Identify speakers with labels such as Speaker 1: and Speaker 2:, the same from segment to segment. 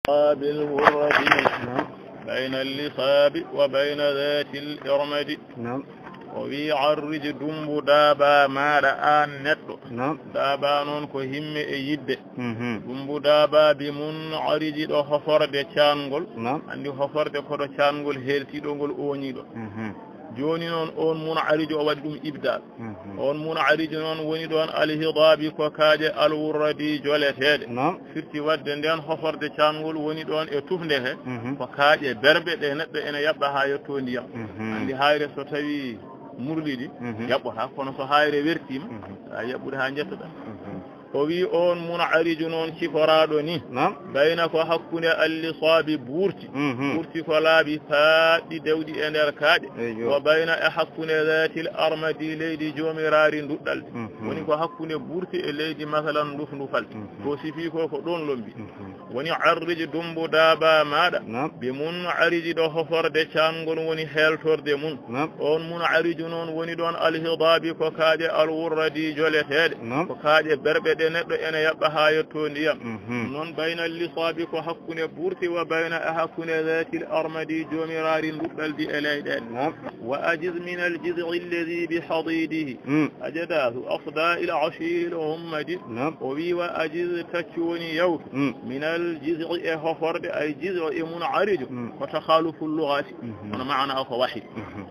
Speaker 1: بالغرة بين اللصاب وبين ذات الإرمد وفي عرج دمب دابا ماذا آن نتو دابا نون كو هم يد دمب دابا بمن عرج دو حفرد چانغول عندي حفرد كو چانغول هيلتي دونغول اونيدو joni noon on mun'ariju o waɗi ɗum ibdal on mun'ariju noon woni ɗon alhidabi ko kaaje alwurradi joleteɗe firti wadde nden hoforde cangol woni ɗon e tufde he ko kaaje berbe ɗe neɗɗo ene yaɓɓa ha yetto ndiyam andi hayre so tawi murɗiɗi yaɓɓata kono so hayre wertima a yaɓɓude ha jettoɗa o wi on mun'ariju noon ciforaɗo ni bayna ko hakkunde allisabi ɓurti ko laaɓi faaɗɗi dewɗi e nder kaaƴe o bayna e hakkunde zatil armadi leydi joomirari nduɗɗalde woni ko hakkunde ɓurti e leydi masalan ndufalde to sifi ko ɗon lombi woni arriji dumbu daaba maɗa ɓe mun'ariji ɗo hoforde cangol woni heltorde mun on mun'ariju noon woni ɗon alhidabi ko kaaƴe alwurradi joleteɗe ko kaaƴe berɓe neɗɗo ene yaɓɓa ha yetto ndiyam noon bayna lisabi ko hakkunde ɓurti wa bayna e hakkunde zati l armadi joomirari nduɗɗaldi e leyɗen wa ajiz min aljizi alladi bi hadidihi ajadahu afda ila ashiri l ummadi o wi wa ajiz tacci woni yawtu min aljizi e hoforde ay jizi e mun'ariju ko takhalufu llugati hono maana ko wahi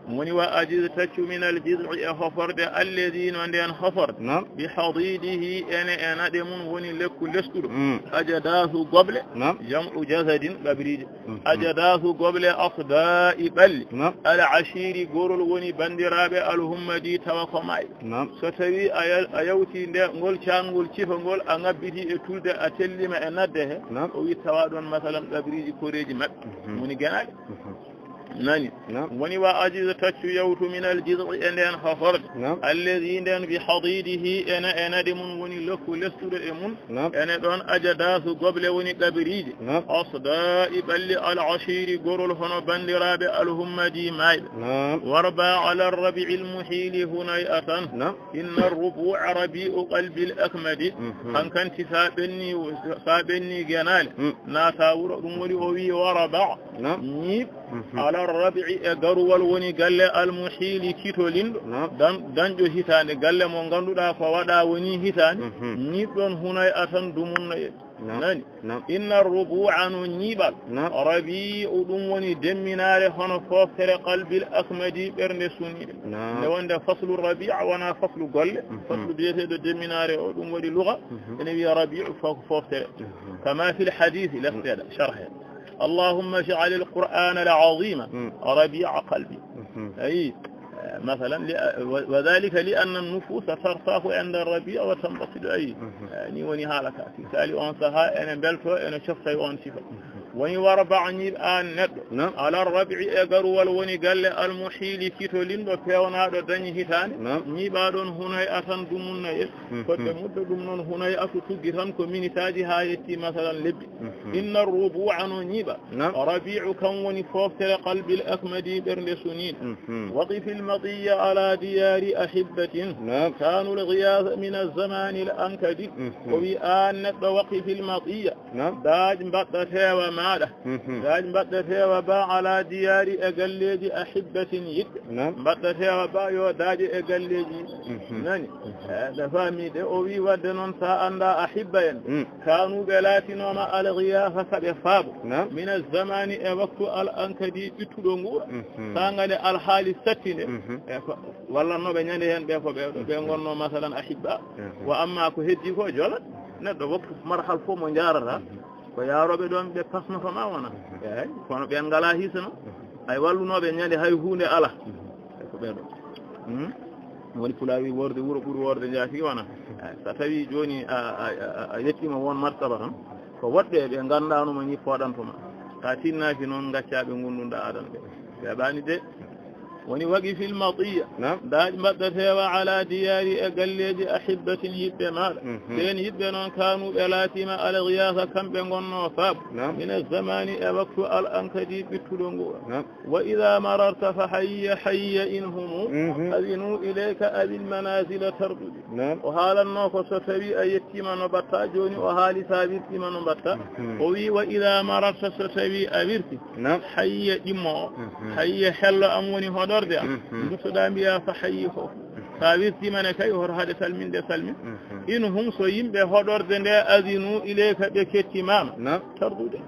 Speaker 1: woni wa ajiz taccu min aljizi e hoforde alladi no nden hoforde bi hadidihi ene enade mun woni lekku lesɗuɗo ajadahu goble jam'u jasadin gabrije ajadahu goble afda'i balli ala ashiri gorol woni bandiraɓe alhummadi tawa ko may so tawi a yawti nde ngol cangol cifa ngol a ngabbiti e tulde a tellima e nadde he o wi tawa ɗon masalan gabriji koreji mabɓe woni genaɗe nani woni wa ajiz taccu yawtu min aljizi e nden hoforde alladi nden bi hadidihi ene enade mun woni lekku lestuɗo e mun ene ɗon ajadasu goble woni ɗabiriji asda i ɓalli al ashiri gorol hono bandiraɓe alhummadi mayɓe warba ala rabi'i lmuhili hunay atan inna rubu'a rabi'u qalbi l akmadi hankanti sa ɓenni genale naata wuro ɗum woni o wi waraba ñiib ala rabi'i e garuwal woni galle almuhili kitolindo dañƴo hitande galle mo ganduɗa ko waɗa woni hitande ñiɓɗon hunay atan dumunno e nani inna rubu'a no ñiɓal rabi'u ɗum woni demminare hono foftere qalbil akmadi ɓernde suniɗe nde wonde faslu rabi'a wona faslu golle faslu biyeteɗo demminare o ɗum waɗi luga ene wiya rabi'u foftere kama fi l hadithi lefteɗa sharhe اللهم اجعل القرآن العظيم ربيع قلبي أي مثلا وذلك لأن النفوس ترتاح عند الربيع وتنبسط أي يعني وني هالك سالي أنسها أنا بلفو أنا شفتي أنسفة وني وربعني الآن ندو على الربيع أجر والوني قال المحيل كتولين بفيونا دني هتاني نيبادون هنا أتن دمنا يس قد مد دمنا هنا أفتوجهن كمين تاجي هايتي مثلا لبي إن الربوع نيبا ربيع كون وني فوفتر قلب الأكمدي برن سنين وقف المطية على ديار أحبة كانوا الغياث من الزمان الأنكد وبآن وقف المطية داج بطتها وما داج بطتها وبا على ديار أقليج أحبة يد بطتها وبا يوداج أقليج ناني هذا فهمي دعوي ودنون ساء أحبة كانوا قلاتنا مع الغياث سبفاب من الزمان وقت الأنكد يتلونغور سانغل الحال الستين walla no ɓe ñande hen ɓe ko ɓe gonno masalan ahibba wa amma ko heddi ko jolat neɗɗo waktu marhal fof mo jarata ko yaroɓe ɗon ɓe pasnotoma wona eyi kono ɓen ngala hisano ay wallunoɓe ñande hay hunde ala ko ɓeɗo woni pulawi worde wuuro ɓuuri worde jaatigi wona so tawi joni a yettima won martaba tan ko woɗɗe ɓe gandanuma ni poɗantoma ta tinnaki noon gaccaɓe gonduɗa adan ɓe ɓeɓani de woni waqi fil matiya daaji mbaɗɗatewa ala diyari e galleji ahibbatin yibɓe maɗa ɓen yibɓe noon kanuɓe laatima al ghiyasa kamɓe gonno saabu min zamani e waktu al ankadi ɓittuɗo ngu wa ida mararta fa hayya in humu adinu ilayka abil manazila tardude o haalanno ko so tawi a yettima no mbatta joni o haali sa wirtima no mbatta o wi wa ida mararta so tawi a wirti hayya ɗimmo o hayya hello am woni hoɗorde am duttoɗa mbiya fa hayyi fof sa wirtimane kay hoto haade salminde salmin in hum so yimɓe hoɗorde nde adinu ilayka ɓe kettimama tardude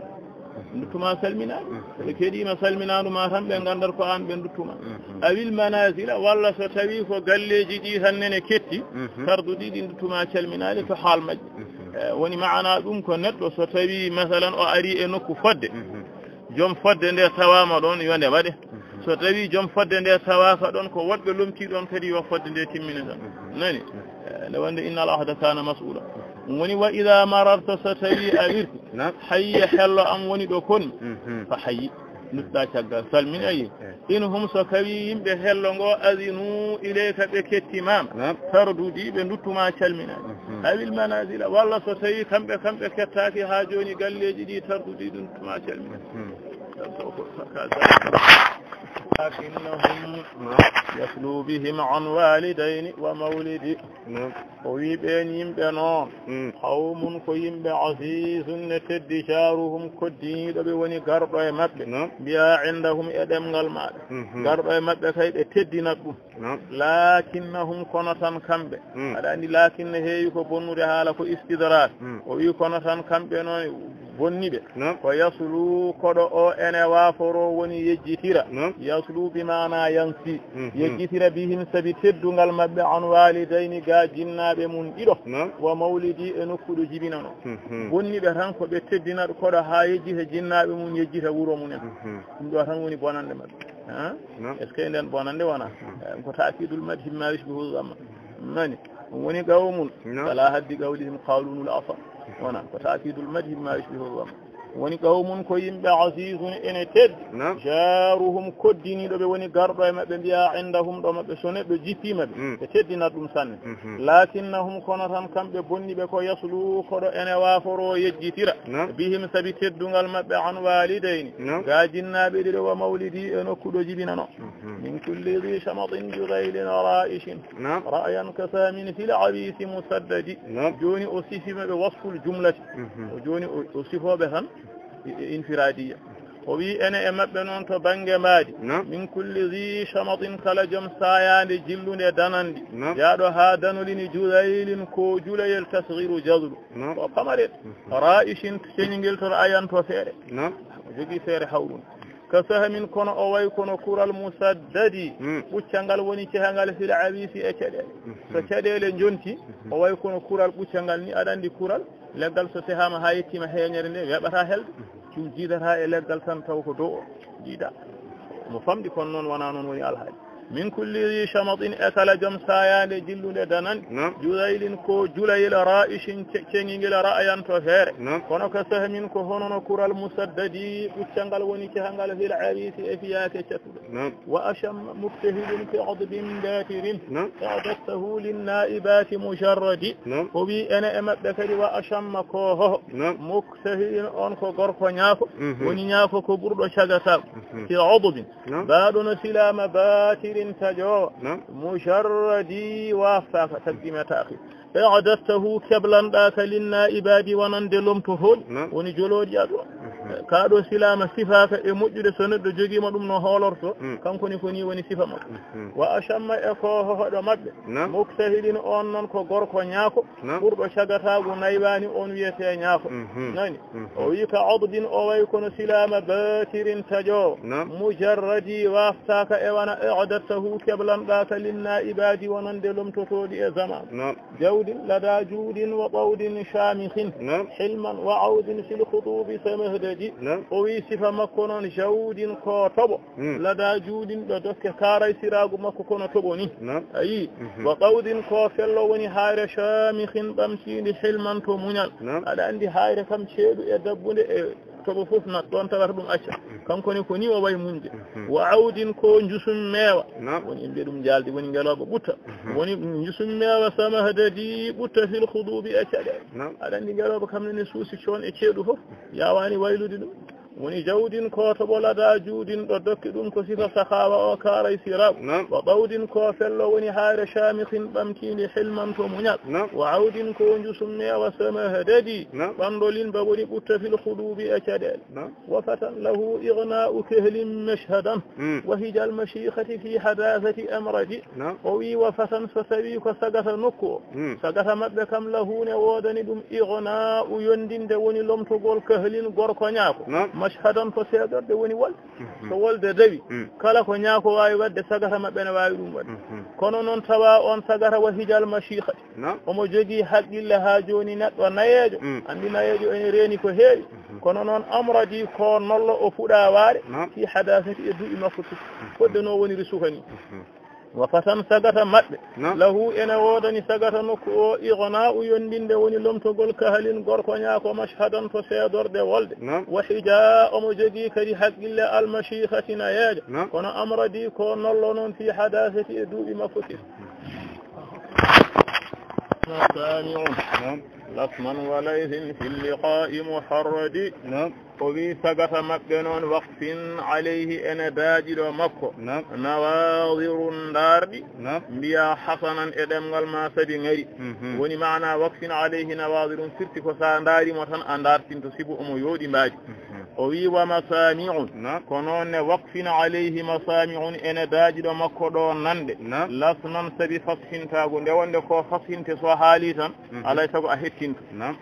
Speaker 1: duttuma salminade ɓe keeɗima salminaduma tan ɓe gandata ko an ɓe duttuma awil manasila walla so tawi ko galleji ɗi tan nene ketti tarduɗi ɗi duttuma calminade to haal majje woni maana ɗum ko neɗɗo so tawi masalan o ari e nokku fodde joom fodde nde tawama ɗon yo nde waɗe so tawi joom fodde nde tawaka ɗon ko woɗɓe lomti ɗon kadi yo fodde nde timmine ɗon nani nde wonde inna al ahda kana mas'ula woni wa ida mararta so tawi a wirti hayya hello am woni ɗo konni fa hayyi nutɗa caggal salmin ayi in hum so kawi yimɓe hello ngo adinu ilayka ɓe kettimama tarduɗi ɓe duttuma calminade awil manazila walla so tawi kamɓe kettaki ha joni galleji ɗi tarduɗi ɗi duttuma calminade lakinnahum yaslu bihim an walidayni wa mawlidi o wi ɓen yimɓe noon qawmun ko yimɓe asizun ne teddi sharuhum koddiɗo ɓe woni garɗo e maɓɓe mbiya indahum e ɗemgal maɗa garɗo e maɓɓe kay ɓe teddinat ɗum lakinnahum kono tan kamɓe aɗa andi lakinne heewi ko bonnude haala ko istidrak o wi kono tan kamɓe noon bonniɓe ko yaslu koɗo o ene waforo woni yejjitira yaslu bimana yansi yejjitira bihim saabi teddungal maɓɓe an walidayni ga jinnaɓe mum ɗiɗo wa mawlidi e nokkuɗo jibinano bonniɓe tan ko ɓe teddinaɗo koɗo ha yejjita jinnaɓe mum yejjita wuuro mumen ɗum ɗo tan woni bonande maɓɓe est ce que nden bonande wona ko takidul madhi ma yusbihu zamma nani woni gawmum wala haddi gawlihim qalunul asam wona ko takidul madhi ma yusbihu zamma woni qawmun ko yimɓe asizun ene teddi jaruhum koddiniɗo ɓe woni garɗo e maɓɓe mbiya indahum ɗo maɓɓe so neɗɗo jippimaɓe ɓe teddinat ɗum sanne lakinnahum kono tan kamɓe bonniɓe ko yaslu koɗo ene waforo yejjitira bihim saabi teddungal maɓɓe an walidayni ga jinnaɓe ɗiɗo wa mawlidi e nokkuɗo jibinano min kulli dhi shamatin jugaylin ra'ishin ra'yan kasamin fil abisi musaddadi joni o sifimaɓe wasful jumlati o joni o sifoɓe tan infiradiya o wi ene e maɓɓe noon to banggue maadi min kulli dhi shamatin kala joom sayande jillude danandi yaaɗo ha danolini julaylin ko julayel tasgiru jadlu o pamaret ra'ishin ceñiguel to ayanto feere jogui feere hawɗum ka sahamin kono o way kono kural musaddadi ɓuccangal woni cehangal fil abisi e caɗele so caɗele jonti o way kono kural ɓuccangal ni aɗa andi kural leggal so tehama ha yettima heeñere nde weɓata helde ɗum jiidata e leggal tan taw ko dow o jiida mo famɗi kono noon wona noon woni alhaali min kulli dhi shamatin e kala joom sayande jillude danandi julaylin ko julayel ra'ishin ceŋiguel ra'ayanto feere kono ko sahmin ko honono kural musaddadi ɓuccangal woni cehangal fil arisi e fiyake cattuɗo wa ashamma muktahilin fi adbin datirin i'adattahu linnaibati mujarradi o wi ene e maɓɓe kadi wa ashamma ko hoho muktahilin on ko gorko ñaako woni ñaako ko ɓurɗo cagataɓo fi adbin baɗono silama batir tajowa musharradi waftaka taqdima ta'khir i'adattahu keblanɗaka linnaibadi wonande lomtotoɗi woni joloɗi aɗo kaɗo silama sifaka e moƴƴude so neɗɗo joguima ɗum no hoolorto kankoni ko ni woni sifa makko wa ashamma e ko hohoɗo maɓɓe muktahilin on noon ko gorko ñaako ɓurɗo cagatagu naywani on wiyete ñaako nani o wi ka adbin o way kono silama batirin tajowo mujarradi waftaka e wana i'adattahu keblanɗaka linnaibadi wonande lomtotoɗi e zaman jawdin lada juudin wa ɓawdin shamihin hilman wa awdin fil khutubi samahdadi o wi sifa makko noon jawdin ko toɓo lada juudin ɗo dokke karay siragu makko kono toɓo ni ayi wa ɓawdin ko fello woni hayre shamihin ɓamtidi hilman to muñal aɗa andi hayre kam ceeɗu e dabbude e toɓo fof nat ɗon tawata ɗum acca kankone ko ni o way munde wa awdin ko jusum meewa woni en mbiya ɗum jaldi woni ngeloɓe ɓutta woni jusum meewa samahdadi ɓutta fil hudubi e caɗele aɗa andi ngeloɓe kam nene suusi coon e ceeɗu fof yawani waylude ɗum woni jawdin ko to ɓolada juudin ɗo dokki ɗum ko sifa sahawa o kaaray siraɓe wa ɓawdin ko fello woni haare chamihin ɓamtinde hilman to muñal wa awdin ko jusum meewa samahdadi ɓandolin ba woni ɓutta fil hudubi e caɗele wa fatan lahu igna'u kehlin mashhadan wa hijal mashihati fi hadasati amradi o wi wa fatan so tawi ko sagata nokku o sagata maɓɓe kam lahu ne wodani ɗum igna'u yondinde woni lomtogol kehlin gorko ñaako mashhadan ko seedorde woni wolde so wolde dawi kala ko ñaako wawi wadde sagata maɓɓe ne wawi ɗum wadde kono noon tawa on sagata wa hijal mashihati omo jogii haqqille ha joni neɗɗo nayeejo andi nayeejo ene reeni ko heewi kono noon amradi ko nollo o fuɗa waare fi hadasati e duuɓi makko tuki fodde no woniri sukani wa fatan sagata maɓɓe lahu ene woodani sagata nokku o igna'u yondinde woni lomtogol kahalin gorko ñaako mashhadan to seedorde wolde wa hija omo jogii kadi haqqille almashihati nayeejo kono amradi ko nollo noon fi hadasati e duuɓi makko tuki لطما وليث في اللقاء محرد وفي سقط مكنون وقف عليه أنا داجد مكو نواظر داردي بيا حسنا إدم الماسد غيري وني معنى وقف عليه نواظر سرتي فسان داري مثلا أندار تنتسيب أمو يودي ماجي وي ومسامع كنون وقف عليه مسامع أنا داجد مكو دون نند لسنا سبي فصحين تاغو ديوان كو فصحين تسوى حاليتا على سبو أهتين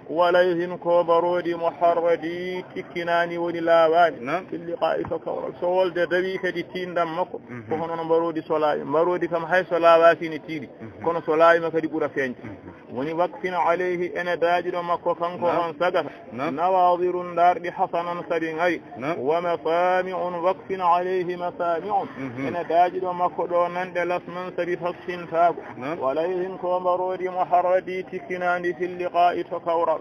Speaker 1: وليهن كو برودي محردي تكناني وني لاواني في اللقاء فكورل سوال دوي كدي تيندم مكو فهنون برودي سولاي برودي كم حي سولاواتيني تيري كونو سولاي ما كدي بورا فينج وني وقف عليه أنا داجد مكو كنكو هون سقف نواظر دار بحسنا سبي غير ومسامع وقف عليه مسامع أنا داجد مكو دون نند لسنا سبي فصحين تاغو وليهن كو برودي محردي تكناني في اللقاء فكورا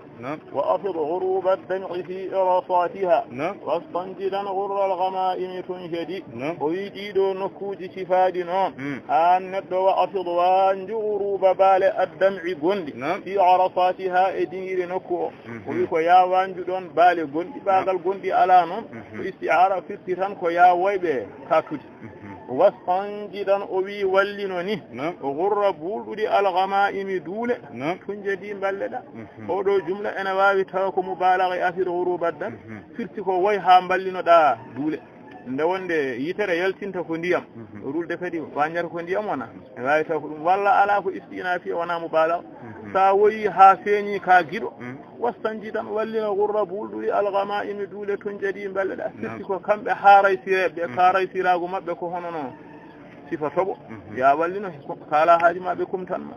Speaker 1: وأفض غروب الدمع في إرصاتها واستنجدا غر الغمائم تنجدي ويجيد نكوج شفاد نوم أن ندو وأفض وانج غروب بال الدمع قندي في عرصاتها إدير نكو ويكو يا وانج دون بال قندي باقل قندي على نوم واستعارة في التران كو يا ويبه كاكوج واستنجدا أوي ولنوني غر بولدي الغمائم دولة تنجدي بلدا أودو جملة أنا واوي تاكو مبالغة أفيد غروب الدم فرتكو ويها مبلنو دا دولة nde wonde yitere yaltinta ko ndiyam rulde kadi wañata ko ndiyam wona e wawi taw ko ɗum walla ala ko istina fi wona mubalaga sa woyi ha feeñi ka giɗo wastanji tan wallina gurra bulɗuɗi algamaimi duule toon jadi balleɗa firti ko kamɓe haaray sireɓe kaaray sirago mabɓe ko hono no sifa toɓo ya wallino kala haaji mabɓe kumtanma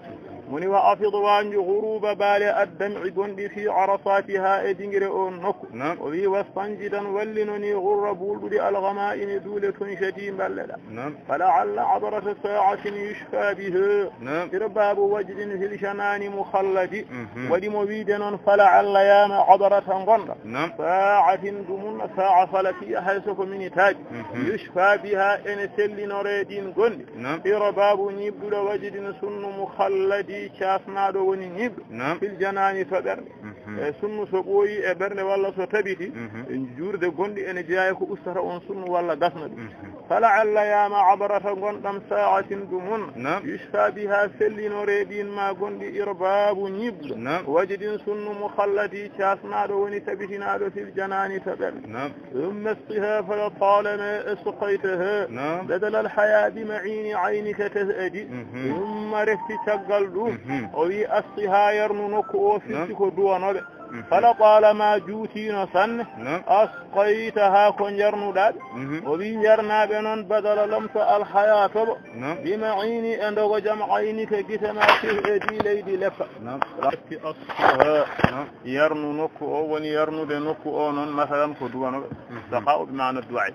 Speaker 1: muni wa afidu wanju ghuruba bali ad-dam'i gondi fi arafatiha e dingire on nokku o wi wastanjidan wallinoni ghurra bulɗuɗi al-ghamaimi duule ton shadi balleda fala'alla abrata sa'atin yushfa biha irbabu wajdin fil shanani mukhalladi wadi mo wiide non fala'alla yama abrata gonda sa'atin dumun sa'a falatiya hayso ko minitaji yushfa biha en sellinore din gondi irbabu nyibduɗo wajdin sunnu mukhalladi caasnaɗo woni ñibɗo fil janani to ɓerde e sunnu so ɓooyi e ɓerde walla so tabiti juurde gonɗi ene jeeya ko ustata on sunnu walla gasna ɗum fala alla yama abarata gonɗam sa'atin ɗumun yushfa biha sellinore ɗin ma gonɗi irbabu ñibɗo wajidin sunnu mukhalladi caasnaɗo woni tabitinaɗo fil janani to ɓerde ثم اسقها فلطالما اسقيتها بدل الحياة بمعين عينك تهدي ثم رفت تقل o wi asqiha yarnu nokku o firti ko duwanoɓe fala talama juutino sanne asqaytaha ko jarnuɗaɓe o wi jarnaɓe noon badala lamto alhayatoɓo bima'ini e ndogo jam aynika gitema e leydi leppa ratti asqiha yarnu nokku o woni yarnude nokku o noon masalan ko duwanoɓe saqa o bimana du'ay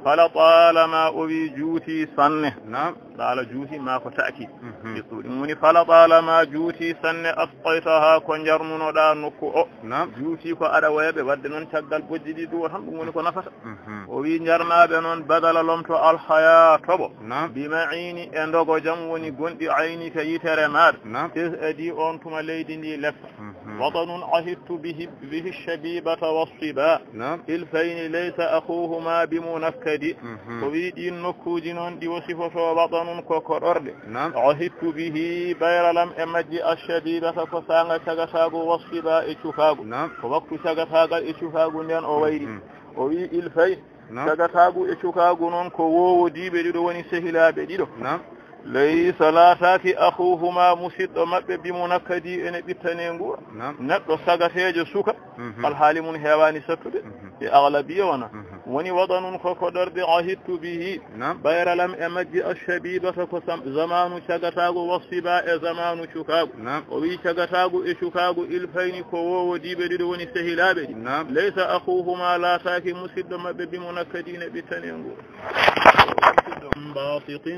Speaker 1: fala talama o wi juuti sanne ɗala juuti ma ko ta'kid ɗum woni fala talama juuti sanne asqaytaha ko jarnunoɗa nokku o juuti ko aɗa wayaɓe wadde noon caggal bojji ɗi duwo tan ɗum woni ko nafata o wi jarnaɓe noon badala lomto alhaya toɓo bimaini e ndogo jam woni gonɗi ayni ka yitere maɗa tes adi on tuma leydi ndi lefta watanun ahittu bihi shabibata wassiba ilfayni laysa akhuhuma bimunakkadi o wi ɗin nokkuji noon ɗi wasifoto watanun ko koɗorɗe ahittu bihi bayralam e majji ashabibata ko sanga cagatago wassiba e cukagu ko waktu cagatagal e cukagu nden o wayri o wi ilfayni cagatagu e cukagu noon ko wowodiɓe ɗiɗo woni sehilaɓe ɗiɗo laysa laataki akhuhuma musidɗo maɓɓe bimunakkadi ene ɓittane nguura neɗɗo sagatejo suka alhaali mum heewani sattude e aglabiya wona woni waɗanun koko ɗorde ahittu bihi bayralam e majji ashabibata ko zamanu cagatagu wassiba e zamanu cukagu o wi cagatagu e cukagu ilfayni ko wowodiɓe ɗiɗo woni sehilaɓe ɗi laysa akhuhuma laataki musidɗo maɓɓe bimunakkadi ene ɓittane nguura باسط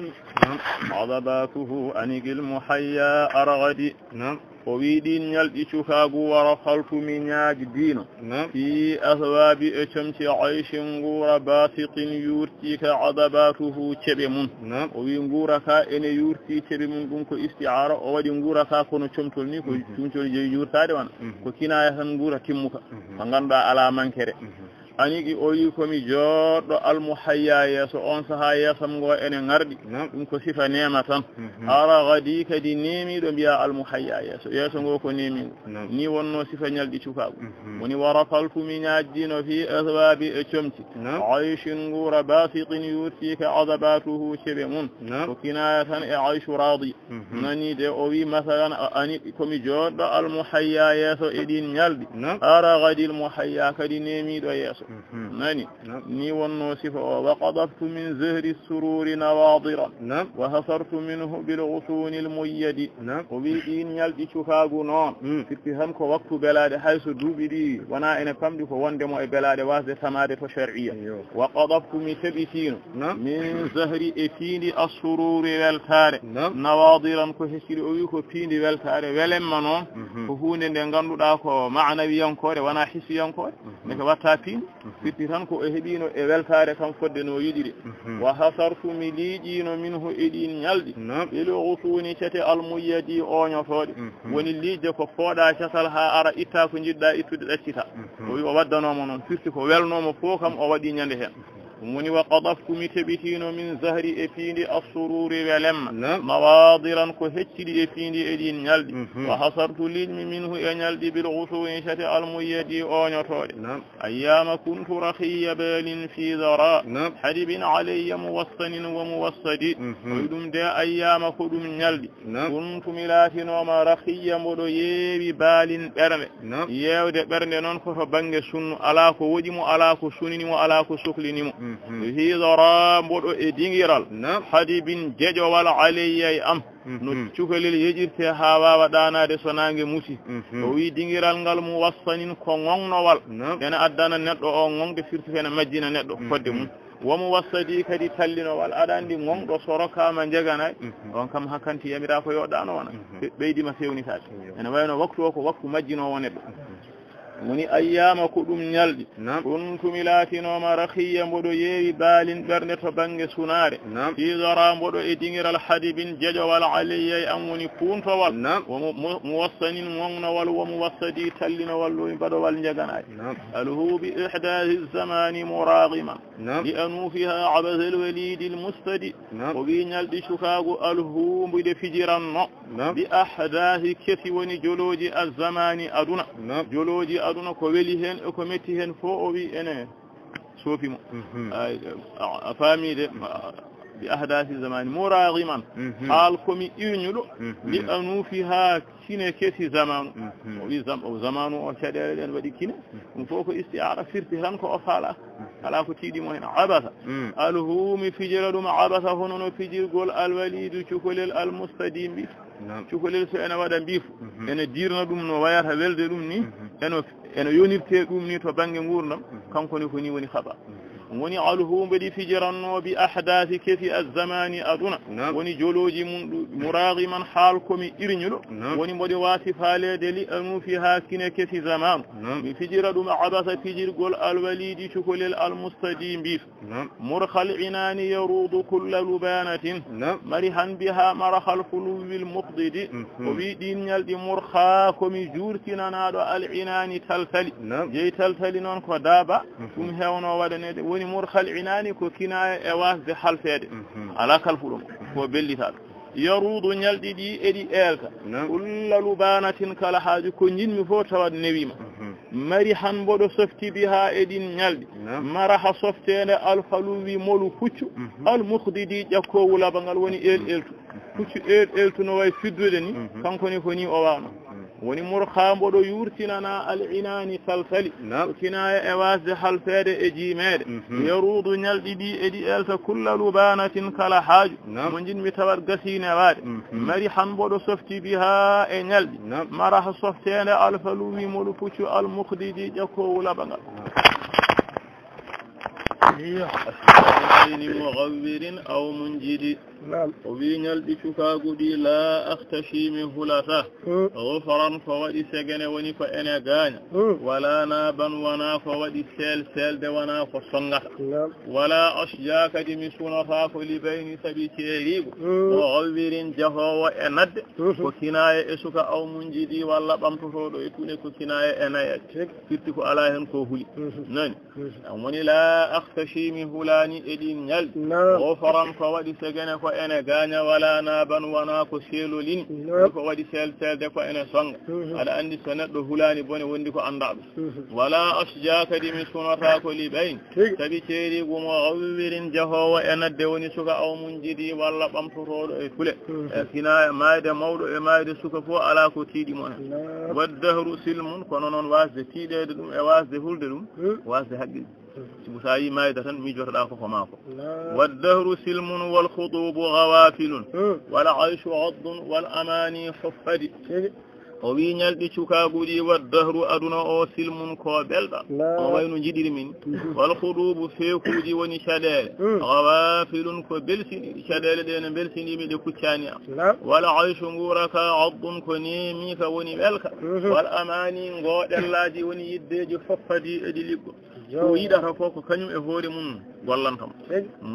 Speaker 1: عضباته أنيق المحيا أرغدي وويدين يلقي شكاغو ورخلت من ياج دينو في أثواب أشمس عيش غور باسط يورتيك عضباته تبمون ووي غوركا إن يورتي تبمون دونكو استعارة وودي غوركا كونو شمتولني كو شمتول جي يورتادي وانا كو كنايا هن غورا تيموكا فغاندا على منكره aniki o yi komi joɗɗo almuhayya yeeso on saha yeesam ngo ene ngarɗi ɗum ko sifa nema tan ara gadi kadi nemiɗo mbiya almuhayya yeeso ngo ko nemigo ni wonno sifa ñalɗi cukagu woni warafaltu mi ñaajjino fi asbabi e comti ayshin ngura basiqin yurtika adabatuhu ceɓe mum ko kinaya tan e ayshu radi nani de o wi masalan ani komi joɗɗo almuhayya yeeso e ɗin ñalɗi ara gadi almuhayya kadi nemiɗo yeeso nani ni wonno sifa o wa qadaftu min zahri sururi nawadiran wa hasartu minhu bil ghusuni al muyyadi o wi ɗin ñalɗi cukagu noon firti han ko waktu belade hayso duuɓi ɗi wona ene famɗi ko wondemo e belade wasde tamade to shar'iyya wa qadaftu mi taɓitino min zahri e fiindi assururi weltare nawadiran ko hesiri o wi ko fiindi weltare welemma noon ko hunde nde ganduɗa ko ma'nawiyankore wona hisiyankore neke watta fiindi firti tan ko e heɓino e weltare kam fodde no yiɗiri wa hasartu mi liiƴino minhu e ɗin ñalɗi ɓelo usuni cete almuyyadi oñotoɗe woni liijde ko fooɗa casal ha ara itta ko jiɗɗa ittude ɗaccita o wi o waddanomo noon firti ko welnomo fo kam o waɗi ñande hen woni wa qadaftu mi taɓitino min zahri e fiindi assururi welemma nawadiran ko hecciɗi e fiindi e ɗin ñalɗi wa hasartu liƴmi minhu e ñalɗi bil usuni cete almuyyadi oñotoɗe ayyama kuntu rahiya balin fi dara hadibin alayya muwassanin wa muwassadi oy ɗum de ayyama ko ɗum ñalɗi kuntu mi laatinoma rahiya mboɗo yeewi baalin ɓernde yewde ɓernde noon koto banggue sunnu ala ko woɗimo ala ko suninimo ala ko sohlinimo hidara mboɗo e dingiral hadibin jeƴowal alayya e am no cukalel yejirte ha wawa ɗanade so nangue musi o wi dingiral ngal mu wassanin ko ŋoŋnowal ene addana neɗɗo o ŋoŋde firti fene majjina neɗɗo fodde mum womo wassadi kadi tallinowal aɗa andi ŋoŋɗo so rokkama jeganay on kam hakkanti yamira ko yoɗano wona ɓeydima fewnitade ene wayno waktu o ko waktu majjinowo neɗɗo woni ayyama ko ɗum ñalɗi kuntumi laatinoma rahiya mboɗo yeewi baalin ɓernde to banggue sunare fidara mboɗo e dingiral hadibin jeƴowal alayya am woni kuntowal mo wassanin ŋoŋnowal womo wassadi tallinowal ɗo mbaɗowal jeganayi alhu bi ihdahi zamani muragiman li anufiha abasa al walidi al mustadi o wi ñalɗi cukagu alhu mbiɗe fijiranno bi ahdahi kesi woni joloji azamani aduna joloji aduna ko weli hen e ko metti hen fo o wi ene soofimo a faamide bi ahdasi zamani muragiman haal komi irñuɗo li anufi ha kine kesi zamanu o wi zamanu o caɗele ɗen waɗi kine ɗum fof ko istiara firti tan ko o faala ala ko tiiɗimo hen abasa alhumi fijira ɗum abasa hono no fijirgol alwalidu cukalel almustadi mbito cukalel so ene waɗa mbiifo ene dirna ɗum no wayata welde ɗum ni ene yonirte ɗum ni to banggue gurdam kankone ko ni woni haɓa woni alhumbe ɗi fijiranno bi ahdathi kefi azzamani aduna woni joloji mum muragiman haal komi irñuɗo woni mboɗi wasi faalede li anu fi ha kine kefi zamanu mi fijira ɗum abasa fijirgol alwalidi cukolel almustadi mbif murhal inani yarudu kulla lubanatin mari han biha marahal fuluwil muqdidi o wi ɗin ñalɗi murha komi jurtinanaɗo al inani taltali jeyi taltali noon ko daaba ɗum hewno waɗanede woni murhal inani ko kinaya e wasde halfede ala kalfuɗo ko bellitaɗo yarudu ñalɗi ɗi eɗi elta kulla lubanatin kala haaju ko jinmi fof tawat newima mari han mboɗo softi biha eɗin ñalɗi maraha softede alfaluwi molu puccu almuhdidi ƴakkowu labangal woni eltu puccu eltu no way fiddude ni kankoni ko ni o wano woni murha mboɗo yurtinana al inani taltali ko kinaya e wasde halfede e jiimede yarudu ñalɗi ɗi eɗi elta kulla lubanatin kala haaju mo jinmi tawat gasine waade mari han mboɗo softi biha e ñalɗi maraha softede alfaluwi molu puccu almuhdidi ƴakkowu labangal مغبر أو منجد وبين البشكاك دي لا أختشي من هلفة غفرا فودي سجن وني فأنا غانا ولا نابا ونا فودي سيل دي ونا فصنغ ولا أشجاك دي مسونا فاك لبين سبيتي مغبر جهو وأند وكناية إسوك أو منجدي ولا بمتفود يكون كناية أنا كتك على هنكو هلي نان وني لا أختشي من هلاني إدين يل غفرا فودي سجن فأنا غانا ولا نابا ونا كسيلو لين فودي سيل دي فأنا صنغ على أني سند هلاني بني وندي فأندعب ولا أشجاك دي مسونا فاك لبين سبيتي مغبر جهو وأند وني سوك أو منجدي ولا بمتفود يكون كناية مايدة موضوع مايدة سوك فو على كتيدي منا والدهر سلم كنون واسد تيدي دم واسد هولد دم واسد حقل سبساي مايدة ميجور الآخر ماكو والدهر سلم والخطوب غوافل والعيش عض والأماني حفد o wi ñalɗi cukaguɗi waddahru aduna o silmun ko belɗa o wayno jiɗiri min wal khudubu feekuji woni caɗele gawafilun ko belsiɗi caɗele ɗe no belsinimi ɗe kuccani am wala ayshu nguraka addun ko nemi ka woni welka wal amani ngoɗellaji woni yiddeji foffadi eɗi liggo ko yiɗata fof ko kañum e hoore mum gollantamo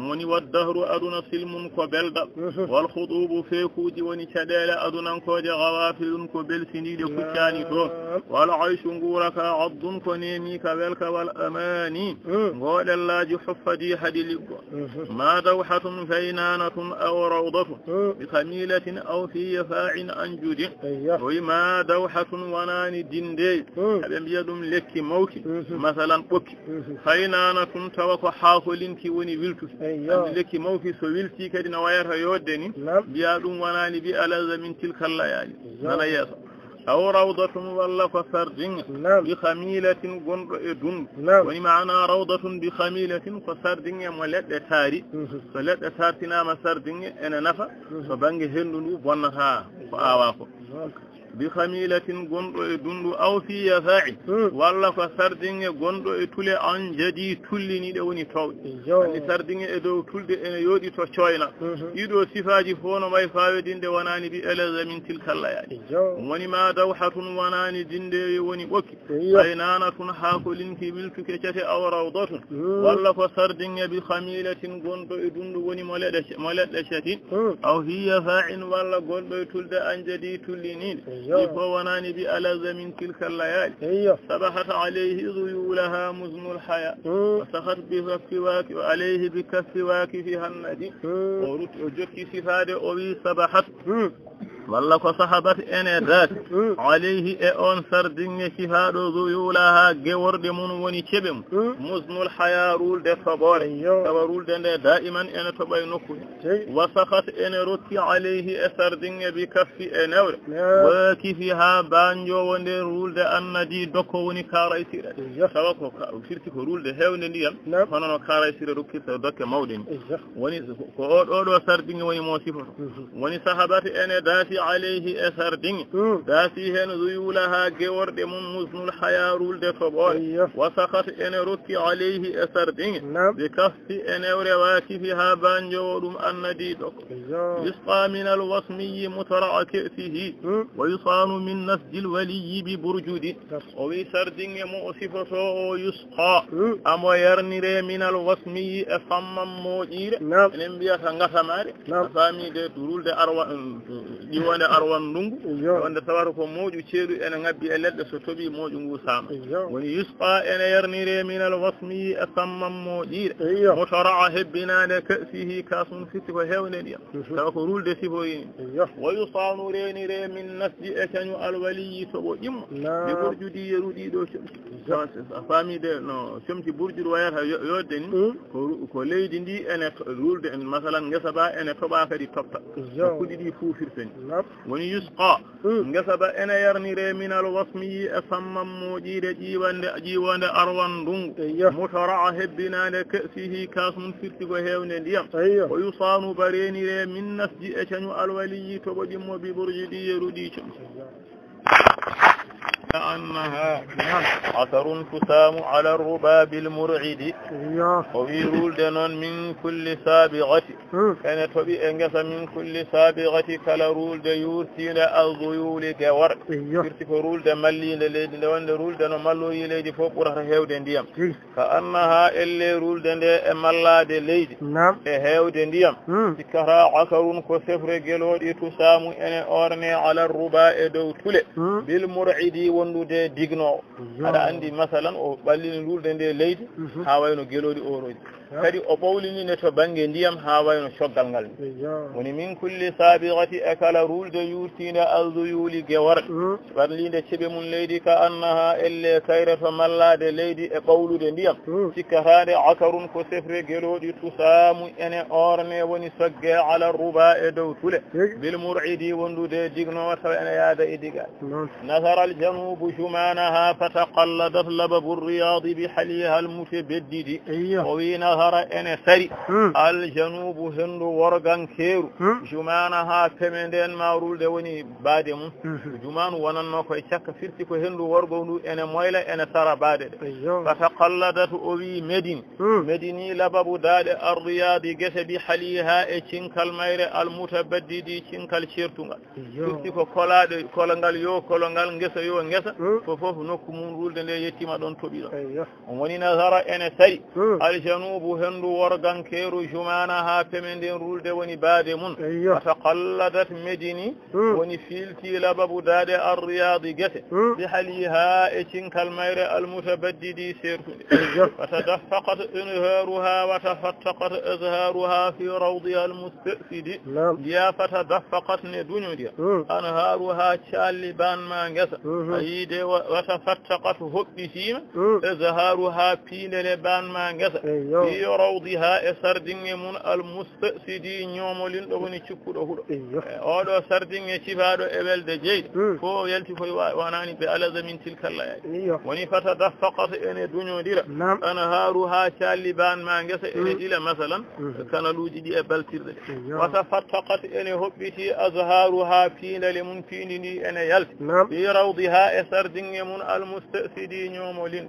Speaker 1: woni waddahru aduna silmun ko belɗa wal khudubu feekuji woni caɗele adunankoje gawafilun ko belsi de kuccani toon wala ayshu nguraka addun ko nemi ka welka wal amani ngoɗellaji huffadi hadi liggo ma dawhatun faynanatun aw rawdatun bi khamilatin aw fi yafa'in anjudi oyi ma dawhatun wanani dinde aɓe mbiya ɗum lekki mawki masalan ɓokki faynanatun tawa ko haakolinki woni wiltuki lekki mawki so wilti kadi no wayata yodde ni mbiya ɗum wanani bi alaza min tilka layali nana yeeso أو روضة ولا فسردين بخميلة قند دون ومعنى روضة بخميلة فسردين ملأ تاري فلأ تارتنا مسردين أنا نفع فبنج هندو بنها فأواكو بخميلة قند دون أو في يفاعل ولا فسردين قند تولي عن جدي تولي ندوني تو أني سردين إدو تولي أن يودي تشوينا يدو سفاجي فون ما يفاوضين دواناني بألذ من تلك الليالي ونما دوحة وناني دندي وني وكي أينانة حاكل في ملك كشة أو روضة ولا فسردين بخميلة قند دون وني ملد شتين أو هي فاعل ولا قند تولي عن جدي تولي نيد يفوناني بألذ من تلك الليالي سبحت عليه ذيولها مزن الحياة وسخت بكفواك وعليه بكفواك فيها الندي وجدت سفاد أبي سبحت والله كصحبت أنا ذات عليه أون سردين شهاد ذيولها جورد من وني شبم مزن الحياة رول دفبار رول دائما أنا تبينكم وسخت أنا رتي عليه سردين بكف أنور وكفيها بانجو وني رول ده الندي دكو وني كاريسير سواكو فيرتي رول ده هون نديال فنانو كاريسير ركي دك مودين وني كود سردين وني موسيفر وني صحبت أنا ذات عليه أثر دين ذاتهن ذيولها جورد من مزن الحياة رولد فبول وسقط أن ركي عليه أثر دين بكف أن رواتفها بانجورم أن ديدك يسقى من الوصمي مترع كأسه ويصان من نسج الولي ببرجد ويسر دين مؤسفة يسقى أما يرنر من الوصمي أصمم موجير نبيا سنغسمار فامي دي رولد أروان ديوان أروان نونغ وأن تبارك موجو تشيرو أن نبي ألد ستوبي موجو نغسام ويسقى أن يرنر من الوصمي أصمم موجير مترع هبنا لكأسه كاس فتو هوني تاكو رولد سيبوين ويصان رينر من نسج أكن الولي سبو جم ببرجدي يرودي دو فامي دي شمتي برجد ويرها يودن ko leydi ndi ene rulde en masalan ngesa ba ene toba kadi topta kudi di fufirten woni yusqa ngesa ba ene yarnire min al wasmi asammam mojide jiwande arwan dungu mutara hebbinande kasihi kasmun firti go hewne ndiyam o yusanu barenire min nasji e canyu alwali to bodimmo bi burjidi yerudi أنها عثر تسام على الرباب المرعد ويرول دنون من كل سابغة كانت تبي أنجس من كل سابغة كلا رول ديورتين الضيول جوار كرتك رول دملي لليد لون رول دنو ملو يليد فوق وراه هيودن ديام فأنها اللي رول دن ملا دليد هيودن ديام تكرا عثر كسفر جلود تسام أن أورني على الرباء دو تله بالمرعد wondude digno ada andi masalan o ballini lulde nde leydi ha wayno gelodi oroji kadi o bawlini ne to bange ndiyam ha wayno shoggal ngal woni min kulli sabighati akala rulde yurtina alduyuli gewar barlinde cebe mun leydi ka annaha elle kayrata mallade leydi e bawlude ndiyam sikkatade akarun ko sefre gelodi tusamu ene orne woni sogge ala ruba e dow tule bil mur'idi wondude digno wata ene yaada e diga nazara al janub shumanaha fataqalladat labab ar-riyad bi haliha al mutabaddid wa hara ene sari al janubu hendu worgan keru jumanaha temenden mawrulde woni baade mum jumanu wonanno koy cakka firti ko hendu worgo ndu ene moyla ene sara baade de fataqalladat owi medini lababu daade ar-riyadi gese bi haliha e cinkal mayre al mutabaddidi cinkal certungal firti ko kolade kolongal yo kolongal ngesa yo ngesa fof nokku mum rulde nde yettima don tobi do woni nazara ene sari al janubu hendu worgan keru jumanaha pemenden rulde woni baade mun fataqalladat medini woni filti lababu daade ar-riyadi gese bi haliha e cinkal mayre al mutabaddidi sertude fatadaffaqat inharuha wa tafattaqat azharuha fi rawdiha al mustafidi ya fatadaffaqat ne dunyodi anharuha chaliban ma ngesa ayide wa tafattaqat hubbitima azharuha pinele ban ma ngesa fi rawdiha e sardinge mun al mustafidi nyomolin do woni cikkudo hudo odo sardinge cifaado e welde jeyde fo yalti koy wanani be alaza min tilkalla woni fatadaffaqat ene dunyodira anharuha chaliban ma ngesa ene ila masalan kanaluji di e baltirde wa tafattaqat ene hobbiti azharuha pinale mun pinini ene yalti fi rawdiha e sardinge mun al mustafidi nyomolin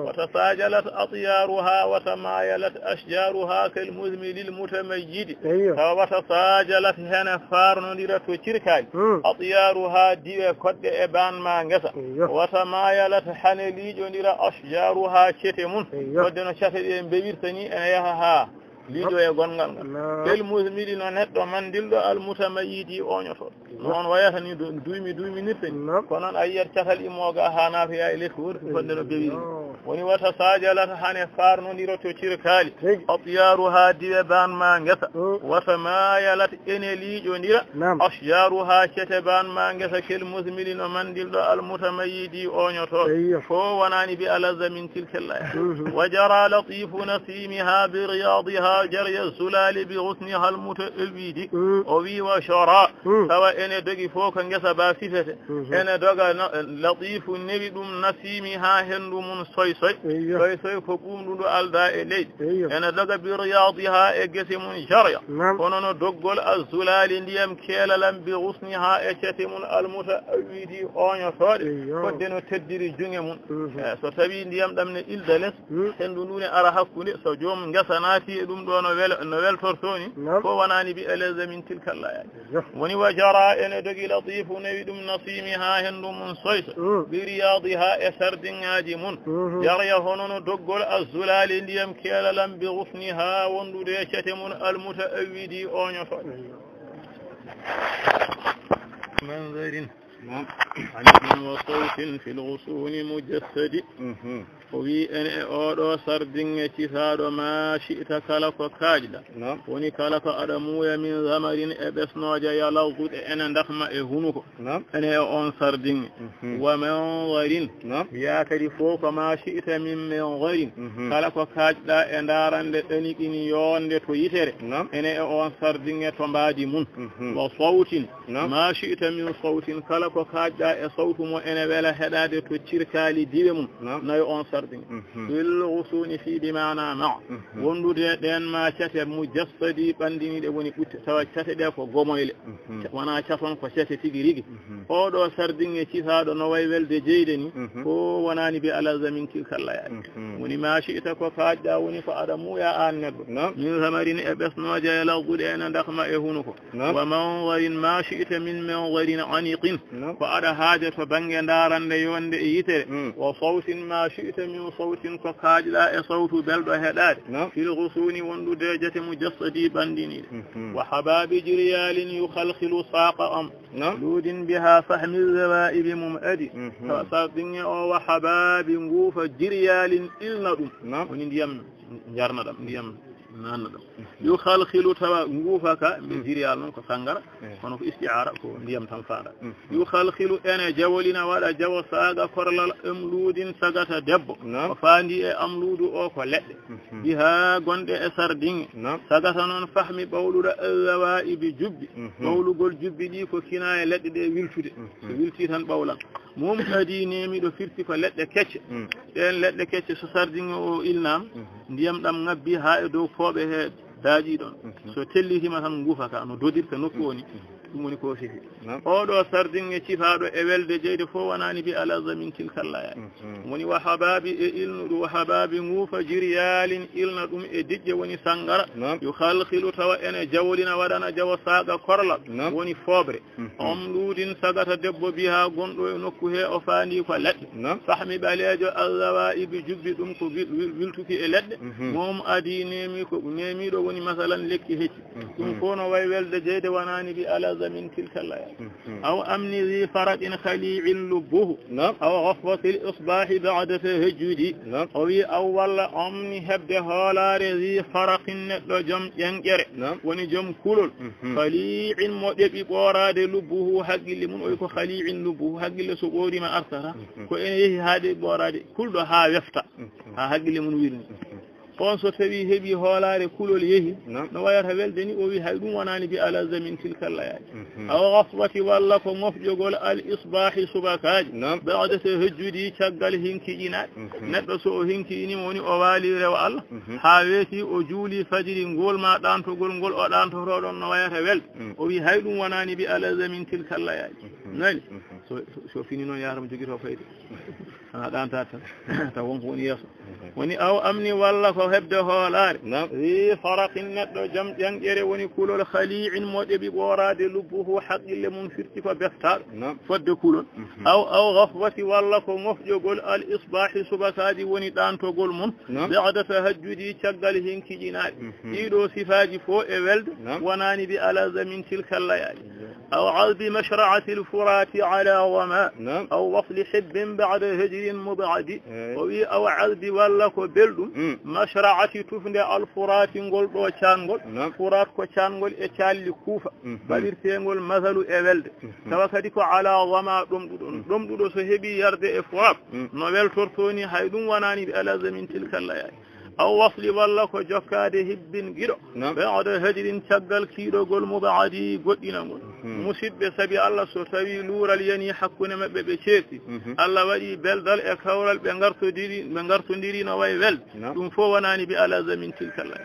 Speaker 1: wa tasajalat atyaruha wa tamayalat ashjaruha kal muzmil al mutamayyid wa tasajalat hana farnodira to cirkali atyaruha diwe kodde e ban ma ngesa wa tamayalat hanelijo ndira ashjaruha chete mun kodde no chete de bewirtani ene yaha ha lido e gongal kel muzmili no neddo mandildo al mutamayyidi onyoto non wayata ni duumi nirtani konon ayyar catal imoga hana fi ay lekur kodde no bewi woni wata sajalat hane farno ndiro to cirkali atyaruha diwe ban ma ngesa wata mayalat ene lijo ndira ashjaruha chete ban ma ngesa kel muzmili no mandildo al mutamayyidi onyoto fo wanani bi alazza min tilkalla wajara latifu nasimiha bi riyadha جري السلال بغصنها المتأبيد أوي وشراء سواء إن دقي فوق نجس باسفة إن دقى لطيف نبي نسيمها هند من صيد soy soy ko ɓuundudu alda e leydi ene daga bi riyadiha e gese mum jarya kono no doggol azulali ndiyam keelalam bi husniha e cete mum almuta awidi oñotoɗe kodde no teddiri junge mum so tawi ndiyam ɗam ne ilda less hendu ndu ne ara hakkude so joom ngesa naati e ɗum ɗo no weltortoni ko wonani bi alaza min tilka layani woni wa jara ene dogi latifu nawi ɗum nasimiha hendu mum soysa bi riyadiha e sardinŋaji mum jarya hono no doggol azulali ndiyam keelalam bi husniha wondude e cete mum almuta awidi oñotoɗe منذر عن وصوت في الغصون مجسد وي ان اودو سردين تيسادو ما شئت كلك كاجدا وني كلك ادمو من زمرين ابسنوجا يلوغد ان دخما e hunuko ene on sardin wa manzarin ya kadi foko ma shi'ta min manzarin kala ko kaajda e darande danikini yonde to yitere ene on sardin to mbaadi mun wa sawtin ma shi'ta min sawtin kala ko kaajda e sawtu mo ene wela hedade to cirkali diwe mun nayo on sardin fil ghusuni fi bimana ma wondude den ma cete mujassadi bandini de woni butte tawa cete de ko gomoyle wana cafon ko cete tigi rigi oɗo sardin e cisaɗo no way welde jeyde ni ko wonani bi ala zamin kilkalla yaani woni ma shi'ta ko kaajda woni ko aɗa muuya an neɗɗo min samarin e ɓesnoje e lawgude ene dakma e hunuko wa manzarin ma shi'ta min manzarin aniqin ko aɗa haaja to banggue darande yonde e yitere wa sawtin ma shi'ta min sawtin ko kaajɗa e sawtu belɗo heɗade fil ghusuni wondude jate mujassadi bandiniɗe wa hababi jiryalin yukhalkhilu saqa am لود بها فهم الزوائب ممأدي فصدني أو وحباب نغوف جريال إلنا وننديم جارنا دم نديم نان دم يخلخل توا نغوفك بجريال نكو سانغرا كونو استعارة كو نديم تنفارا يخلخل أنا جولنا ولا جو ساغا كورلا أملود ساغا دب وفاندي أملود أو كولد بها غند أسردين ساغا نون فهم بولود الزوائب جب بولو غول جب دي كو كنا لد دي ويلتودي ويلتي tan bawlan mom kadi nemi do firti ko ledde kecce den ledde kecce so sardin o ilnam ndiyam dam ngabbi ha e dow foobe he daaji don so tellitima tan ngufaka no dodirta nokku woni dum woni ko fifi oɗo sardin e cifaɗo e welde jeyde fo wonani bi ala zamin kilkallaya woni wa hababi e ilnuɗo wa hababi nguufa jiryalin ilna ɗum e dijje woni sangara yo halkilu tawa ene jawolina waɗana jawa saaga korla woni foobre omɗudin sagata debbo biha gonɗo e nokku he o faandi ko leɗɗe fahmi ɓalejo alzawaibi jubbi ɗum ko wiltuki e leɗɗe mom adi nemi ko nemiɗo woni masalan lekki hecci ɗum ko no way welde jeyde wonani bi ala من تلك الليالي أو أمن ذي فرق خليع لبه أو غفوة الإصباح بعد تهجدي أو ولا أمن هبد هالار ذي فرق لجم ينجر ونجم كل خليع مدب بوراد لبه حق لمن أيكو خليع لبه حق لسقوري ما أرسل كأنه هذا بوراد كلها يفتح حق لمن ويرني on so tawi heɓi hoolare kulol yeehi no wayata welde ni o wi hay ɗum wonani bi ala zamin tilka layali aw gaswati walla ko mofƴogol al isbahi subakaji ba'da so hejjudi caggal hinkiƴinaɗe neɗɗo so o hinkiƴinima woni o waali rewa Allah ha weeti o juuli fajiri ngol ma ɗantogol ngol o ɗantotoɗon no wayata welde o wi hay ɗum wonani bi ala zamin tilka layali nani so fini noon yatamo joguito fayde ana ɗanta tan taw wonko woni yeeso woni aw amni walla ko hebde hoolare wi faraqin neɗɗo jam ƴanƴere woni kulol khali'in moɗeɓi ɓorade lubbuhu haqqille mum firti ko beftaɗo fodde kulol aw gafwati walla ko mofƴogol al isbahi subakaji woni ɗantogol mum ba'da tahajjudi caggal hinkiƴinaɗe ɗiɗo sifaji fo e welde wonani bi ala zamin tilka layali أو عذب مشرعة الفرات على وما أو وصل حب بعد هجر مبعد أو عذب ولك بلد مشرعة تفند الفرات نقول وشانقول فرات وشانقول إشال كوفة بلرتينقول مثل إبلد توكدك على وما دمدو سهبي يرد إفرات نوبل ترتوني هيدون وناني بألا زمن تلك الليالي أو وصل والله جكاد هب جرو بعد هجر شغل كيلو قول مبعدي قدنا musidɓe sabi Allah so tawi luural yani hakkunde maɓɓe ɓe ceerti Allah waɗi beldal e kawral ɓe gartodiri no wayi welde ɗum fof wonani bi alaza min tilkalla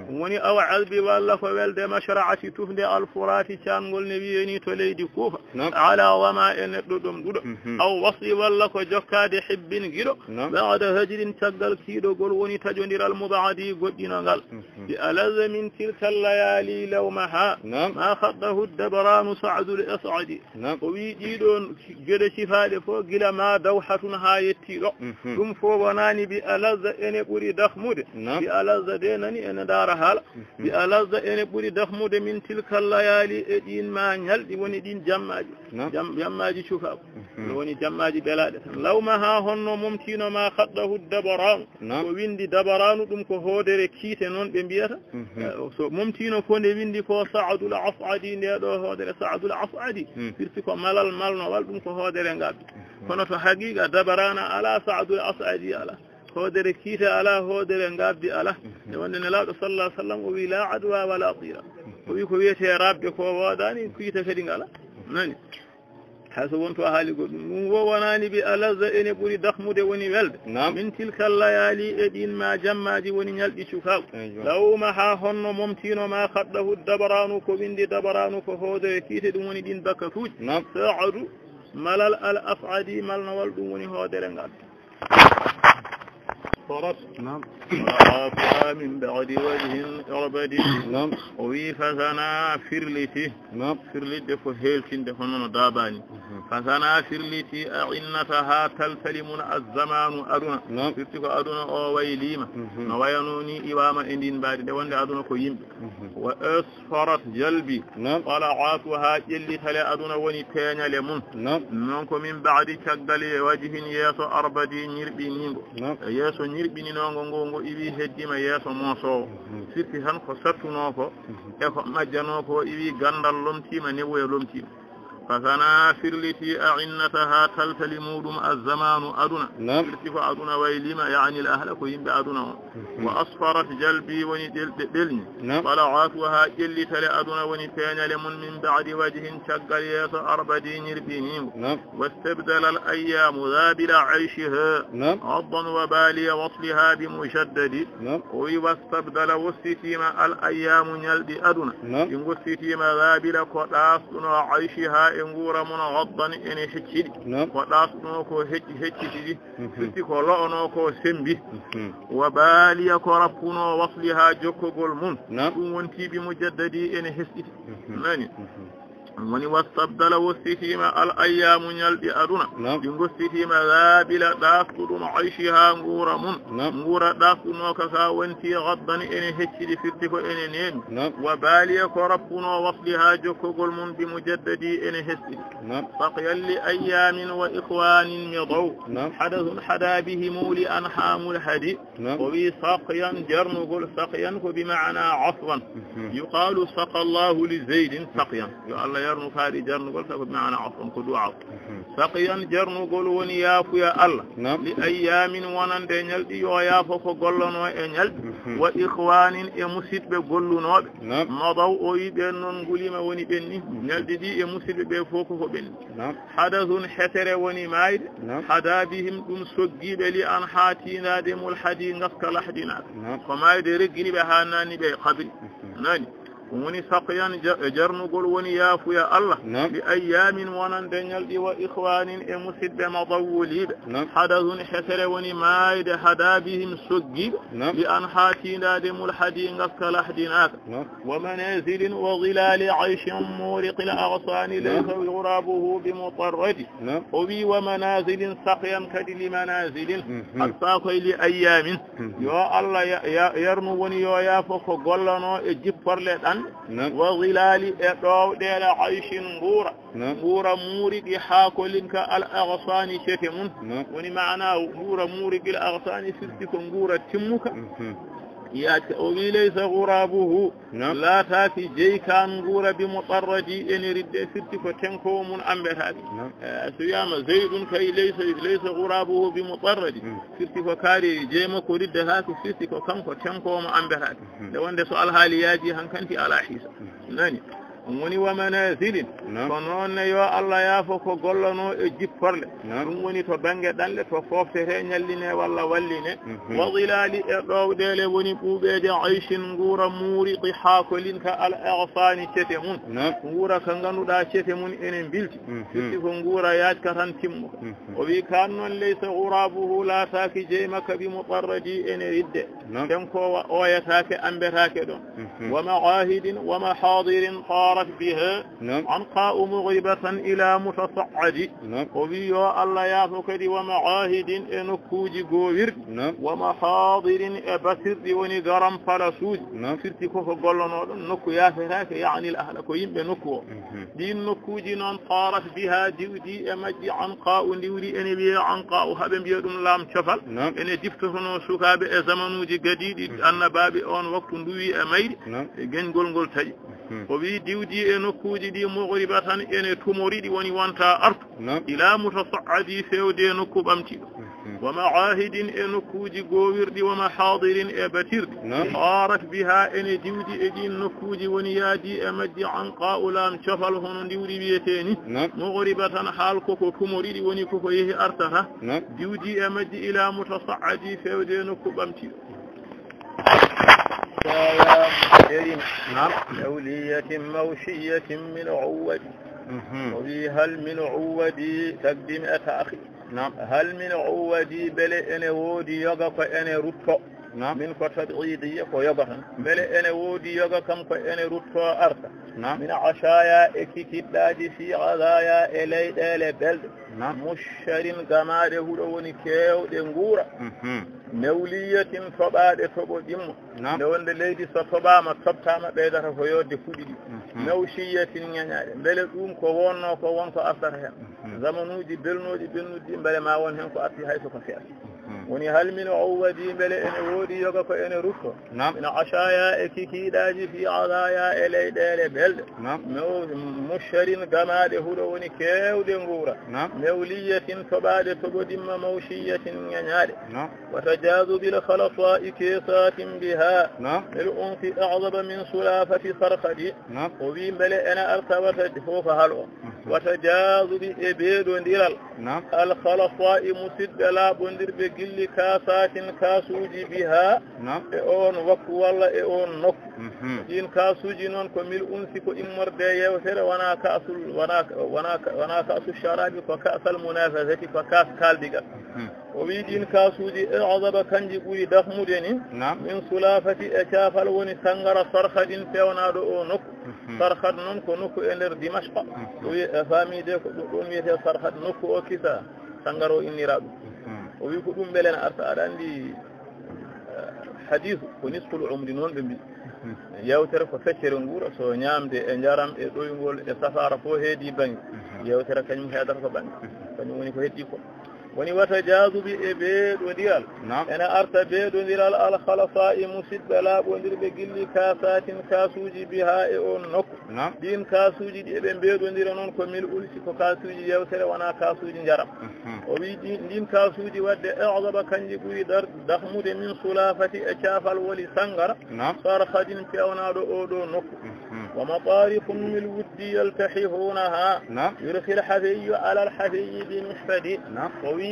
Speaker 1: woni awa albi walla ko welde mashra'ati tufde alfurati cangol ne wiyeni to leydi Kuufa ala wama e neɗɗo ɗum ɗuɗo aw wasi walla ko jokkade hibbin giɗo ba'da hajrin caggal kiiɗogol woni tajodiral mubaadi goɗɗinogal bi alaza min tilkallayali lawmaha ma khaddahu dabranu sa'dul as'adi o wi ɗiɗon geɗe sifaɗe fof gila ma dawhatun ha yettiɗo ɗum fof wonani bi alaza ene ɓuuri dahmude bi alaza de nani ene dara haala bi alaza ene ɓuuri dahmude min tilkallayali e ɗin ma ñalɗi woni ɗin jammaji cukaɓo woni jammaji ɓelaɗe tan lawmaha honno momtino ma khaddahu dabranu ko windi dabranu ɗum ko hoodere kiite noon ɓe mbiyata so momtino ko nde windi ko sa'dul as'adi nde ɗo hoodere sa'dul as'adi firti ko malal malnowal ɗum ko hoodere ngabbi kono to haqiqa dabarana ala sa'dul as'adi ala hoodere kiite ala hoodere ngabbi ala e wonde nelaɗo sallallahu alaihi wasallam o wi la adwa wala tira o wi ko wiyete rabbe ko woodani kiite kadi ngala nani hayso wonto haali goɗɗum ɗum wo wonani bi alaza ene ɓuuri dahmude woni welde min tilka layali e ɗin ma jammaji woni ñalɗi cukaw lawma ha honno momtino ma khaddahu dabaranu ko windi dabaranu ko hoodere kiite ɗum woni ɗin bakatuji sa'adu malal al af'adi malnowal ɗum woni hoodere ngal فرس وعافى من بعد وجه عربد وي فسنا فرلتي فرلتي فهيلتي فنون داباني فسنا فرلتي أعنتها تلتلمون الزمان أدنى فرتك أدنى أو ويليما نوينوني إماما إندين بعد دوان أدنى كيم وأسفرت جلبي طلعاتها جلي تلي أدنى وني تاني لمن نونكو من بعد تقدلي وجه ياسو أربدي نيربي نينغو ياسو ñirɓini nongo ngongo iwi heddima yeeso moosowo sirti tan ko sattuno ko e ko majjano ko iwi gandal lomtima newoye lomtima fasana firliti a'innataha taltali muɗum azzamanu aduna firti ko aduna waylima yani l ahla ko yimɓe aduna o wa asfarat jalbi woni ɗelñi fala'atuha ƴellitale aduna woni peeñale mum min ba'di wajhin caggal yeeso arbadi ñirɓinigo wastabdala al ayyamu zabila ayshiha addan wa baliya wasliha bi mujaddadi o wi wastabdala wossitima al ayyamu ñalɗi aduna ɗi gossitima zabila ko ɗasɗuno ayshiha e nguura mon gaddan ene hecciɗi ko ɗasɗuno ko heccitiɗi firti ko lo'ono ko sembi wa baaliya ko rappuno wasliha jokkogol mum ɗum wontiɓe mujaddadi ene hesɗiti nani woni wastabdala wossitima al ayyamu ñalɗi aduna ɗi gossitima laabila ɗafɗuɗum ayshiha nguura mum nguura ɗafɗuno kaka wonti gaddan ene hecciɗi firti ko ene neemi wa baaliya ko rappuno wasliha jokkogol mum bi mujaddadi ene hesɗiɗi faqyan li ayyamin wa ikhwanin midaw hadathun hada bihimu li anhamul hadi o wi saqyan jarnugol saqyan ko bi maana afwan yuqalu saqa allahu li zaydin saqyan yo allah yarnu kaari jarnugol sabu maana afwan ko du'a saqiyan jarnugol woni yaafuya Allah li ayyamin wonande ñalɗi yo yaafo ko gollono e ñalɗi wa ikhwanin e musidɓe gollunoɓe madaw o yi ɓen noon ngulima woni ɓenni ñalɗi ɗi e musidɓe ɓe fof ko ɓenni hadathun hetere woni mayde hada bihim ɗum soggiɓe li an hatinade mul hadi ngaska lahdinaɓe ko mayde regginiɓe ha nani ɓe kabri nani woni saqyan jarnugol woni yaafuya Allah bi ayyamin wonande ñalɗi wa ikhwanin e musidɓe madawwuliɓe hadathun hetere woni mayde hada bihim soggiɓe li an hatindade mulhadi ngaska lahdinaka wa manazilin wa dhilali ayshin muriqil aghsani laysa yurabuhu bi mutarradi o wi wa manazilin saqyan kadi li manazilin hatta koye li ayyamin yo Allah yarnu woni yo yaafo ko gollano e jipporle ɗan wa dhilali e ɗowɗele ayshin nguura muuriɗi haa ko linka al aghsani cete mum woni maana nguura muuriɗi al aghsani firti ko nguura timmuka yaati o wi laysa ghurabuhu laataaki jeykan nguura bi mutarradi ene ridde firti ko tenkowo mum ambetaɓe so wiyama zeydun kay laysa ghurabuhu bi mutarradi firti ko kaari jeyma ko riddetaake firti ko kanko tenkowo mo ambetaɓe nde wonde so alhaali yaaji hankanti ala hiisa nani woni wa manazilin ko noon yo Allah yaafo ko gollano e jipporle ɗum woni to bange ɗanle to foftete ñalline walla walline wa dilali e ɗowɗele woni ɓuuɓeede ayshin nguura muuri hakolin ka al aghfani cete mum nguura ka ganduɗa cete mum enen bilti firti ko nguura yaajka tan timmo o wi kan noon laysa ghurabuhu laataki jeymaka bi mutarradi ene ridde ken ko oyatake ambetake ɗon wa ma'ahidin wa mahadirin tarat biha anqa'u mughribatan ila mutasa'adi o wi yo Allah yaafo kadi wa ma'ahidin e nokkuji gowirɗi wa mahadirin e basirɗi woni garam palasuji firti koko gollono ɗon nokku yaafetake yani l ahla ko yimɓe nokku o ɗin nokkuji noon tarat biha diwdi e majji anqa'u ndiwdi ene wiye anqa'u haɓe mbiya ɗum laam cofal ene diftotono sukaɓe e zamanuji gadiɗi annabaɓe on waktu nduwi e mayri e geñgol ngol taƴi o wi diwdi e nokkuji ɗi mughribatan ene tumoriɗi woni wonta artu ila mutasa'adi fewde nokku ɓamtiɗo wa ma'ahidin e nokkuji gowirɗi wa mahadirin e batirɗi tarat biha ene diwdi e ɗin nokkuji woni yaadi e majji anqa'u laam cofal hono ndiwdi wiyete ni mughribatan haal koko tumoriɗi woni koko yehi artata diwdi e majji ila mutasa'adi fewde nokku ɓamtiɗo أولية موشية من عود وفي هل من عودي تقدم أتأخي هل من عودي بل أنا ودي يغا فأنا رتو من فتبعيدية ويغا بل أنا ودي يغا كم فأنا رتو أرتا من عشايا اكتداد في غذايا إليد إلى بلد مشر كما وني كيو دنغورا mawliyatin toɓaɗe toɓo ɗimmo nde wonde leydi so toɓama tobtama ɓeydata ko yodde fuɗi ɗi mawshiyatin ñañaɗe beele ɗum ko wonno ko wonko artata hen zamanuji belnoɗi bennuɗi beele ma won hen ko arti hayso ko feeɗa woni hal min owwadi beele ene woodi yoga ko ene rutto min ashaya e kikiɗaji fi adaya e leyɗele belɗe musharin gamaɗe huɗo woni kewɗe nguura mawliyatin toɓaɗe toɓo ɗimma mawshiyatin ñañaɗe وتجاز بالخلطاء كيسات بها الأنف أعظم من سلافة فرخدي وبي بلي أنا أرتبت فوق هلو وتجاز بإبيد دلال الخلطاء مسد لا بندر بقل كاسات كاسوج بها إون وك والله إون نك إن كاسوج نون كمل أنف كإمر دي يوثر وانا كأس الشراب وكأس المنافسة وكأس كالدقر وبيدين كاسودي أعظم كنجي بوي دخمدني من سلافة أشافل وني سنغر صرخد فيونادو نك صرخد نك نك إلر دمشق وفامي ديك دونيته صرخد نك وكسا سنغرو إني راب وبيكون بلنا أرسل عندي حديث ونصف العمر نون بمبي yawtere ko feccere nguura so ñaamde e njaram e ɗoyngol e safara fof heedi bangi yawtere kañum heedata ko bangi kañum woni ko heddi ko woni wata jaadubi e beeɗodiral ene arta beeɗodiral alkhalafa e musidɓe laaɓodirɓe gilli kasatin kasuji biha e on nokku ɗin kasuji ɗi eɓe beeɗodira noon ko mil ulsi ko kasuji yewtere wona kasuji njaram o wi ɗin kasuji wadde a'zaba kanji ɓuri dahmude min sulafati e caafal woli sangara sarhadin pewnaɗo oɗo nokku wa matarifun mil wuddi yaltahihunaha yurhi lhafiyu ala alhafiyi bi mihfadi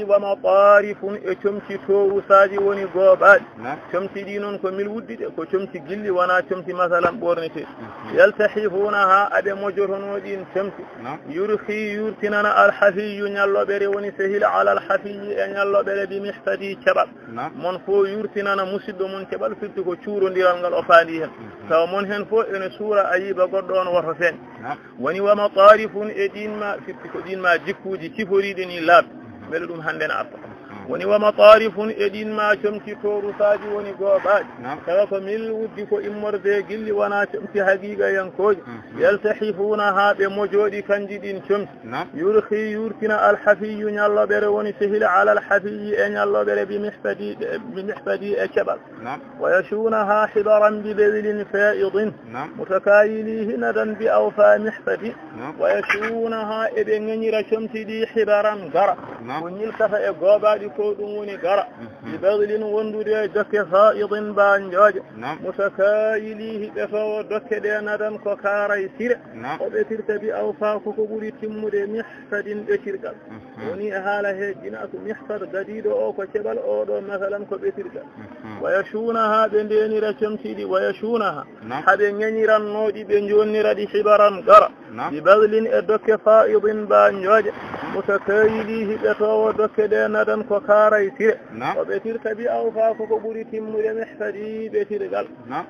Speaker 1: wa matarifun e comci torusaji woni gooɓaɗi comci ɗi noon ko mil wuddiɗe ko comci gilli wona comci masalan ɓornete yaltahifunaha aɓe mojotonoɗin comci yurhi yurtinana alhafiyu ñalloɓere woni sehil ala alhafiyi e ñalloɓere bi mihtadi keɓal mon fo yurtinana musidɗo mum keɓal firti ko cuurodiral ngal o faandi hen tawa mon hen fo ene suura ayiba goɗɗo on woto fen woni wa matarifun e ɗinma firti ko ɗinma jikkuji ciforiɗi ni laaɓi beele ɗum hannde ne arta woni wa matarifun e ɗin ma comti torusaji woni gooɓaji tawa ko mil wuddi ko immorde gilli wona comti haqiqa yankoji yaltahifuna ha ɓe mojoɗi kanji ɗin comti yurhi yurtina alhafiyu ñalloɓere woni sehila ala alhafiyi e ñalloɓere bi mihfadi e keɓal wa yashunaha hibaran bi lewilin faidin mutakayilihi nadan bi awfa mihfadi wa yashunaha eɓe ŋeñira comti ɗi hibaran gara ko ñilkata e gooɓaɗi ko ɗum woni gara bi badlin wondude dokke faidin banjoje mutakayilihi ɓetowo dokke ɗe nadan ko kaaray sire o ɓetirta bi awfa koko ɓuri timmude mihsadin ɓetirgal woni e haala heejjina ko mihsad gadiɗo o ko keɓal oɗo masalan ko ɓetirgal waya suunaha ɓe ndenira comtiɗi waya suunaha haɓe ñañirannoɗi ɓe jonniraɗi hibaran gara bi badlin e dokke faidin banjoje mutakayilihi ɓetowo dokke ɗe nadan ko kaaray sire o ɓetirta bi awfa koko ɓuri timmude mihsadi ɓetirgal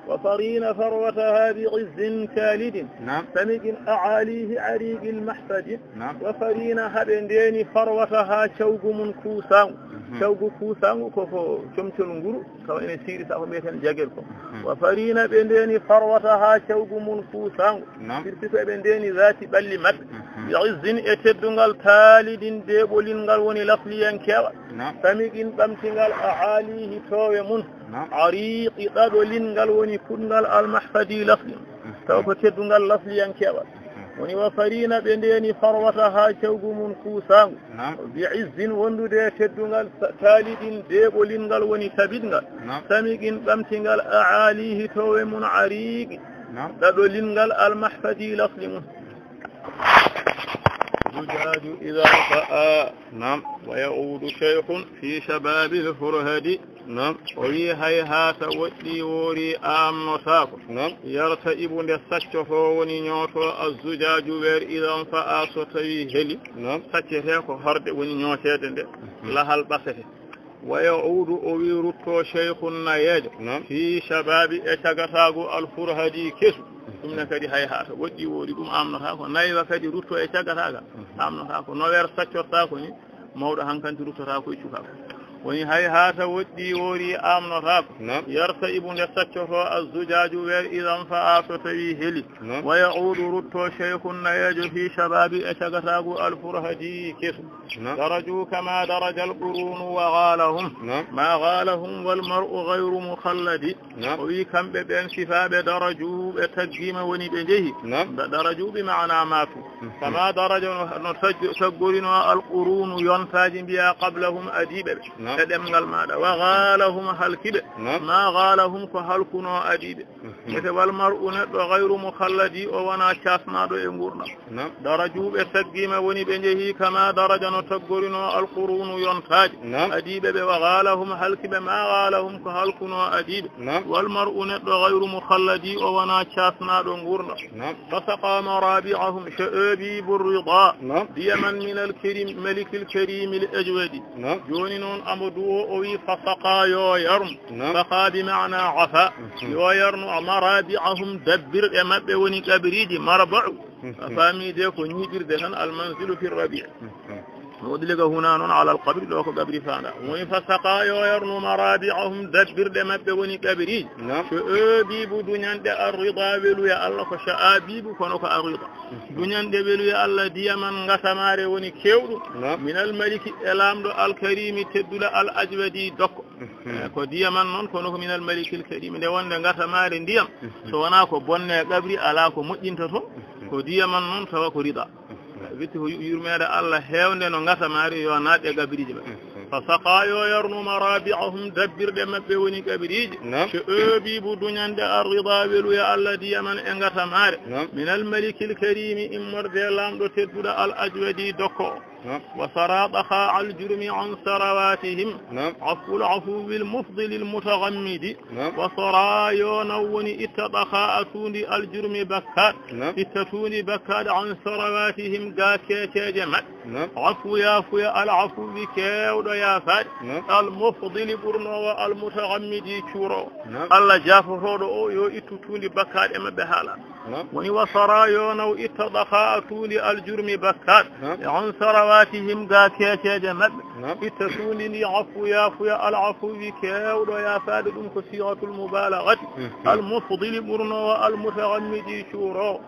Speaker 1: wa farina farwataha bi izzin kalidin samiqin aalihi arigil mahsadi wa farina haɓe ndeni farwataha cawgu mum kuusangu cawgu kuusangu koko comcol nguru taw ene siiri sa ko mbiyeten jagel ko wa farina ɓe ndeni farwataha cawgu mum kuusangu firti ko eɓe ndeni zati ɓalli maɓɓe bi izzin e teddungal taalidin deɓolingal woni lafliyankewa samiqin ɓamtingal aalihi toowe mum ariqi ɗaɗolingal woni puɗngal almahsadi lafli taw ko teddungal lafliyankewa woni wa farina ɓe ndeni farwata ha cawgu mum kuusangu bi izzin wondude teddungal taalidin deɓolingal woni tabitngal samiqin ɓamtingal aalihi toowe mum ariqi ɗaɗolingal almahsadi lafli mum الزجاج إذا رفأ ويعود شيخ في شباب الفرهد وي هيهات ودي وري آم نساكو يرتئب للسكت فوني نيوتو الزجاج وير إذا رفأ ستوي هلي سكتيكو هرد وني نيوتيتن لها البسته ويعود أويرتو شيخ نياج في شباب إتغتاغو الفرهد كسو ɗum kadi hay haata woɗɗi woori ɗum amnata ko nayiwa kadi rutto e caggataga amnata ko nower saccorta ko ni mawɗo hankanti ruttota ko e cukako woni hay haata woɗɗi woori amnata ko yarta ibu nde saccoto azzujaju wer idan fa'a so tawi heli wa yaudu rutto cheikhun nayejo fi shababi e caggatagu alfurhadi kesu daraju kama daraja alqurunu wa ghalahum ma ghalahum walmar'u ghayru mukhalladi o wi kamɓe ɓen sifaɓe daraju ɓe taggima woni ɓe jeehi daraju bi maana matu kama daraja no taggorino alqurunu yontaji mbiya qablahum adiɓe ɓe e ɗemngal maɗa wa ghalahum halkiɓe ma ghalahum ko halkuno adiɓe ete walmar'u neɗɗo ghayru mukhalladi o wona casnaɗo e gurdam darajuɓe taggima woni ɓe jeehi kama daraja no taggorino alqurunu yontaji adiɓe ɓe wa ghalahum halkiɓe ma ghalahum ko halkuno adiɓe walmar'u neɗɗo ghayru mukhalladi o wona casnaɗo gurdam fasaqa marabi'ahum sha'abibu rida diyaman min alkarim malik alkarim al-ajwadi joni noon amadou o wi fasaqa yo yarnu faqa bi maana afa yo yarnu marabi'ahum dabbirɗe maɓɓe woni kabriji marba'u famide ko ñiɓirde tan almanzilu fi rabi' ودلغ هنا نون على القبر لو قبر فانا وين فسقا يرنو مرابعهم دبر دمب وني قبري شابيب دنيان دي الرضا ولو يا الله شابيب كونو الرضا دنيان دي ولو يا الله ديامن غتماري وني كيودو من الملك الامدو الكريم تدل الاجودي دوك ko diyaman non kono ko min al malik al karim de wonde ngatamare ndiyam so wana ko bonne qabri ala ko mujjinta to ko diyaman non tawa ko rida witti ko yurmede Allah hewnde no ngata maari yo naade gabiriji be fa saqa yo yarnu marabi'ahum dabbirde mabbe woni gabiriji so obi bu dunyande ar-rida welu ya Allah diyaman e ngata maare min al-malik al-karim immorde lamdo tedduda al-ajwadi dokko وسراطها على الجرم عن ثرواتهم عفو العفو بالمفضل المتغمد وسرايون وني اتطخا أتوني الجرم بكات اتتوني بكات عن ثرواتهم قاكيتي جمد عفو يا فيا العفو بكيود يا فاد المفضل برنو والمتغمد شورو الله جافرو يو اتتوني بكات اما بحالا وني وسرايون اتطخا أتوني الجرم بكات عن ثرواتهم قاكيتي مب اتسونني عفو يا فيا العفو بكيود يا فادكم كثيرة المبالغة المفضل برنو والمتغمد شورو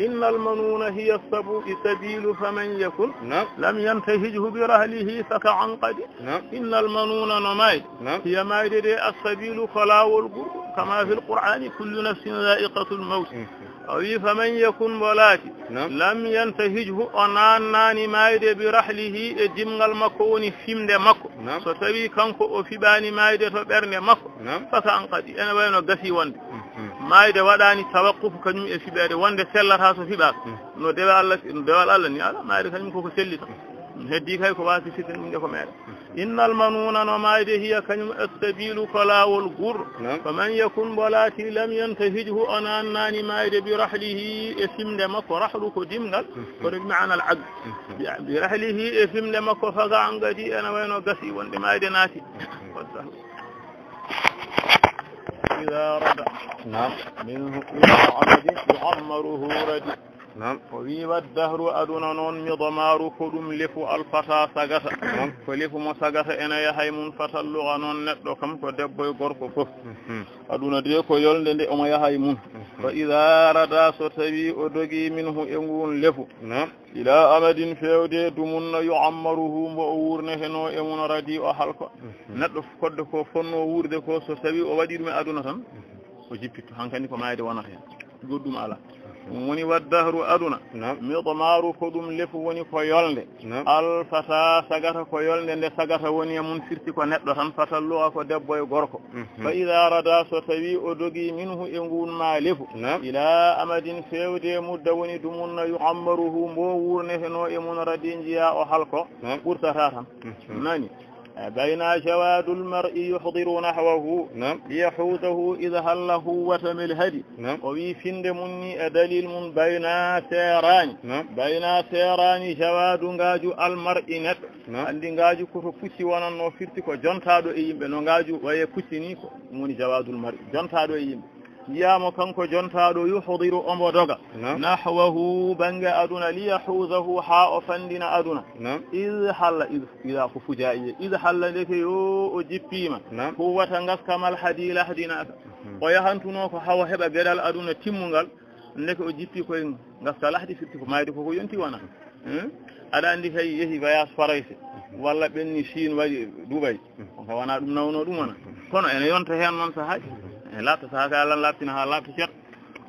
Speaker 1: إن المنون هي السبيل فمن يكن لم ينتهجه برهله فكعنقد إن المنون نمايد هي مايد السبيل فلا والقر كما في القرآن كل نفس ذائقة الموت أو فمن يكن ولاتي لم ينتهجه أناناني مايد rahlihi e dimngal makko woni fimde makko so tawi kanko o fiɓani mayde to ɓernde makko faka an kadi ene wayno gasi wonde mayde waɗani tawaqquf kañum e fiɓede wonde sellata so fiɓaka no dewal Allah ni ala mayde kañum koko sellita heddi kay ko wasi fitin ɗum de ko meɗa innal manuna no mayde hiya kañum astabilu ko lawol gur faman yakun bolati lam yantahijhu on annani mayde bi rahlihi e fimde makko rahlu ko dimgal kono bi ma'ana al-'aqd bi rahlihi e fimde makko faga an gadi ene wayno gasi wonde mayde naati إذا رجع منه إلى عمد يعمره رجع وفي والدهر أدنى نون مضمار كدم لف الفتى سقط فلف ما سقط أنا يحيى من فتى اللغة نون نتلو كم كدب يقرق كف أدنى ديكو يولد أما يحيى من فإذا رجع ستبي أدقي منه يمون لف إلى أمد فيودي دمون يعمره وأورنه نو يمون ردي وحلق نتلو كدكو فنو وردكو ستبي أودي من أدنى تن وجبت هنكني كما يدي وانا قدوم على woni waddahru aduna midmaru ko ɗum lefu woni ko yolnde alfata sagata ko yolnde nde sagata woni e mun firti ko neɗɗo tan fatalluwa ko debbo e gorko fa ida rada so tawi o dogi minhu e ngunma lefu ila amadin fewde mudda woni dumunna yuammaruhu mbo wurneteno e mun radi jiya o halko ɓurtata tan nani بين جواد المرء يحضر نحوه ليحوته إذا هل هو الهدي وفي فند مني دليل من بين سيران جواد غاجو المرء نت عندي غاجو كو فوتي وانا نو فيرتي كو جونتادو e yimbe no غاجو waye kuccini ko moni jawadul mar'i jontado e yimbe yamo kanko jontaɗo yuhdiru omo doga nahwahu banga aduna liyahuzahu ha o fandina aduna id halla ida ko fujaiye id halla leke yo o jippima huwata gaskamal hadila hadinaka o yahantuno ko hawa heɓa gueɗal aduna timmugal ndeke o jippi koye gaska lahdi firti ko mayde koko yonti wona aɗa andi kay yeehi voyage farayse walla ɓenni Chine waɗi Dubaï ko wona ɗum nawno ɗum wona kono ene yonta hen noon sahaji laata sahaka Allah labtina ha labta cet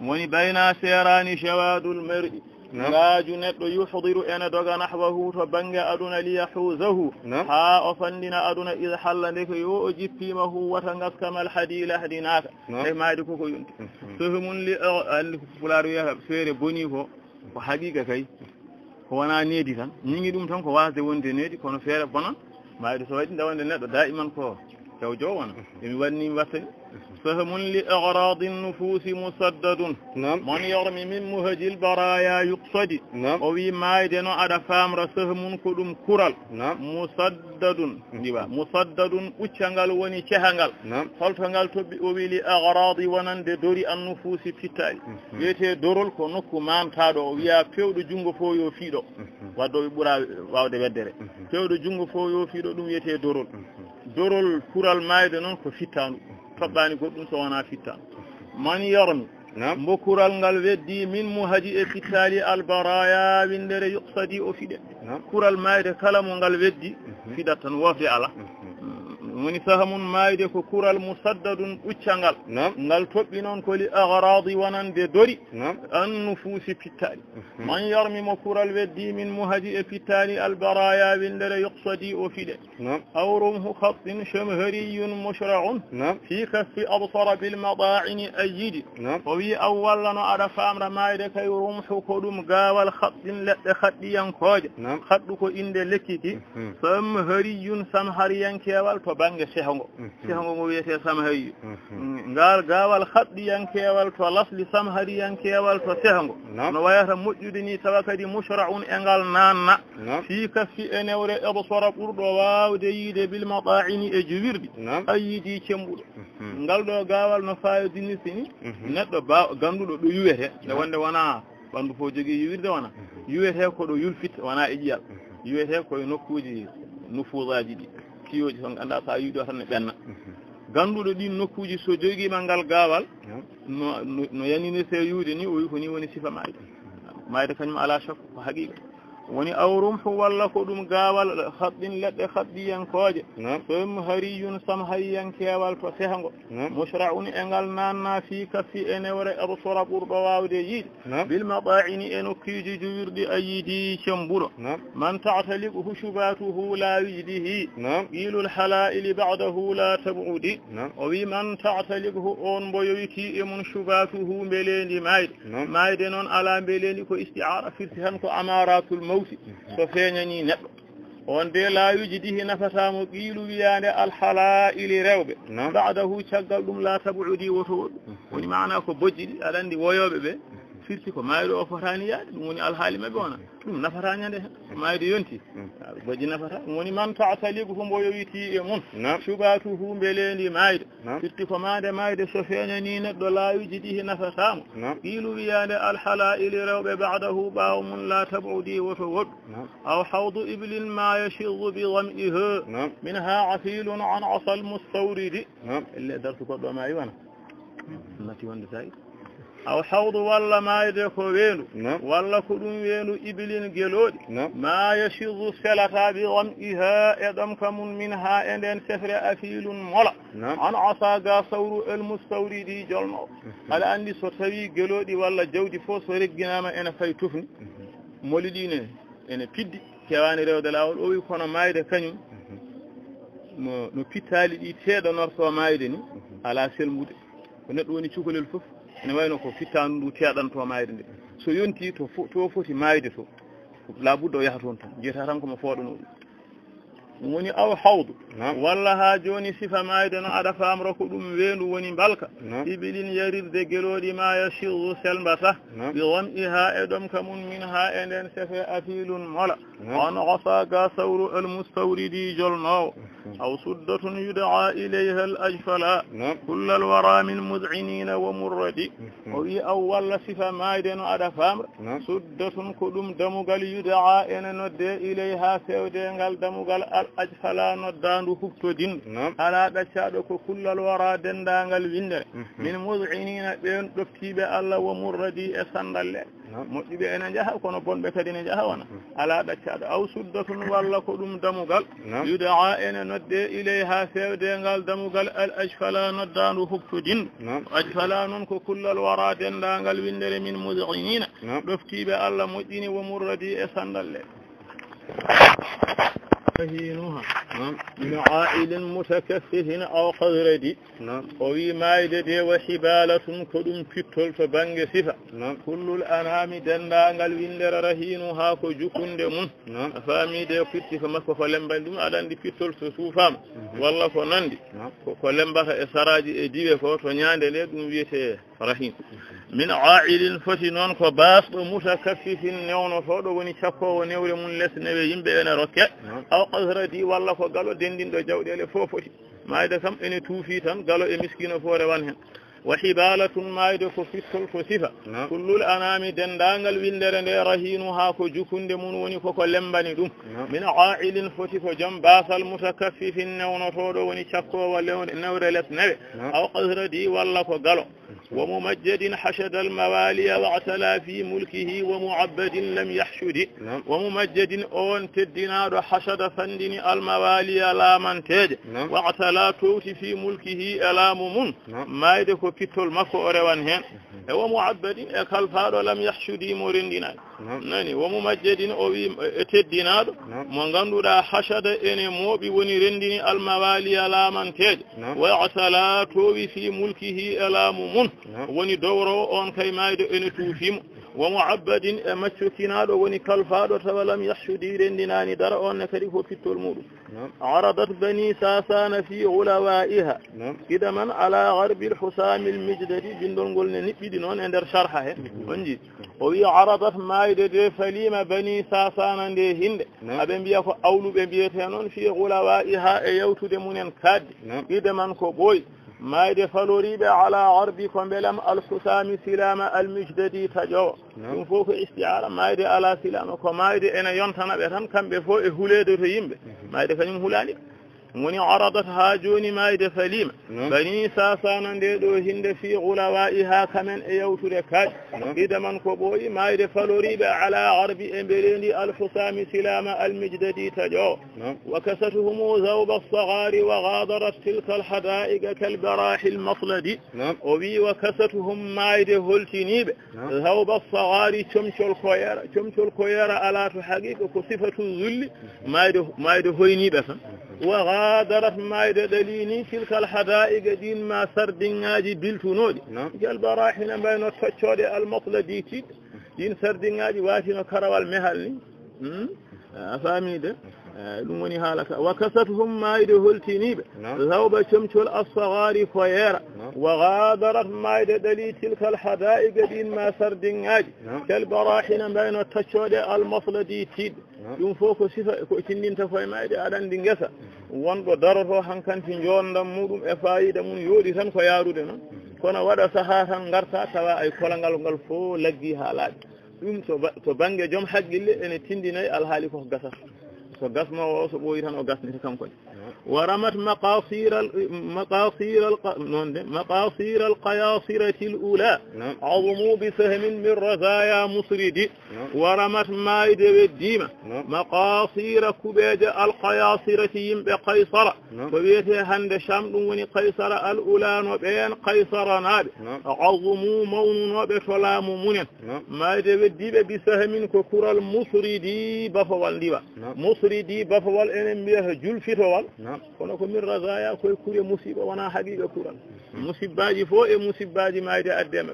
Speaker 1: woni bayna serani shawadul mar'i ngaaju neɗɗo yuhdiru ene doga nahwahu to bange aduna liyahuzahu ha o fandina aduna ida halla nde ko yo o jippima huwata gaskamal hadila hadinaka e mayde koko yonti sohumum li andi ko pulaar wiyata feere boni ko ko haqiqa kay ko wona needi tan ñingi ɗum tan ko wasde wonde needi kono feere bonan mayde so waɗi ndawande neɗɗo daiman ko taw jowona emi wanni mi wattani فهم لأغراض النفوس مسدد من يرمي من مهج البرايا يقصد وفي مايدن على فامر سهم كدم كرال مسدد وچنغال وني چهنغال خلطنغال توبي وي لأغراض ونند دوري النفوس فتاي ويتي دورول كو نوكو مامتادو ويا pewdo jungo fo yo fiido waddo bura wawde weddere pewdo jungo fo yo fiido dum wiyete dorol kural mayde non ko fittanu toɓɓani goɗɗum so wona fitta man yormi mbo kural ngal weddi min muhaji e fittali albaraya windere yuqsadi o fiɗe kural mayde kala mo ngal weddi fiɗat tan wofde ala woni sahamun mayde ko kural musaddadun ɓuccangal ngal toɓɓi noon ko li agradi wonande dori an nufusi fittali man yarmimo kural weddi min muhaji e fittali albaraya windere yuqsadi o fiɗe awrumhu khattin shamhariyun mushra'un fi kaffi absara bilmada'ini ayidi o wi awwalla no aɗa famra mayde kay rumhu ko ɗum gawal khattin leɗɗe haɗɗiyankoje haɗɗu ko inde lekkiki samhariyun samhariyankewal to bange sehango ngo wiyete samhari ngal gawal haɗɗiyankewal to lasli samhariyankewal to sehango no wayata moƴƴude ni tawa kadi mushra'un e ngal nanna fi kaffi e newre absara ɓurɗo wawde yiide bil mata'ini e juwirdi ayidi cembuɗo ngal ɗo gawal no fayodinirtini neɗɗo ganduɗo ɗo yuwete nde wonde wona ɓandu fo jogui yuwirde wona yuwete ko ɗo yulfit wona e ƴiyal yuwete koye nokkuji nufusaji ɗi kiyoji son anda sa yiiɗo tan ne ɓenna ganduɗo ɗin nokkuji so joguima ngal gawal no yaninirte yuude ni o wi ko ni woni sifa mayde kañum ala chok ko haqiqa woni awrum walla ko ɗum gaawal haɗɗin leɗɗe haɗɗiyankooje ɗum hariyun sam hayyankewal to sehango mushra'un e ngal nanna fii kaffi e newre absora ɓurɗo waawde yiide bil maɗa'ini e nokkiiji juwirɗi a yiidi cembuɗo man ta'taliquhu shubatuhu la yujdihi qilul hala'ili ba'dahu la tab'udi o wi man ta'taliquhu on mbo yowiti e mum shubatuhu mbelendi mayde noon ala mbelendi ko isti'ara firti tan ko amaratul mawti so feeñani neɗɗo on de laawiji ɗi nafatamo qiilu wiyande alhala'ili rewɓe ba'dahu caggal ɗum la tabuudi woto woɗɗu woni mana ko bojji ɗi aɗa andi woyoɓe ɓe firti ko mayɗo o fotani yaade ɗum woni alhaali mabɓe ona ɗum nafata ñande hen mayde yonti bojji nafata ɗum woni man ta'taligu hu mbo yowiti e mun shubatuhu mbelendi mayde firti ko mayde so feeñani neɗɗo laawiji ɗi nafatamo qiilu wiyande alhala'ili rewɓe ba'dahu ɓaawo mun la tab'udi woto woɗɗu aw hawdu iblin ma yashiddu bi dham'ihi minha afilun an asal mustawridi elle dartu goɗɗo ma yiwana nati wonde tawi aw hawdu walla mayde ko weendu walla ko ɗum weendu ibilin gelooɗi ma yashiddu selata bi dham'iha e ɗom ka mum min ha e nden sefre afilun mola an asa ga sawru el mustawridi jolno aɗa andi so tawi gelooɗi walla jawdi fof so regginama ene fay tufni moli ɗine ene piddi kewani rewde lawol o wi kono mayde kañum no pittali ɗi teeɗanorto mayde ni ala selmude ko neɗɗo woni cukalel fof ene wayno ko fittanu ndu teeɗanto mayde nde so yonti to foti mayde to labudde o yaha toon tan jeyata tan komo fooɗano ɗum woni aw hawdu walla ha joni sifa mayde no aɗa famra ko ɗum weendu woni mbalka ibilin yarirde gelooɗi ma yashiddu selmbata bi dham'iha e ɗom ka mum min ha e nden sefe afilun mola on asa ga sawru al mustawridi jolnowo aw suddatun yud'a ilayha al ajfala kull al wara min mud'inina wa murradi o wi aw walla sifa mayde no aɗa famra suddatun ko ɗum damugal yud'a ene nodde ilayha fewde ngal damugal al ajfala noddandu huftodindu ala ɗaccaɗo ko kullal wara dendagal windere min mud'inina ɓen ɗoftiɓe Allah wa murradi e sandalle moƴƴiɓe ene jaaha kono bonɓe kadi ne jaaha wona ala ɗaccaɗo aw suddatun walla ko ɗum damugal yud'a ene nodde ilayha fewde ngal damugal al ajfala noddandu huftodindu ajfala noon ko kullal wara dendagal windere min mud'inina ɗoftiɓe Allah moƴƴini wa murradi e sandalle هينها من عائل متكفف أو قذرد وي مايد دي وحبالة كدم كتل فبنج صفة كل الأنام دندانغال ويندر رهينها كجكون دمون فامي دي كتل فمسك فلنبان دم أدان دي كتل سوفام والله فناندي فلنبان إسراجي إديوه فوتونيان دي لدن ويته رهين من عائل فتنون كباس متكفف نيون فوضو وني شكو ونيوري من لس نوي يمبي أنا ركع أو قذرتي والله فقالوا دندين دو جودي لفوفوتي مايدا كم إني توفي تان قالوا إمسكين فوري وانهن وحبالة مايدا كفتل كسفة كل الأنام دندانغال ويندرن رهينها كجكون دمون وني كوكو لمباني دوم من عائل فتف جنباس المتكفف نيون فوضو وني شكو ونيوري لس نوي أو قذرتي والله فقالوا وممجد حشد الموالي واعتلى في ملكه ومعبد لم يحشد وممجد أون تدينار حشد فندن الموالي لا منتج واعتلى توت في ملكه ألا ممن ما يدكو كتل مكو أروان ومعبد كالفار لم يحشد مرندنا ناني وممجد أو تدينار من حشد إن موبي ونرندن الموالي لا منتج واعتلى توت في ملكه ألا ممن woni dowro on kay mayde ene tuufimo wa mu'abbadin e maccokinaɗo woni kalfaɗo tawa lam yahshudi rendinani dara on ne kadi ko fittol muɗum aradat bani sasana fi ghulawaiha kidaman ala gharbi al-husam al-mijdadi bindol ngol ne niɓɓiɗi noon e nder sharha he on ji o wi aradat mayde de falima bani sasana nde hinde aɓe mbiya ko awluɓe mbiyete noon fi ghulawaiha e yawtude munen kadde kidaman ko ɓooyi maayde faloriɓe ala arbi ko belam alhusami silama almijdadi taƴowo ɗum fof ko istiara maayde ala silama ko maayde ene yontanaɓe tan kamɓe fof e hulede to yimɓe maayde kañum hulani woni aradat ha joni mayde falima bani sasana nde ɗo hinde fi gulawa'iha kamen e yawtude kaaƴe ida man ko ɓooyi mayde faloriɓe ala arbi e mberendi alhusami silama almijdadi taƴo wa kasatuhum zawba alsagari wa gadarat tilka alhada'iqa kalbarahi almasladi o wi wa kasatuhum mayde holtiniɓe zawba alsagari comcol koyera ala to haqiqa ko sifatu zulli mayde hoyniɓe tan wa gadarat mayde ɗalini tilka alhada'iqa ɗin ma sardinŋaji biltunoɗi kalbarahina mbayno toccode almasladi tiɗ ɗin sardinŋaji watino karawal mehal ni a faamide ɗum woni haala ka wa kasatuhum mayde holtiniɓe zawba comcol alsagari koyera wa gadarat mayde ɗali tilka alhada'iqa ɗin ma sardinŋaji kalbarahina mbayno toccode almasladi tiɗ ɗum fof ko sifa ko tindinta koye mayde aɗa andi ngesa wonɗo daroto hankanti jondam muɗum e fayida mum yooɗi tan ko yarude noon kono waɗa saaha tan garta tawa ay kolagal ngal fof laggi ha laaɓi ɗum to banggue joom haqqille ene tindinayi alhaali koko gasata so gasnowo o so ɓooyi tan o gasnita kanko ورمت مقاصير القياصرة الأولى عظموا بسهم من رزايا مصرد ورمت مايد والديمة مقاصير كبيج القياصرة يمب قيصر وبيته هند شام وني قيصر الأولى وبين قيصر ناب عظموا مون وبسلام من مايد والديمة بسهم ككر المصردي بفوال ديبا مصردي بفوال إنميه جلفتوال kono ko min razaya koye kure musiba wona haqiqa kuran musibbaji fo e musibbaji mayde addema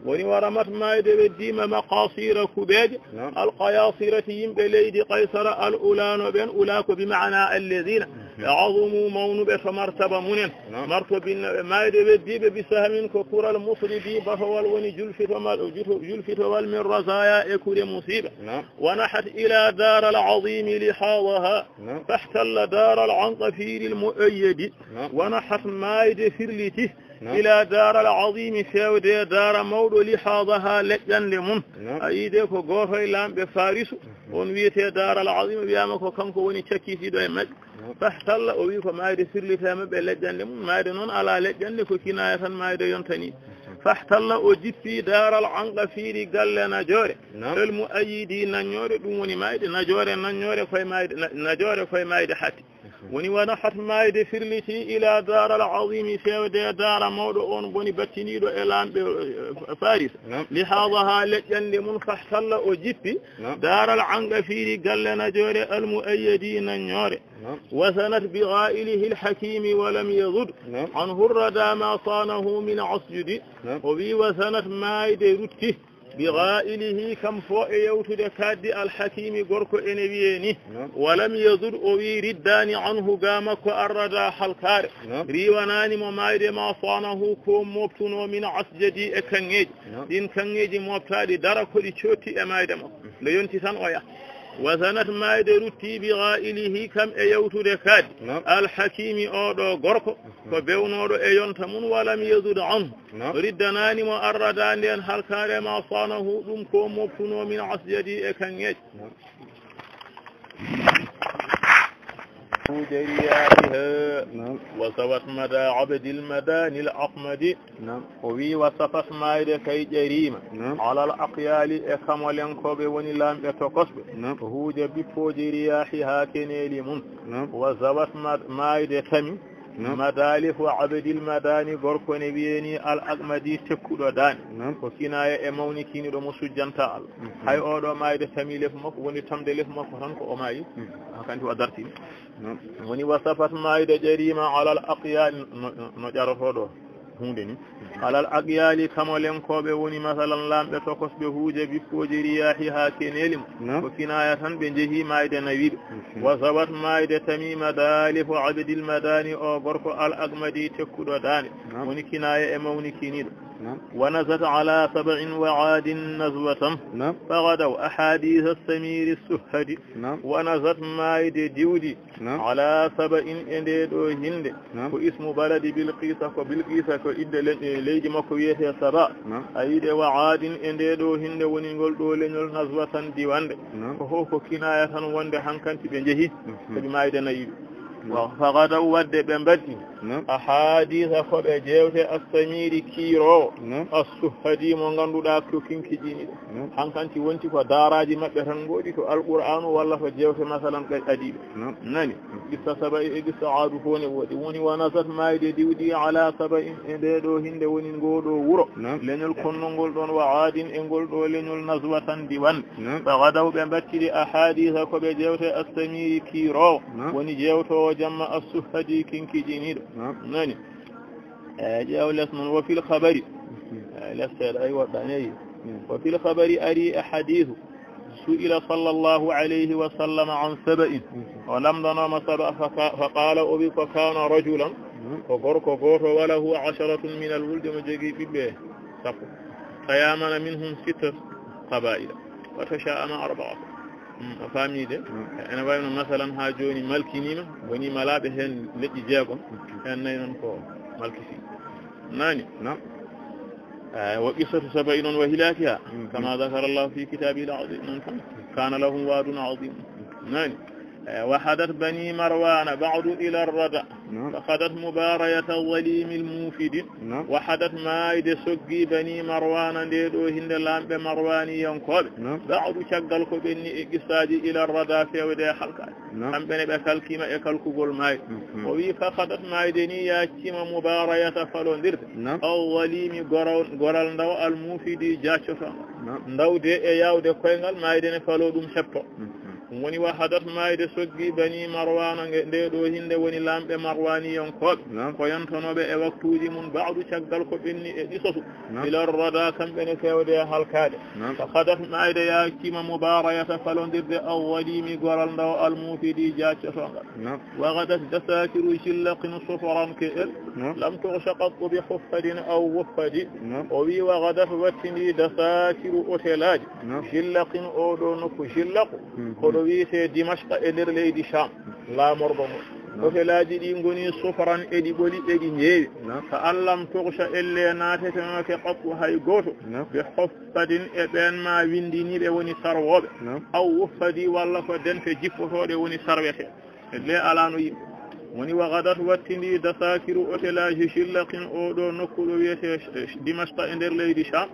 Speaker 1: woni waramat mayde weddima maqasira kubeje alqayasirati yimɓe leydi qaysara al ulano ɓen ula ko bi maana alladina azumu mawnuɓe to martaba munen martobinnaɓe mayde weddiɓe bi sahamin ko kural musridi bafawal woni julfitowal min razaya e kure musiba wanahat ila dar al azimi lihadaha fahtalla dar al anqafiri al muayyadi wanahat mayde firliti ila dar al azimi fewde dara mawɗo lihadaha leƴƴande mum a yiide ko goto e lamɓe farisu on wiyete dar al azim wiyama ko kanko woni cakkitiɗo e majje fahtalla o wi ko mayde firlitema ɓe leƴƴande mum mayde noon ala leƴƴande ko kinaya tan mayde yontani fahtalla o jippi daral anqa fiiri galle najore el mu ayidi naññore ɗum woni mayde najore naññore koye mayde hatti woni wona hat mayde firliti ila daral azimi fewde dara mawɗo on boni battiniɗo e lamɓe faris li hadaha leƴƴande mum fahtalla o jippi daral anqa fiiri galle najore el mu ayidi naññore وثنت بغائله الحكيم ولم يضد عنه الردى ما صانه من عصجد وبي وثنت ما يدرته بغائله كم فوء يوتد كاد الحكيم غرك انبيني ولم يضد وبي ردان عنه قامك الردى حلكار ريواناني ممايد ما صانه كوم مبتنو من عصجدي اكنيج دين كنيج مبتادي درك لشوتي امايدم لينتي سن ويا وثنت ما يدرتي بغائله كم يوتد كاد الحكيم أودو غركو فبيونودو ينتمون ولم يزد عنه ردناني مؤردان لأن هالكار ما صانه دمكو مبتنو من عصجدي كنيج جرياتها وصفت مدى عبد المداني الأحمد وصفت مايد كي جريمة على الأقيال إخمال ينكوب ونلام يتقصب هو جبي فوجرياحها كنيلي من وصفت مايد كمي مدالف عبد المداني غركو نبيني الأقمدي تكودو داني وكناية اموني كيني دو مسجن تال هاي اودو مايد تميلف مكو وني تمدلف مكو تنكو أماي هكانتو أدرتين وني وصفت مايد جريمة على الأقيال نجارفو دو hundeni alal aqyali kamolen koɓe woni masalan lamɓe tokosɓe huuje bippoji riyahi ha kenelim ko kinaya tan ɓe jeehi mayde nawiɓe wa sabat mayde tamima dalifu abdil madani o gorko al aqmadi tekkuɗo dane woni kinaya e mawni kiniɗo ونزت على 7 وعاد نزوة فغدوا أحاديث السمير السهد ونزت مايد ديودي على 7 اندو هند واسم بلد بالقيسة وبالقيسة وإد ليج مكوية سبا أيد وعاد اندو هند وننقل دولين نزوة ديوان فهو كناية وند حنكنت بنجهي فبمايد نيد وفقدوا ود بمبتي أحاديث خب جوت السمير كيرو السهدي من غندودا كوكين كجيني هانكانتي وونتي كو داراجي مابbe tan godi to alquran walla fa jewte masalan kay adibe nani gissa sabai gissa aadu fone wodi woni wana sat mayde diwdi ala sabai e do hinde woni ngodo wuro lenyol konnongol don wa aadin e ngol do lenyol nazwatan diwan faqadaw be battidi ahadith ko be jewte as-samiri kiro woni jewto jamma as-suhadi kinkijinido nani jawlas mun wa fil khabari lasal ay wadani wa fil khabari ari ahadith سئل صلى الله عليه وسلم عن سبأ ولم ننام سبأ فقال أبي فكان رجلا وقرق وله 10 من الولد مجيء به سقط فيامن منهم 6 قبائل وتشاءم 4 فامي ده انا باينو مثلا ها جوني ملكينيما وني ملابه هن لجي جيغون en nayon ko malkisi nani نعم وقصة سبأ وهلاكها كما ذكر الله في كتابه العظيم كان لهم واد عظيم نعم وحدث بني مروان بعد إلى الردى فخدت مبارية الظليم الموفد وحدث مايد سقي بني مروان ديدو هند لامب مرواني ينقب بعد شغل بني إقصادي إلى الردى في ودي حلقات أم بني بكالكي ما يكالكو قول مايد وفي فخدت مايدني ياكيم مبارية فلون درد الظليم قرال ندو الموفد جاشفا ندو دي اياو دي كوينغال مايدني فلو دوم شبتو woni wa hadat mayde soggi bani marwana nde do hinde woni lambe marwani yonkobe ko yantonobe e waktuji mun ba'du caggal ko benni e disosu ila rada kambe ne fewde halkade fa hadat mayde ya kima mubarayata falondirde awwalimi goral ndaw almufidi jaachatonga wa gadat dasakiru shillaqin sufran ka'al lam tushaqat bi huffadin aw wuffadi o wi wa gadat watini dasakiru otelaji shillaqin odo nokku shillaqu ko do wiite dimashqa e nder leydi sham la morbo mo hotelaji di ngoni sufran edi boli edi nyeewi fa allam tughsha ille natete no ke qattu hay goto bi huffadin e ben ma windini be woni sarwobe aw wuffadi walla ko dente jippotode woni sarwete le alano yi woni wa gadat wattindi dasakiru hotelaji shillaqin odo nokkudo wiete dimashqa e nder leydi sham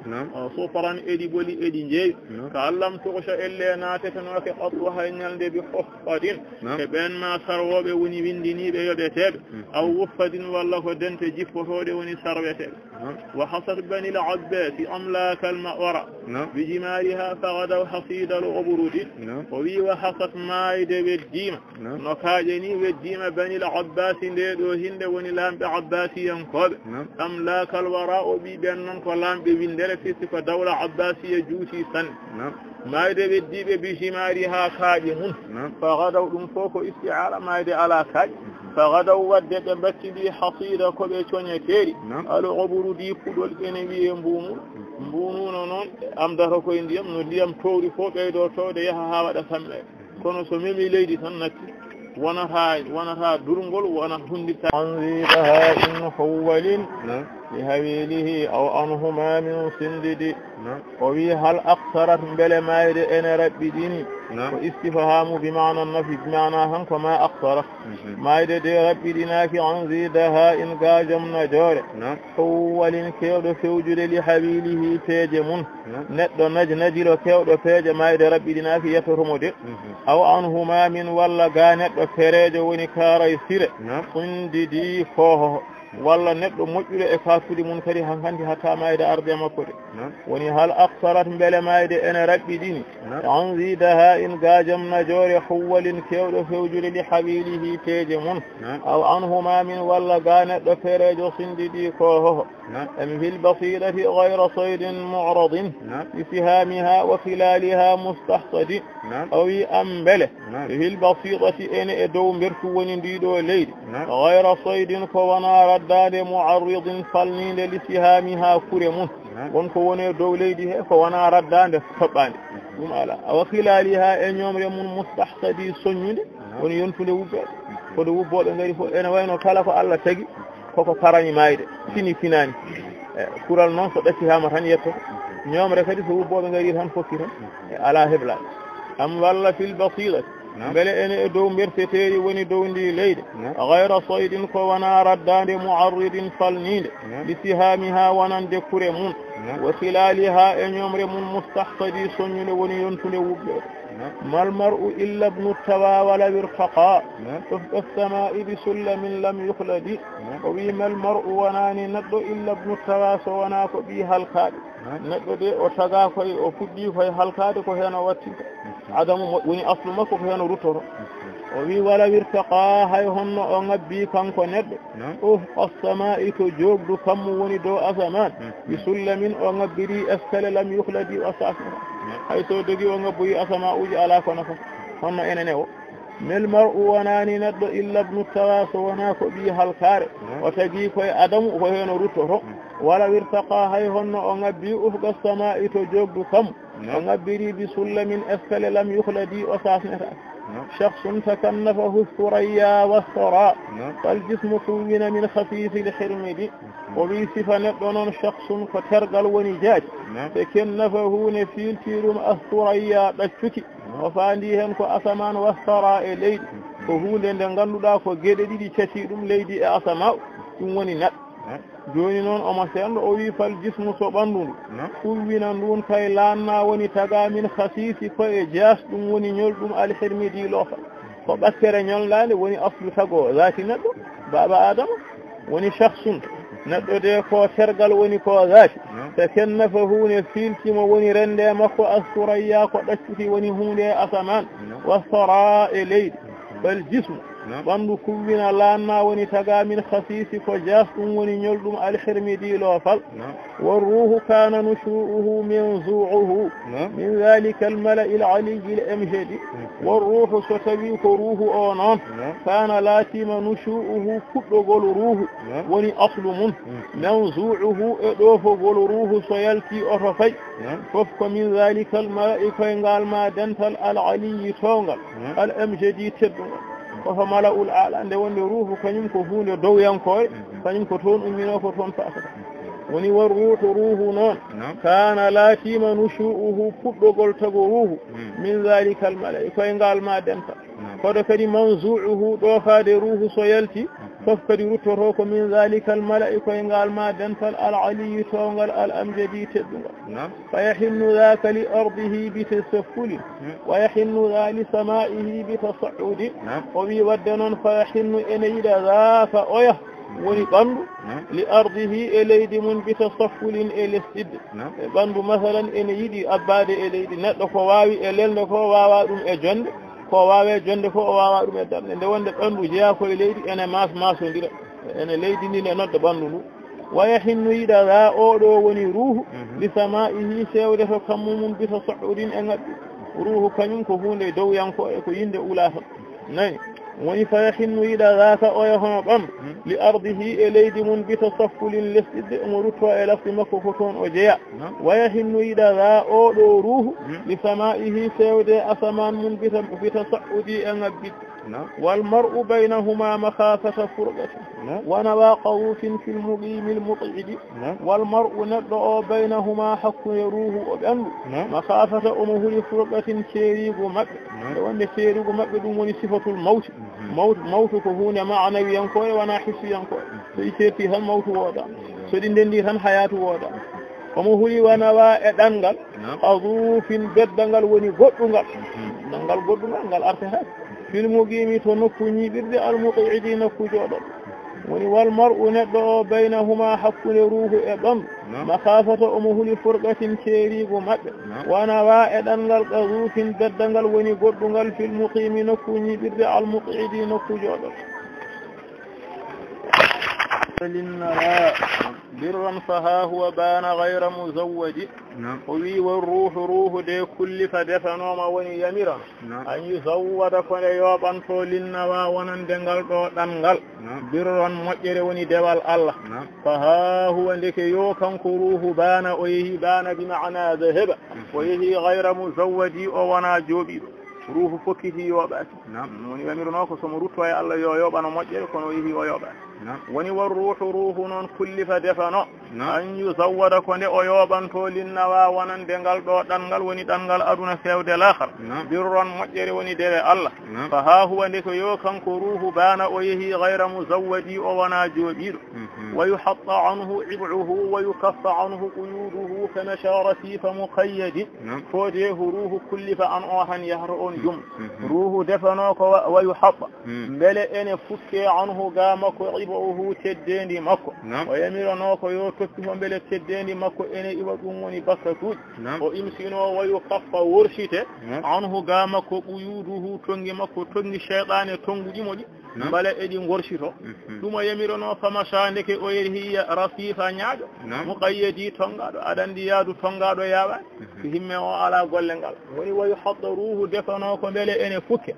Speaker 1: sufran edi boli edi njeewi ka allam tughsha ille natete no ke qattu hay nyalde bi huffadin e ben ma sarwobe woni windini be yobetebe aw wuffadin walla ko dente jippotode woni sarwetebe wa hasad bani al-abbas amlak al-ma'wara bi jimariha faghadaw hasida al-uburud wa wi wa hasad maide weddima no kaajeni weddima bani al-abbas ndedo hinde woni lambe abbasiyan kobe amlak al-wara bi bennon ko lambe windere fisti ko dawla abbasiya juuti san maide weddibe bi jimariha kaaje mun faghadaw dum foko isti'ara maide ala kaaje فغدوا ودد بكدي حصيده كوبي تونيتيري الو غبرو دي فودول ene wiye mbunu non am daro ko ndiyam no ndiyam towri fo beydo towde yaha ha wada sambe kono so memi leydi tan natti wonata durngol wona hundita anziha in huwalin لهويله أو أنهما من صندد وفي هل أقصرت بل مايد أن ربي ديني واستفهام بمعنى النفي بمعنى هنك ما أقصرت مايد دي ربي ديناك عن زيدها إن قاجم نجار أول كيود فوجد لحبيله تيجمون ندو نجل كيود فيج مايد ربي ديناك يترمد أو أنهما من ولا قانت وفريج ونكار يسير صنددي فوه walla neddo mojjure e faatude mun kadi hankandi hatta mayde arde makko de woni hal aqsarat bele mayde ene rabbi dini an zidaha in gajam najore huwalin kewdo fewjure li habilihi teje mun aw anhuma min walla ganeddo ferejo sindidi ko ho am fil basirati ghayra saydin mu'radin bi fihamiha wa khilaliha mustahsadi aw ambale fil basirati ene e dow bertu woni ndido leydi ghayra saydin ko wana dade mu'arridin falninde li sihamiha kuremun wonko woni dow leydi he ko wana raddande tobbande dum ala wa khilaliha e nyomre mun mustahsadi sonyude woni yontude wubbe ko do wubbobe ngari fo ene wayno kala ko Allah tagi koko parani mayde fini finani kural non so dasihama tan yetto nyomre kadi so wubbobe ngari tan fokki tan ala hebla am walla fil basirati bele ene dow berteteri woni dow ndi leydi ghayra saydin ko wana raddande mu'arridin falninde bi sihamiha wanande kure mun wa khilaliha e ñomre mun mustahsadi soñude woni yontude wubbe mal mar'u illa ibnu tawa wala irtaqa fawqa as-sama'i bi sullamin lam yukhladi wa wi mal mar'u wanani naddo illa ibnu tawa so wana ko bi halkaade neɗɗo de o taga koye o fuɗɗi koye halkade ko hen o wattinta adamu woni aslu makko ko hen o ruttoto o wi wala wirtaqa hay honno o ngabbi kanko neɗɗo as-sama'i to jogdu kammu woni dow asaman bi sullamin o ngabbiri eskale lam yukhladi o sasnata hay so dogi o ngabboyi asama uji ala ko nafa honno enene o mel mar'u wonani neɗɗo illa ibnu tawa so wona ko ɓi halkare o tagi koye adamu ko hen o ruttoto wala wirtaqa hay honno o ngabbi ufqa sama'i to jogdu kam o ngabbiri bi sullamin eskale lam yukhladi o sasnata shakhsun takannafahu thuraya was-sara fal-jismu tuwwina min khafifi al-hirmidi o wi sifa neɗɗo noon shakhsun ko tergal woni jaaji takannafahu ne filtirum as-thuraya ɗaccuki o faandi hen ko asaman was-sara e leydi ko hunde nde ganduɗa ko gueɗe ɗiɗi cati ɗum leydi e asama ɗum woni neɗɗo joni noon omo sendo o wi fal jismu so ɓandu ndu fuwwina ndun kay lanna woni taga min khasisi ko e jas ɗum woni ñolɗum alhirmidi loofa ko ɓattere ñollade woni aslu tago zati neɗɗo baba adama woni shakhsun neɗɗo de ko tergal woni ko zati te kennafa hunde filtimo woni rende makko asturaya ko ɗaccuti woni hunde asaman wasara e leydi bal jismu ɓandu kuwwina lanna woni taga min khasisi ko jas ɗum woni ñolɗum alhirmidi loofal والروح كان نشوءه منزوعه من ذلك الملأ العلي الأمجد والروح ستبيك روح أونان كان لاتم نشوءه كبغل روح وني أصل منه منزوعه إضوف قل روح سيلتي أرفي ففك من ذلك الملأ كينغال ما دنتل العلي تونغل الأمجد تبغل ko mala'ul a'la nde wonde ruhu kanyum ko hunde dow yankoy kanyum ko toon ummino ko toon fasata woni war ruhu noon kana latima nushu'uhu puɗɗogol tago ruhu min zalika al mala'i koye ngal ma denta kodo kadi manzu'uhu ɗo faade ruhu so yalti fof kadi ruttoto ko min zalika al mala'i koye ngal ma dental al aliyi tongal al amjadi teddungal fa yahinnu dhaka li ardihi bi tasaffuli wa yahinnu dha li sama'ihi bi tasa'udi o wi wadde noon fa yahinnu ene yiɗa dhaka oya woni ɓandu li ardihi e leydi mum bi tasaffulin e lesɗidde e ɓandu masalan ene yiɗi abbade e leydi neɗɗo ko wawi e lelde ko wawa ɗum e jonde ko wawe jonde ko o wawa ɗum e darde nde wonde ɓandu jeeya koye leydi ene masodira ene leydi ndi ne nodda ɓandu ndu waya hinnu yiɗa ha oɗo woni ruhu li sama'ihi sewde to kammumum bi tasa'udin e ngaɓɓi ruhu kañum ko hunde dowyanko e ko yinde ulata nayi woni fa yahinnu yiɗa dhaka oya hono ɓandu li ardihi e leydi mum bi tasaffulin lesɗidde omo rutto e lafti makko ko toon o jeeya wa yahinnu yiɗa ha oɗo ruhu li sama'ihi sewde asaman mum bi tasa'udi e ngabbidde wal mar'u baynahuma makhafata furqati wa nawaqahu fil muqimi al mut'idi wal mar'u neɗɗo o baynahuma hakkude ruhu o ɓandu makhafata omo huli furqatin ceerigu maɓɓe e wonde ceerigu maɓɓe ɗum woni sifatul mawti mawtu ko hunde ma'nawiyankoye wona hissiyankoye so ɗi ceerti tan mawtu wooda so ɗi ndendi tan hayatu wooda omo huli wanawa e ɗanngal adufin beddangal woni goɗɗungal ngal goɗɗungal ngal arte ha fil muqimi to nokku ñiɓirde al muq'idi nokku jooɗoɗo woni wal mar'u neɗɗo o baynahuma hakkude ruhu e ɓandu makhafata omo huli furqatin ceerigu maɓɓe wanawa e ɗanngal adufin beddangal woni goɗɗungal fil muqimi nokku ñiɓirde al muq'idi nokku jooɗoɗo للنراء برا فها هو بان غير مزود وي والروح روح دي كل فدفنوما وني يميرا أن يزود كون يوبان تو للنوا ونن دنgal دو دانgal برا مجر وني دوال الله فها هو ديك يو كانكو روح بان ويه بان بمعنى ذهب ويه غير مزود او wana jobi ruhu fokkiti yoɓati woni wamirno ko somo rutto e Allah yo yoɓano moƴƴere kono yeehi o yoɓani woni war ruhu noon kullifa defano an yuzawwada ko nde o yoɓanto linnawa wonande ngal ɗo ɗanngal woni ɗanngal aduna fewde lahar birron moƴƴere woni dewe Allah fa ha huwa nde ko yo kanko ruhu bana o yeehi gayra muzawwadi o wona jooɓiɗo wa yuhatta anhu ib'uhu wa yukaffa anhu quyuduhu kama shara sifa muqayyadi fode ruhu kullifa an o han yahro on jum ruhu defano ko wa yuhatta mbele ene fukke anhu ga makko ib'uhu teddendi makko o yamirano ko yo tokki mo mbele teddendi makko ene iwa ɗum woni bakkatuji o imsino wa yukaffa worshite anhu ga makko quyuduhu tongi makko tongi shaytane tonguɗimo ɗi mbale eɗi gorshito ɗum o yamirano famasa ndeke o yehi rasifa ñaaƴo muqayyadi tongaɗo aɗa andi yaadu tongaɗo yaawani so himme o ala golle ngal woni wayu hadda ruhu defano ko mbele ene fukke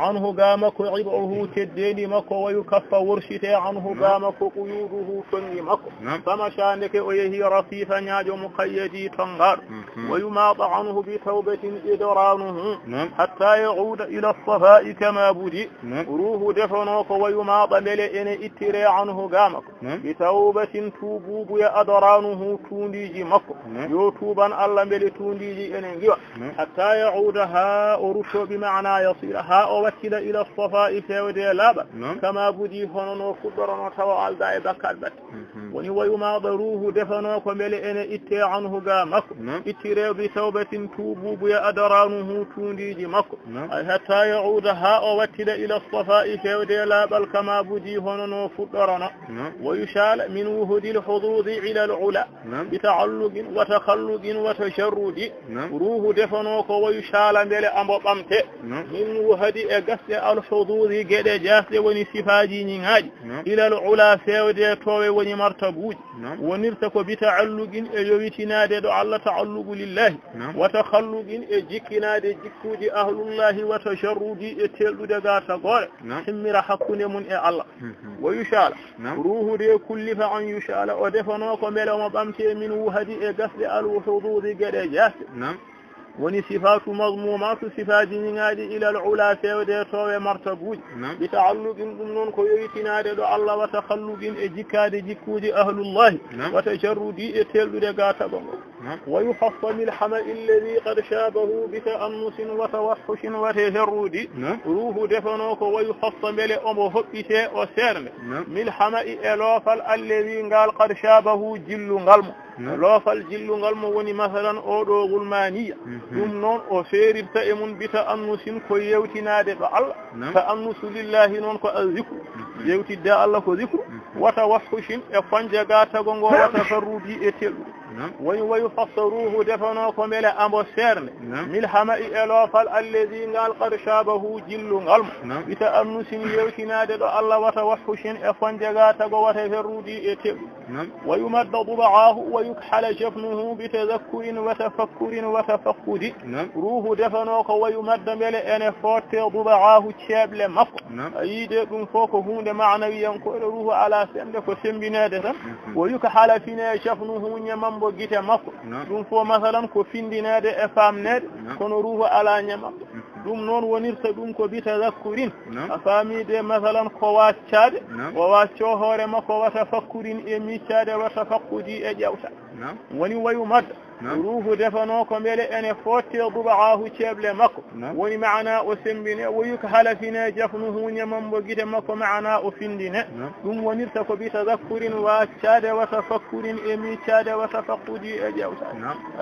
Speaker 1: anhu ga makko ibahu teddendi makko wayu kaffa worshite anhu ga makko quyuduhu tongi makko famasa ndeke o yehi rasifa ñaaƴo muqayyadi tongaɗo wayu maɗa anhu bi tawbatin idranuhu hatta yauda ila safai kama budi ruhu defano ko wayu maɗa mbele ene ittire anhu ga makko bi tawbatin tububuya adranuhu tundiji makko yo tuban Allah mbele tundiji ene ngiwa hatta yauda ha o rutto bi maana yasira ha o wattila ila safai fewde laaɓa kama budi hono no fuɗɗorono tawa alda e bakkat batte woni wayu maɗa ruhu defano ko mbele ene itte anhu ga makko ittire bi tawbatin tububuya adranuhu tundiji makko ay hatta yauda ha o wattila ila safai fewde laaɓal kama budi hono no fuɗɗorono ويشال من وهد الحظوظ إلى العلا بتعلق وتخلق وتشرد روح دفنوك ويشال ميل أمبو بامته من وهد أغسل الحظوظ قد جاس وني سفاجي نيغاجي إلى العلا فيودي توي وني مرتبوج ونرتك بتعلق يويتنا دو الله تعلق لله وتخلق جكنا دي جكوج أهل الله وتشرد اتلو دغاتا غور سمير حقونه من الله ويشال ruhu de kullifa an yushala o defano ko mbele mo ɓamte min wuhadi e gasde alwuhududi gueɗe jasde woni sifatu mazmumatu sifaji ñiŋaɗi ilal ula fewde towe martabuji bi taalluqin ɗum noon ko yoyitinade ɗo Allah wa takhallugin e jikkade jikkuji ahlullahi wa tajarrudi e telɗude ga taɓa ngo wa yuhassa milhama alladi qad shabahu bi ta'annusin wa tawahhushin wa tajarrudi ruhu defano ko wa yuhassa mbele omo hoɓɓite o sernde milhama e loofal alladi ngal qad shabahu jillu ngalmo loofal jillungal mo woni masalan oɗo gulmaniya ɗum noon o feerirta e mum bita annusin ko yewtinade ɗo Allah ta annusu lillahi noon ko azikru yewtidde Allah ko zikru wata wahhushin e fanja ga tago ngo wata farrudi e telɗude woni wayu fassaruhu defano ko mbele ambo serne milhama e loofal alladi ngal qad shabahu jillungal mo bita annusin yewtinade ɗo Allah wata wahhushin e fanja ga tago wata farrudi e telɗude ويمد ضبعاه ويكحل جفنه بتذكر وتفكر وتفقد روح دفنوك ويمد مل ان فوت ضبعاه تشابل مف ايد دون فوك هوند معنويا كو روح على سند كو سمبينade ويكحل فينا جفنه نيمامبو غيته مف دون فو مثلا كو فيندينade e famnede kono ruhu ala nyamam dum non wonirta dum ko bita zakkurin afamide masalan ko waccade o wacco hore makko wata fakkurin e miccade wata fakkudi e jawta woni wayu mad ruhu defano ko mbele ene fotte dubaahu ceble makko woni maana o sembine woyuka halafine jafnuhu nyamambo gite makko maana o findine dum wonirta ko bita zakkurin waccade wata fakkurin e miccade wata fakkudi e jawta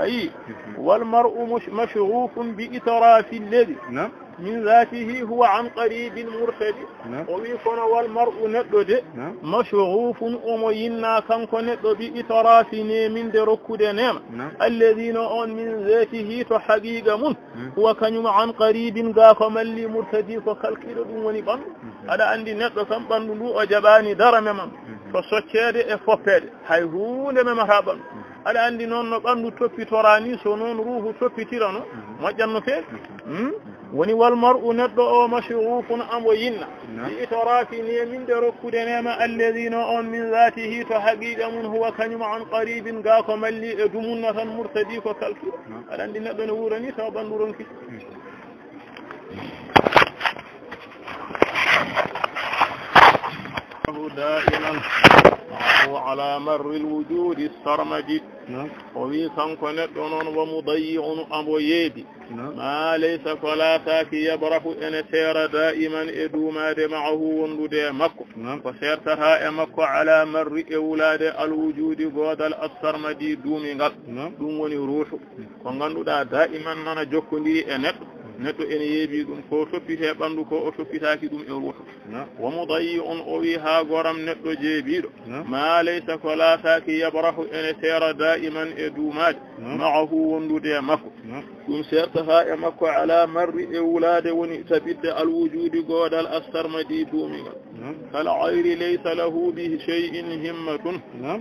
Speaker 1: ayi wal mar'u mashghufun bi itrafi alladhi من ذاته هو عن قريب مرتدي ويكون والمرء ندد مشغوف أمينا كان كند بإطرافه من دركود نعم الذين أن من ذاته تحقيق من هو كان عن قريب ذاك ملي مرتدي فكالكير دون بان هذا عندي ندد كان بانلو أجباني درم من فسكر إفوبر هاي هو لما هابن هذا عندي نون بانلو توبي تراني سنون روح توبي تيرانو ما جنو فيه woni wal mar'u neddo o mashghufun ambo yinna bi itarafi ni min de rokkude nema alladhina on min zatihi to haqiqa mun huwa kanyum an qaribin ga ko malli e dumunna tan murtadi ko kalki adandi neddo no wurani taw banduron ki دائما على مر الوجود السرمدي وفي كنكو نتنون ومضيع أبو يدي ما ليس كلاتاك يبرح إن سير دائما إدوما معه وندود مكو وسيرتها مكو على مر أولاد الوجود قود السرمدي دومي دوموني روح وغندود دائما نانا جوكندي neɗɗo ene yeebi ɗum ko toppite ɓanndu ko o toppitaaki ɗum e ruuhu wo mudayi on o wi haa goram neɗɗo jeebiiɗo ma laysa ko laataaki yabrahu ene seera daiman e duumaade maahu wondude e makko ɗum seertataa e makko ala marri e wulaade woni tabidde alwujuudi goodal astarmadi duumigal kala ayri laysa lahu bi shay'in himmatun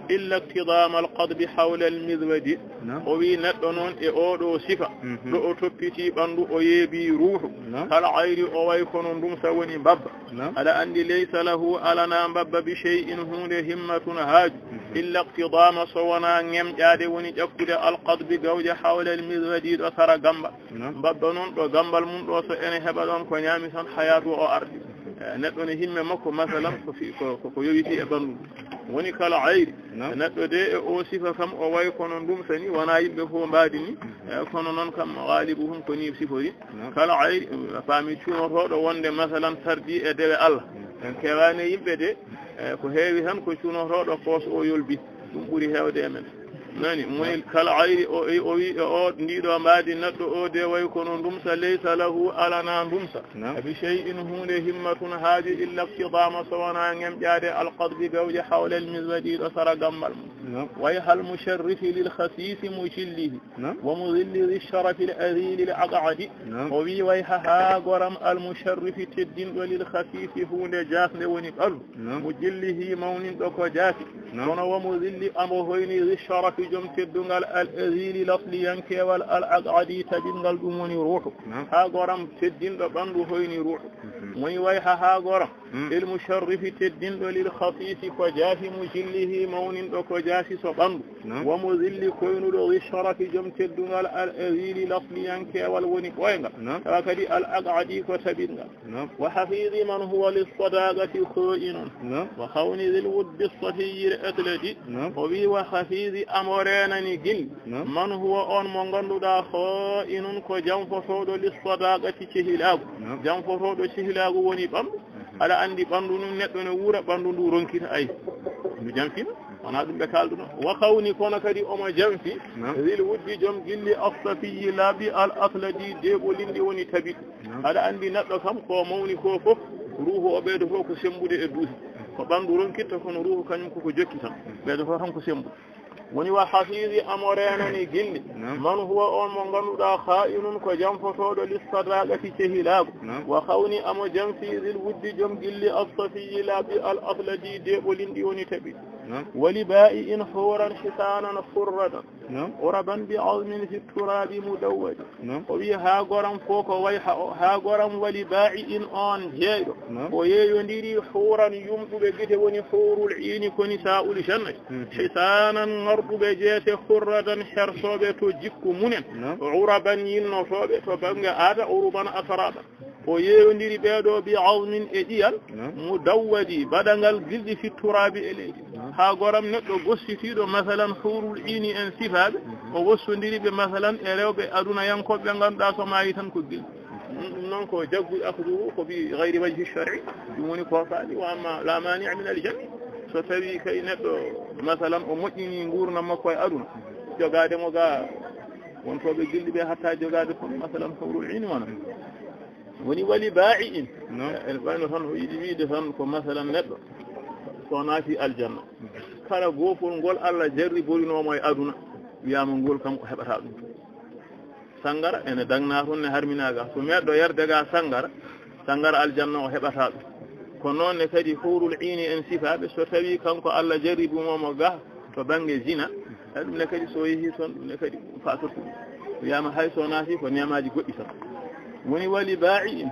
Speaker 1: illa iktidama alqadbi hawla almidwadi o wi neɗɗo noon e oɗo sifa ɗo o toppiti ɓanndu o yeebi ruuhu kala ayri o way kono ndum sa woni mbabba aɗa anndi laysa lahu alana mbabba bi shay'in hunde himmatun haaju illa iktidama so wona ŋemƴaade woni ƴakkude alqadbi gawje hawla almidwadi ɗo sara gamba mbabba noon ɗo gambal mum ɗo so ene heɓa ɗon ko ñaami tan hayatu o ardi neɗɗo ne himme makko masalan ko yowiti e ɓanndu woni kala ayri neɗɗo de e o sifa kam o way kono ndum sani wona yimɓe fof mbaadi ni kono noon kam galibu hum ko ni sifori kala ayri faami cuunotoɗo wonde masalan tardi e dewe Allah en kewani yimɓe de ko heewi tan ko cuunotoɗo koos o yolbi ɗum ɓuri heewde e men nani moni kala ayri o wi o ndiɗo mbaadi neɗɗo o de way kono ndumsa laysa lahu alana ndumsa bi shay'in hunde himmatun haaju illa iktidama so wona ŋemƴaade alqadbi gawje hawla almizwadi ɗo sara gammal mum way hal musharrifi lil khasisi mujillihi wa mudilli dhi sharafi al adhili al aqadi o wi way ha goram al musharrifi teddinɗo lil khasisi hunde jasde woni ɓallu mujillihi mawninɗo ko jaati kono wa mudilli amo hoyni dhi sharafi jom teddungal al adhili lasliyankewal al aqadi tabingal ɗum woni ruuhu ha goram teddinɗo ɓanndu hoyni ruuhu woni way ha goram il musharrifi teddinɗo lil khasisi ko jaafi mujillihi mawninɗo ko jaafi so ɓanndu wa mudilli koynuɗo dhi sharafi jom teddungal al adhili lasliyankewal woni ɓoyngal tawa kadi al aqadi ko tabingal wa hafidi man huwa lissadagati kho'inun wa hawni dhil wuddi safiyir atladi o wi wa hafidi amorenani gilli man huwa on mo ganduɗa kho'inun ko janfotoɗo lissadagati cehilagu janfotoɗo cehilagu woni ɓanndu aɗa anndi ɓanndu num neɗɗo ne wuura ɓanndu ndu ronkita ay ndu janfina wona ɗum ɓe kalduno wa hawni kono kadi omo janfi dhil wuddi joom gilli assafiyi laaɓi al atladi deɓolindi woni tabi aɗa anndi neɗɗo kam ko mawni ko fof ruuhu o ɓeydo fof ko sembude e duusi ko ɓanndu ronkitta kono ruuhu kañum koko jokki tan ɓeydo fof tan ko sembude woni wa hafidi amorenani gilli man huwa on mo ganduɗa kha'inun ko janfotoɗo lissadaqati cehilago wa hawni amo janfi dhil wuddi joom gilli assafiyi laaɓi al atladi deɓolindi woni taɓi wali ba'i in huran hisanan furratan uraban bi azmin fi turabi mudawwadi o wi ha goram fo ko way ha goram wali ba'i in on jeeɗo o yeeyodiri huran yumɗuɓe gite woni hurul ini koni sa'ul jannati hisanan ngarɗuɓe jeete furratan hersoɓe to jikku munen uraban yinnotoɓe to bange aada uruban asraɓa o yeeyodiri ɓeeɗo bi azmin e ƴiyal mudawwadi baɗangal gilɗi fi turabi e leydi ha goram neɗɗo gossitiɗo masalan hurul ini en sifaɓe o wossodiri ɓe masalan e rewɓe aduna yankoɓe ɓe ganduɗa so maayi tan ko gilɗi ɗum noon ko jaggu akduhu ko bi gayri wajhi shar'i ɗum woni ko faali wa amma la mani' min al jami so tawi kay neɗɗo masalan o moƴƴini gurdam makko e aduna jogademo ga wontoɓe gilɗi ɓe hatta jogade kon masalan hurul ini wona woni wali ba'i in en ɓayno tan o yiɗi wiide tan ko masalan neɗɗo so naati aljanna kala goofol ngol Allah jarri borinomo e aduna wiyama ngol kam ko heɓata ɗum sangara ene dagna toon ne harminaga so meɗɗo yarde ga sangara aljanna o heɓata ɗum ko noon ne kadi hurul ini en sifaɓe so tawi kanko Allah jarri bumomo ga to banggue zina ɗum ne kadi so yeehi toon ɗum ne kadi fatortu wiyama hay so naati ko nemaji goɗɗi tan woni wali ba'i in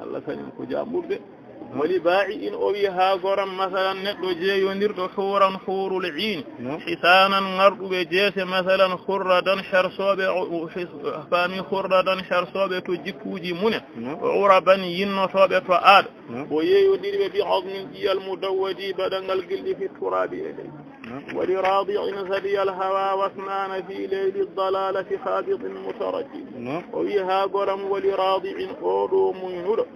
Speaker 1: Allah kañum ko jamɓurɓe wali ba'i in o wi ha goram masalan neddo jeeyondirdo huran hurul iin hisanan ngarduɓe jeese masalan hurradan sharsoɓe fami hurradan sharsoɓe to jikkuji munen uraban yinnotoɓe to aada o yeeyondirɓe bi azmin iyal mudawwadi baɗangal gilɗi fi turabi e ley ولراضع هدي الهوى واثنان في ليل الضلالة خابط متردد ويها قرم ولراضع أودو منور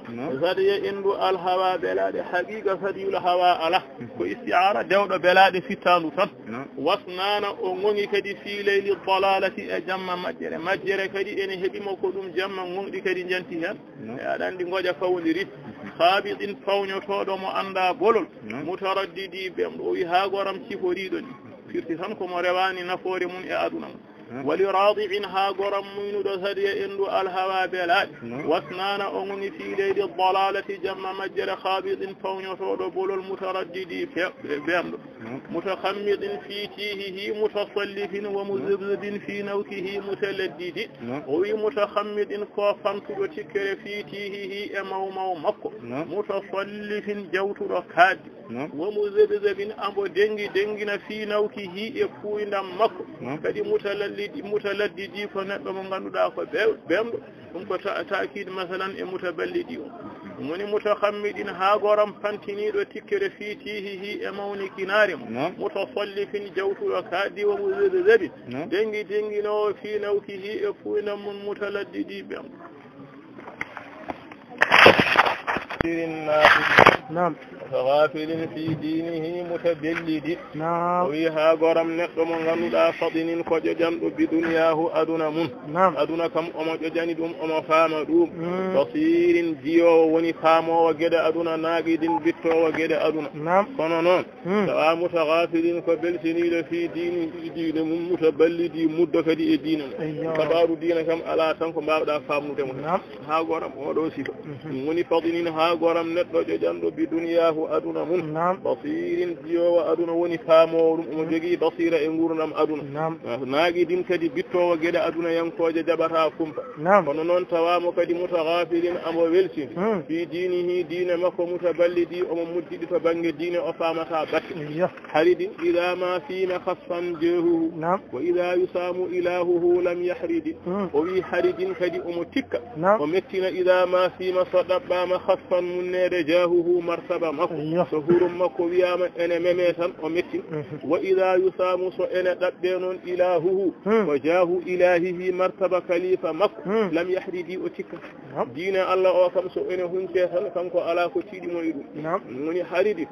Speaker 1: هدي إندو الهوى بلاد حقيقة هدي الهوى على واستعارة دولة بلاد في تانوتا واثنان أغني كدي في ليل الضلالة أجمع مجر كدي إن هدي مقدم جمع مغني كدي جنتها يعني دي ngoja fawndiri khabidin fawnyotodo mo anda bolol mutaraddidi be o wi ha goram ciforido ni firti tan ko mo rewani nafoore mun e aduna wali radi'in ha goram muinudo hadiya endu alhawa belad wasnana ongni fi leydi dalalati jamma majjara khabidin fawnyotodo bolol mutaraddidi bemdo mutakhammidin fi tihihi mutasallifin wa muzabzabin fi nawkihi mutaladdidi o wi mutakhammidin ko fantudo tikkere fi tihihi e mawmaw makko mutasallifin jawtudo kaddi wa muzabzabin ambo dengina fi nawkihi e fuindam makko kadi mutaladdidi ko neddo mo ganduda ko bemdo dum ko taakid masalan e mutaballidi moni mutakhammidin ha goram pantinido tikkere fi tihihi e mawni kinare mutasallifin jawtudo kaddi wa muzabzabin dengino fi nawkihi e fuindam mun mutaladdidi bemdo نعم غافل في دينه متبلد نعم ويها غرم نقم غنودا فضن فججم بدنياه ادنا من نعم ادنا كم ام جاني دوم ام فاما دوم بصير جيو وني فامو وجد ادنا ناغيدين بيتو وجد ادنا نعم كون نون سوا متغافل فبلسني في دين متبلد مدكدي دين كبارو دين كم على تنكو باودا فامو تم نعم ها غرم او دو سيفو وني فضن ها غرم نقدو جاندو بدنياه aduna mun basirin jiyowa aduna woni faamorum omo jogii basira e ngurnam aduna naagi din kadi bittowo gede aduna yankoje jabata kumpa kono noon tawamo kadi mutaghafilin amo welsini fi dinihi diine makko mutaballidi omo muddidi to banggue diine o famata batte haridin ida ma fima khasfan jehuhu wa ida yusamu ilahuhu lam yahridi o wi haridin kadi omo tikka o mettina ida ma fima so ɗaɓɓama khasfan munnede jahuhu martaba makko so hurum makko wiyama ene meme tan o metti wa ida yusamu so ene ɗaɓɓe noon ilahuhu wa jahu ilahihi martaba khalifa makko lam yahridi o tikka diine allah o kam so ene hunce tan kanko ala ko tiiɗimo e ɗum woni haridi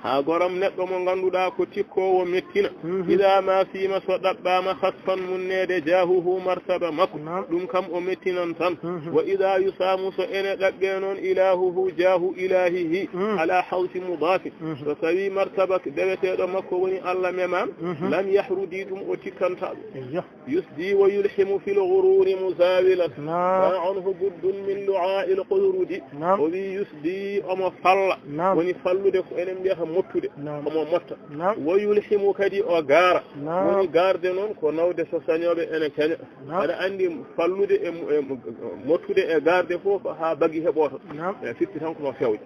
Speaker 1: ha goram neɗɗo mo ganduɗa ko tikkowo mettina ida ma fima so ɗaɓɓama khasfan munnede jahuhu martaba makko ɗum kam o mettinan tan wa ida yusamu so ene ɗaɓɓe noon ilahuhu jahu ilahihi ala hawsi mudafin so tawi martaba deweteɗo makko woni allah memam lam yahrudi ɗum o tikkanta ɗum yusdi wa yulhimu fil ghururi musawilan ma anhu buddun min lu'a'i al-qurudi o wi yusdi omo falla woni fallude ko enen mbiyata mottude omo motta wo yulhimu kadi o gaara woni garde noon ko nawde so sañoɓe ene keña aɗa andi fallude e mottude e garde fof ha bagui heɓoto e firti tan kono fewde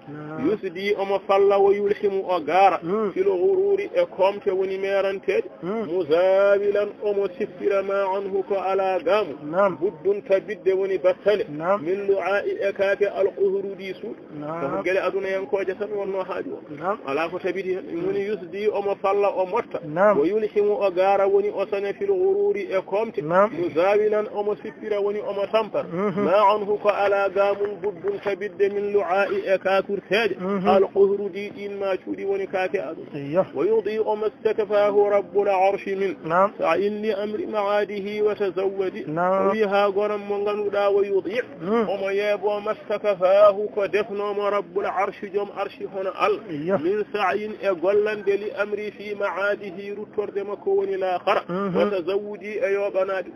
Speaker 1: yusdi omo falla wo yulhimu o gaara filo gururi e komte woni meranteje musawilan omo siffira ma anhu ko ala gaamu buddun tabidde woni battane min lu'a'i e kaake alquhrudi suud ko gueɗe aduna yankoje tan wonno haaji o ala ko tabiti hen woni yusdi omo falla o motta wo yulhimu o gaara woni o saña fil ghururi e komte muzawilan omo sippira woni omo tampar ma anhu ko ala gamun buddun tabidde min lu'a'i e kakurteje alquhrudi ɗin ma cuuɗi woni kaake aduna wa yudi omo stakfahu rabbul arshi min sa inni amri ma'adihi wa tazawwadi wi ha goram mo ganduɗa wa yudi omo yeebo mastakafahu ko defnomo rabbul arshi joom arshi hono allah min sa'yin e gollande li amri fi ma'adihi ruttorde makko woni la khara wa tazawwudi e yobanade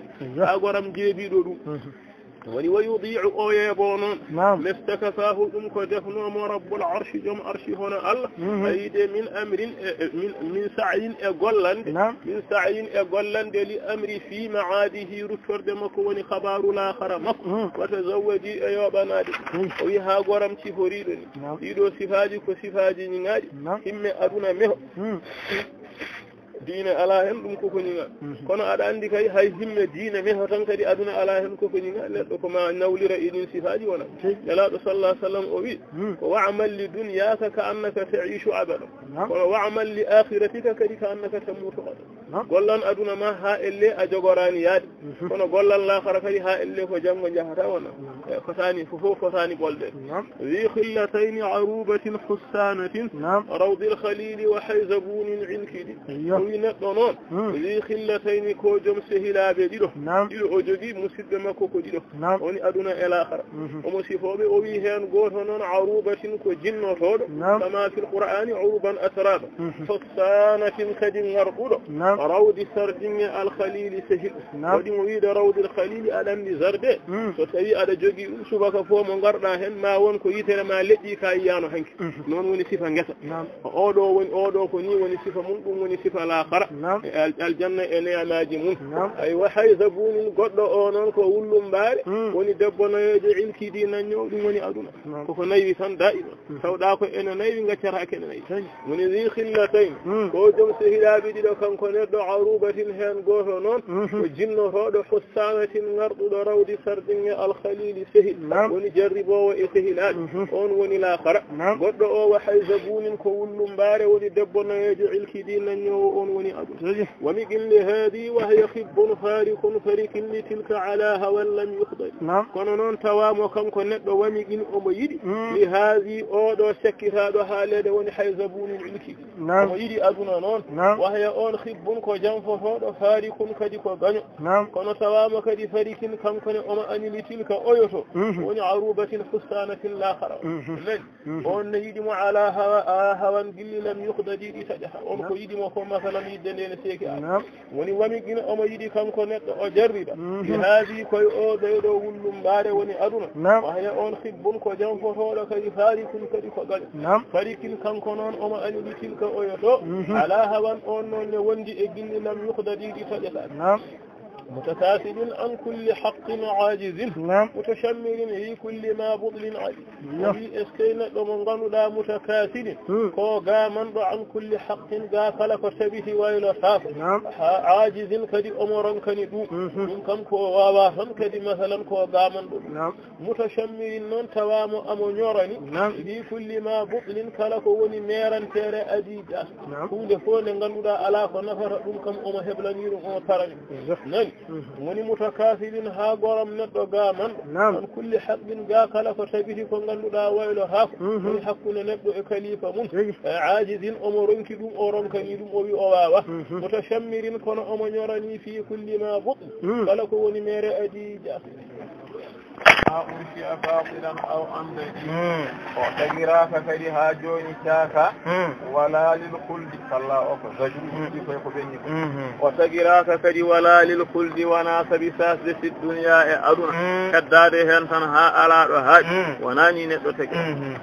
Speaker 1: ha goram jeebiɗo ɗum woni wa yudi'u o yeebo noon mestakafahu ɗum ko defnomo rabbul arshi joom arshi hono Allah ayide min amrin min sa'yin e gollande min sa'yin e gollande li amri fi ma'adihi ruttorde makko woni khabaru l'akhara makko wata zawwadi e yoɓanade o wi ha goram siforiɗo ni ɗiɗo sifaji ko sifaji ñiŋaɗi himme aduna meho diine ala hen ɗum koko ñiŋa kono aɗa andi kay hay himme diine meho tan kadi aduna ala hen koko ñiŋa neɗɗo koma nawlira iɗin sifaji wona nelaɗo sallah sallam o wi ko wa'mal li dunyaka ka annaka ta'ishu abada kono wa'mal li akhiratika kadi ka annaka tamutu abada gollan aduna ma ha elle a jogorani yaade kono gollan l'akhara kadi ha elle ko janggo jahata wona fotani fof fotani bolde wi khillatayn arubatin hussanatin rawdil khalil wa hayzabunin inkidi wi neɗɗo noon wi khillatayni ko joom sehilaɓe ɗiɗo o jogui musidɓe makko ko ɗiɗo woni aduna e l'akhara omo sifoɓe o wi hen goto noon arubatin ko jinnotoɗo kama fil qur'ani uruban atraba hussanatin kadi ngarɗuɗo rawdi sardinge alkhalili sehil waɗi mo wiide rawdi alkhalili aɗa andi zarde so tawi aɗa jogui ɗum subaka fo mo garɗa hen ma won ko yitere ma leƴƴi ka yiyano hanki noon woni sifa guesa oɗo woni oɗo ko ni woni sifa mum ɗum woni sifa l'akhara aljanna e neyamaji mum ay wa hayzabunin goɗɗo o noon ko wullum mbaare woni debbo nayoje ilkidi nanño ɗum woni aduna koko nayi tan da'ima tawɗa ko ene nayi gaccatake ene nayi woni wi khillatayn ko joom sehilaɓe ɗiɗo kanko neɗɗo arubatin hen goto noon ko jinnotoɗo hussanatin ngarɗuɗo rawdi sardinge alkhalili sehil woni jarribowo e sehilaɓe on woni l'akhara goɗɗo o wa hayzabunin ko wullum mbaare woni debbo nayoje ilkidi nanño on woni aduna wami qilli hadi wa hiya khibbun farikun farikin tilka ala hawan lam yuhdar kono noon tawamo kanko neɗɗo wami qin omo yiɗi li hadi oɗo sekkitaɗo haalede woni hayzabunin ilkidi omo yiɗi aduna noon wahya on khibbun ko janfotoɗo farikun kadi ko gaño kono tawama kadi farikin kanko ne omo anili tilka oyoto woni arubatin hussanatin l'akhara on ne yiɗimo ala hawan qilli lam yuhdadi ɗi taƴata on ko yiɗimo ko masalan yidde ndene seeki a woni wami qina omo yiɗi kanko neɗɗo o jarriɗa e haadi koye o ɓeyɗo wullum mbaare woni aduna wahya on khibbun ko janfotoɗo kadi farikun kadi ko gaño farikin kanko noon omo anili tilka oyoto ala hawan on noon ne wondi e gilli lam yuhdadi ɗi taƴata متكاسب عن كل حق عاجز متشمر في كل ما بطل عاجز وفي اسكينة من غنودا متكاسب كو غامن عن كل حق غا فلك سبيه ويلو صاف عاجز كدي امورن كني دو من كم كو واوا فن كدي مثلا كو غامن دو متشمر نون توامو امو نوراني في كل ما بطل كلا كو وني ميران تيري اديدا كونde fo ne ganduda ala ko nafata dum kam o mo heblani dum o tarani nan woni mutakasibin ha goram neɗɗo ga man on kulli haqqin ga kala ko tabiti ko ganduɗa waylo haako woni hakkude neɗɗo e kalifa mum ajizin omo ronki ɗum o ronkani ɗum o wi o wawa mutashammirin kono omo ñorani fi kulli ma butn kala ko woni mere adi jaasi أنشئ باطلا أو أمددي وتجراك كرها جوني شاكا ولا للخلد صلى وتجراك كري ولا للخلد وناس بساس في الدنيا أدنى كداره تنها على رهاج وناني نتوتك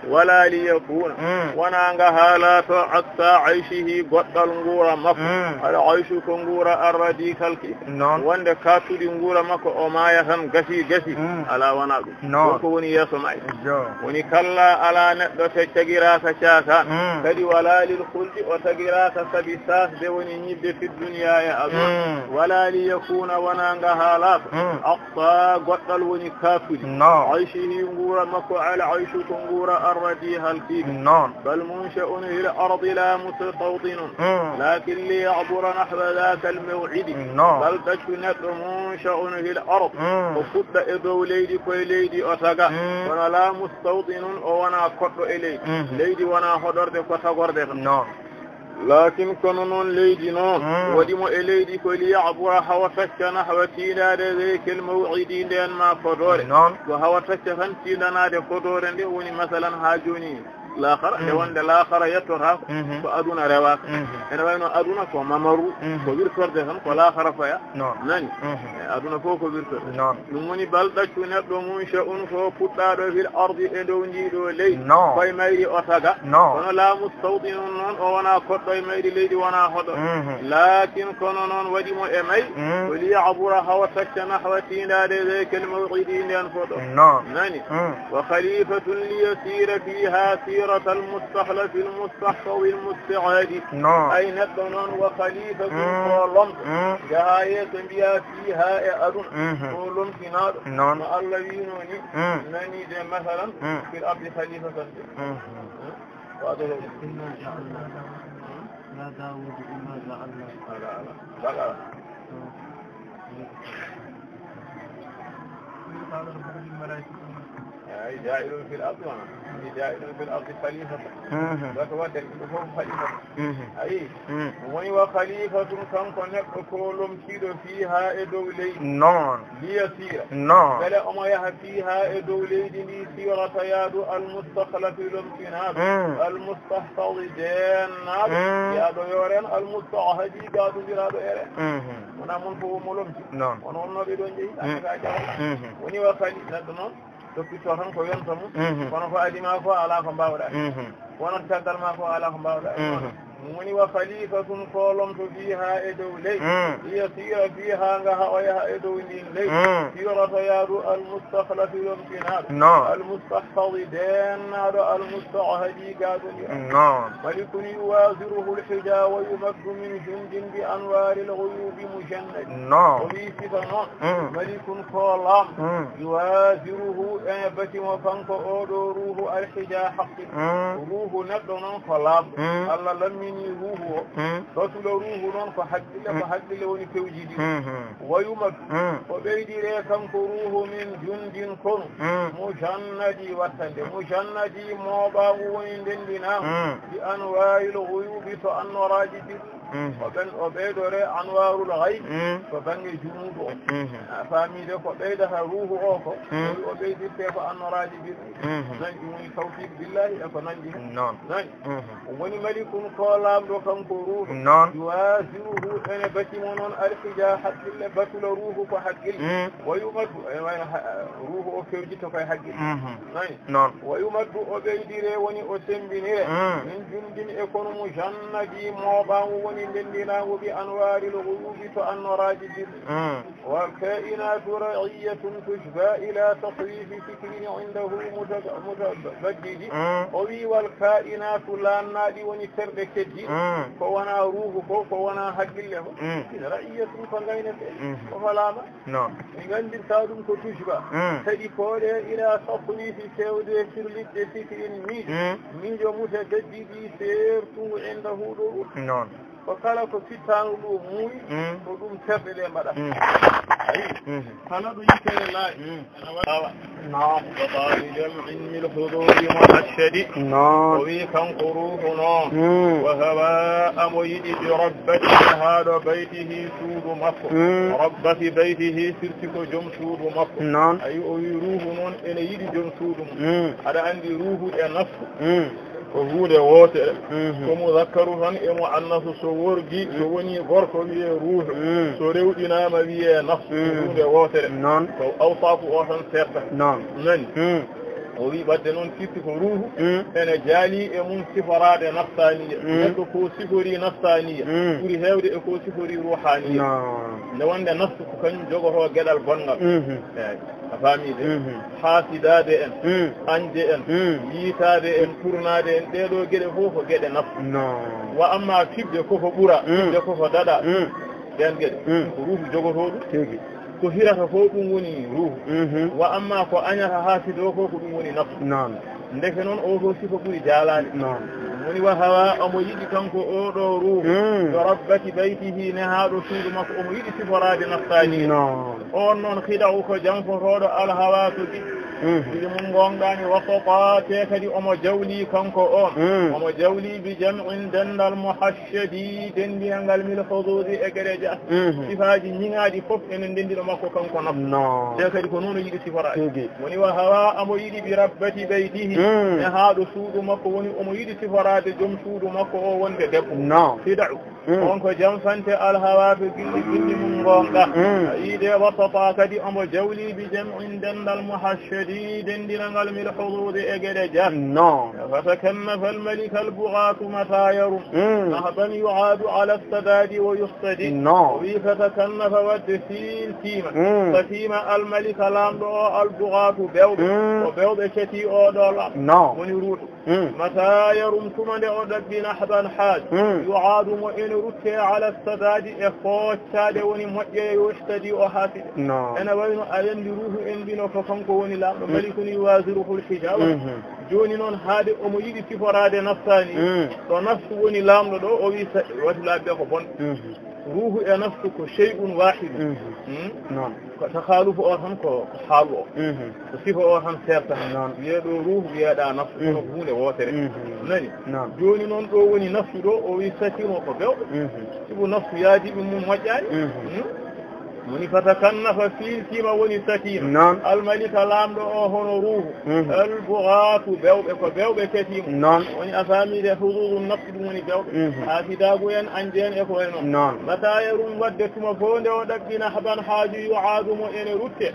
Speaker 1: ولا ليكون ونانغها لا تعطى عيشه قطع الغورة مكو على عيش كنغورة الرديك الكيف وند كاتو لنغورة مكو وما يهم قسي على وناغو ko woni yeso may woni kalla ala neddo te tagiraka caaka kadi wala lil khuldi o tagiraka sabi sas de woni nyibbe fi dunya ya azu wala li yakuna wananga halat aqsa goddal woni kafiri aishihi ngura makko ala aishu ko ngura arradi halki bal munsha'un ila ardi la mutawtin lakin li ya'bura nahwa dhaka al maw'id bal takuna munsha'un ila ard wa qudda idawlaydi ko leydi o taga wana la mustawdinun o wana koddo e leydi wana hodorde ko tagorde lakin kono non leydi non wadi mo e leydi ko li ya'bura hawataka nahwatina de zekel maw'idi den ma kodore ko hawataka tan tinanade kodore nde woni masalan ha joni l'aakhara nde wonde l'aakhara yettotaa ko aduna rewaaka ene wayno aduna ko mamaru ko wirtorde tan ko l'aakhara faya nani aduna fof ko wirtorde ɗum woni balɗaccu neɗɗo mum sha'un ko puɗɗaaɗo fil ardi e dow ndiiɗo leydi koye mayri o taga kono laa mustawdinun noon o wonaa koɗɗo e mayri leydi wonaa hoɗo lakin kono noon waɗimo e may ko liyabura hawa tacca nahwa tiindaade zeykel mawqidi nden foɗo nani wa khalifatun liyasira fiha sirata almustahlafi almustahfawi almustaadi ay neɗɗo noon wa khalifatun ko lomɗo jaha yeeso mbiya fiha e aduna ko lomtinaaɗo no Allah wiino ni naniide masalan fil ardi khalifatan
Speaker 2: يا داود إنا جعلنا
Speaker 1: جائل في الأرض جائل في الأرض خليفة وتودع فوق خليفة أي وخليفة كم كنك كلهم كيلو فيها إدولي ليسير بل أميها فيها إدولي ليسير تياد المستخلف الامتناب المستحفظ جناب يادو يورين المستعهدي قادو جرادو يورين ونامن فهو ملوم ونون بدون جيد وني وخليفة toppitoo tan ko yonta mum kono ko adima ko ala ko mbawɗa wono taggal ma ko ala ko mbawɗa woni wa khalifatun kolomto fiha e dow leydi yasira fiha ngaha o yaha e dow ndin leydi sirata yaadu almustakhlafi yomtinaɗo almustahfadi dennaɗo almustahadi gaɗodira malikun yuwasiruhu lhija wa yumaddu min jundin bi anwari lghuyubi mujannadi o wi sifa noon malikun kolam yuwasiruhu ene batimo kanko oɗo ruhu alhija haqqi ruhu neɗɗo noon ko laamɗo Allah lammi ruhu o batula ruhu noon ko haqqille woni pewjidi wayumat ko ɓeydire kanko ruhu min jundin kono mujannadi wattande mujannadi mooɓagu woni ndendinama bi anwaril ghuyubi to annoraji ɗiɗi o ɓeydore anwarul ghayb ko bange junuudu o a faamide ko ɓeydata ruhu o ko o ɓeydirte ko annoraji ɗiɗi nan ɗum woni tawfiq billahi e ko nanɗi hen nani woni malikun ko laamɗo kanko ruhu yuwasiruhu ene batimo noon alhija haqqille batula ruhu ko haqqille wa yumaddu ene wayno ruhu o fewjitto koye haqqille nani wa yumaddu o ɓeydire woni o sembinire min jundin e kono mujannadi mooɓamu woni ndendinago bi anwaril ghuyubi to annoraji ɗiɗi wa kainatu ra'iyatun tushba ila tasrifi fikrin indahu mutabaddidi o wi wal kainatu lannaɗi woni terɗe keddi ko wona ruhu ko wona haqqille ko ra'iyatun ko gaynete ko falama mi gandirta ɗum ko tushba kadi koɗe ila tasrifi fewde firliɗɗe fikrin miijo mutabaddidi sertugu indahu ɗo ko kala ko fittanu ɗo muuyi ko ɗum terɗe ɗe mbaɗa ayi kala ɗo yitere laayi jam'in lhuduri muashadi o wi kanko ruhu noon wa hawa amo yiɗi bi rabbati haaɗo baytihi suudu makko rabbati baytihi sirti ko joom suudu makko ayi o wi ruhu noon ene yiɗi joom suudu mum aɗa andi ruhu e nafsu ko huunde wootere ko mudakkaru tan e mo annasu so worgi so woni gorko wiye ruuhu so rewɗinama wiye nafsu huunde wootere ko awsafu o tan seerta nani o wi ɓadde noon firti ko ruuhu ene jaali e mum siforade nafsaniya neɗɗo ko sifori nafsaniya ɓuri hewde e ko sifori ruhaniya nde wonde nafsu ko kañum jogoto gueɗal gongal eyi a faamide haasidade en añde en yiitade en tournade en ɗeɗo gueɗe fof ko gueɗe nafsu wa amma fibde koko ɓuura fibde koko daɗa ɗen gueɗe ko ruuhu jogotoɗum ko hirata ko ɗum woni ruuhu wa amma ko añata haaside o ko ɗum woni nafsu ndeke noon o to sifa ɓuri jaalade woni wa hawa omo yiɗi kanko oɗo ruuhu yo rabbati baytihi nehaaɗo suudu makko omo yiɗi siforade nafsani on noon hiɗaw ko janfotoɗo alhawa to ɗi ɗiɗi mum gonɗani wasata te kadi omo jawli kanko on omo jawli bi jam'in dendal muhashshadi dendingal mil hududi e gereja sifaji ñiŋaɗi fof enen dendiɗo makko kanko nafsu te kadi ko noon yiɗi siforade woni wa hawa amo yiɗi bi rabbati beytihi e haaɗo suudu makko woni omo yiɗi siforade joom suudu makko o wonde debbo fida'u on ko jam fante alhawa to gilli mum gonɗa yiide wasata kadi omo jawli bi jam'in dendal muhashshadi dendingal mil hududi e gereja فتكنف الملك البغاة متى يرم نهبا يعاد على السداد ويفتدي فتكنف والدسيل تيما فتيما الملك لامدو البغاة بيوض وبيوض شتي أودولا ونروح متى يرم ثم لأدب نحبا حاج يعاد وإن رتي على السداد إخوات شاد ونمجي ويفتدي وحاسد أنا وين أين لروه إن بينو ففنكو ونلام ملك يوازره الحجاب joni noon haade omo yiɗi siforade nafsani to nafsu woni lamɗo ɗo o wi wati laaɓe ko bon ruuhu e nafsu ko shay'un wahidu ko takhalufu o tan ko haalu o ko sifa o tan serta wiyeɗo ruuhu wiyeɗa nafsu kono ko hunde wotere nani joni noon ɗo woni nafsu ɗo o wi satimo ko bewɗo sibu nafsu yaadiɓe mum moƴƴani woni fatakannafa fiiltima woni satima almalika lamɗo o hono ruuhu albugatu bewɓe ko bewɓe ketima woni a famide hududu nafsu ɗum woni bewɓe ha fidagu en anjeen e ko way noon matayarum wadde tuma fo nde o ɗaɓɓina haban haaju yuadumo ene rutte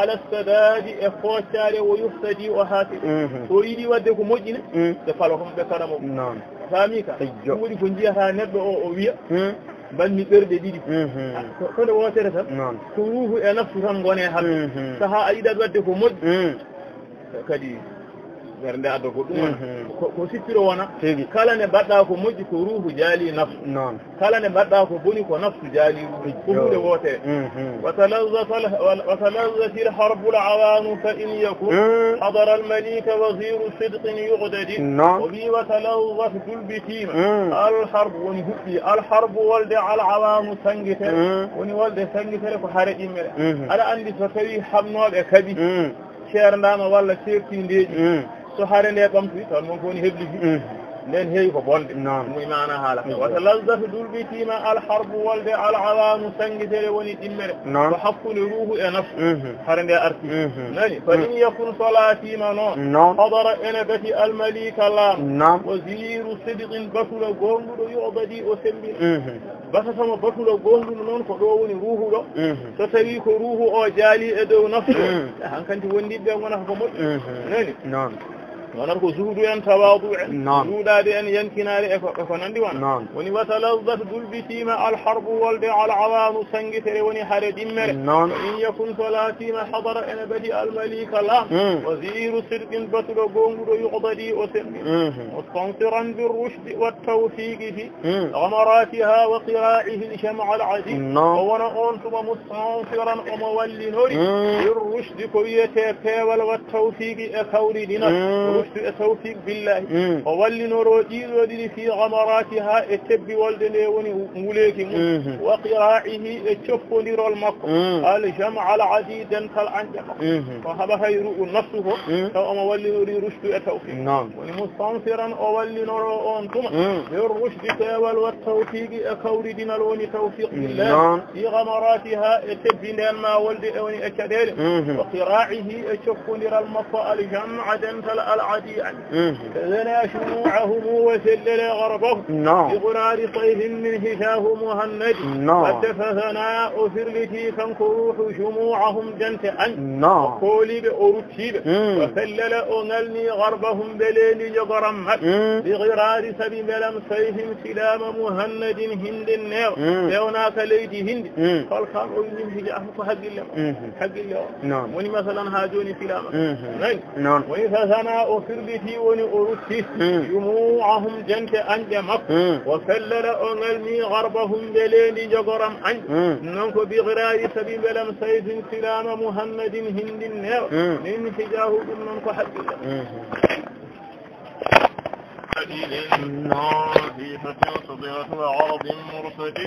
Speaker 1: ala stadadi e foccade o yuftadi o haaside so yiɗi wadde ko moƴƴine ɓe fala kom ɓe kaɗamo faami ka ɗum waɗi ko jiyata neɗɗo o wiya banni ɓerɗe ɗiɗi kono wotere tan ko ruuhu e nafsu tan gone haɓe saha a yiɗat wadde ko moƴƴi kadi ɓernde adda ko ɗum ko sippiro wona kala ne mbaɗɗa ko moƴƴi ko ruuhu jaali nafsu kala ne mbaɗɗa ko boni ko nafsu jaali ruuhu ko hunde wotere وتلذت الحرب العوان فإن يكن حضر المليك وزير صدق يغدد وبي وتلذت البتيم الحرب ونهبي الحرب ولد على العوان سنجتر ونولد سنجتر فحرق إمرا على أن تسوي حمنوب كبي شير نام ولا سيرتي نديجي so hare nde ɓamtuyi taw moon ko woni hebli fi nden heewi ko bonde muy mana haala wata lazdatu dulbitima alharbu wolde alawamu sangitere woni ɗimmere ko hakkude ruuhu e nafsu hare nde arti nani fa in yakun solatima noon hadara ene bati almalika laam wasiru sidiqin batula gonɗuɗo yoɓadi o sembina basatamo batula gonɗuɗo noon ko ɗo woni ruuhu ɗo so tawi ko ruuhu o jaali e dow nafsu hankanti wondiɓe gonata ko moƴƴi nani wonata ko zuhudu en tawadu en juuɗade en yankinade e ko nandi wona woni watalazzat dulbitima alharbu wolde alawanu sangitere woni haare ɗimmere in yakun solatima hadara ene badi almalika lam wasiru sidqin batuɗo gonguɗo yuqdadi o sembi mustansiran birrushdi wattawfiqi fi gamaratiha wa qira'ihi lshama aladi o wona on tuma mustansiran omo wallinori birrushdi ko wiyete peewal wattawfiqi e kawridinat التوفيق بالله وولنورو ديدودي في غمراتها اتبي ولدني وني موليكي وقراعه اتشفندير المكو الجمع العديد كالعنجم وهذا خير نفسه فأما ولنوري رشد التوفيق ونمستنصرا أولنورو أنتم بالرشد والتوفيق أكوردين الوني توفيق بالله في غمراتها اتبي ما ولد وني أكدير وقراعه اتشفندير المكو الجمع دنتل العديد فذنا شموعهم وسلل غربهم بغرار صيف من هشاه مهند واتفثنا أثرلتي فانكروح شموعهم جنت عن وقولي بأرتشيب وسلل أنلني غربهم بليل جغرمت بغرار سبيل لم صيف سلام مهند هند النار يوناك ليدي هند قال كان أولي هجاه فحق الله حق الله وني مثلا هاجوني سلاما ونفثنا أثرلتي وني أرتشي جموعهم جنت أنجمك وسلل أنلني غربهم بليل جغرم عن ننكو بغرار سبيل لم صيف سلام مهند هند النار من هجاه ننكو حق الله عدل خفيفة صغيرة وعرض مرصد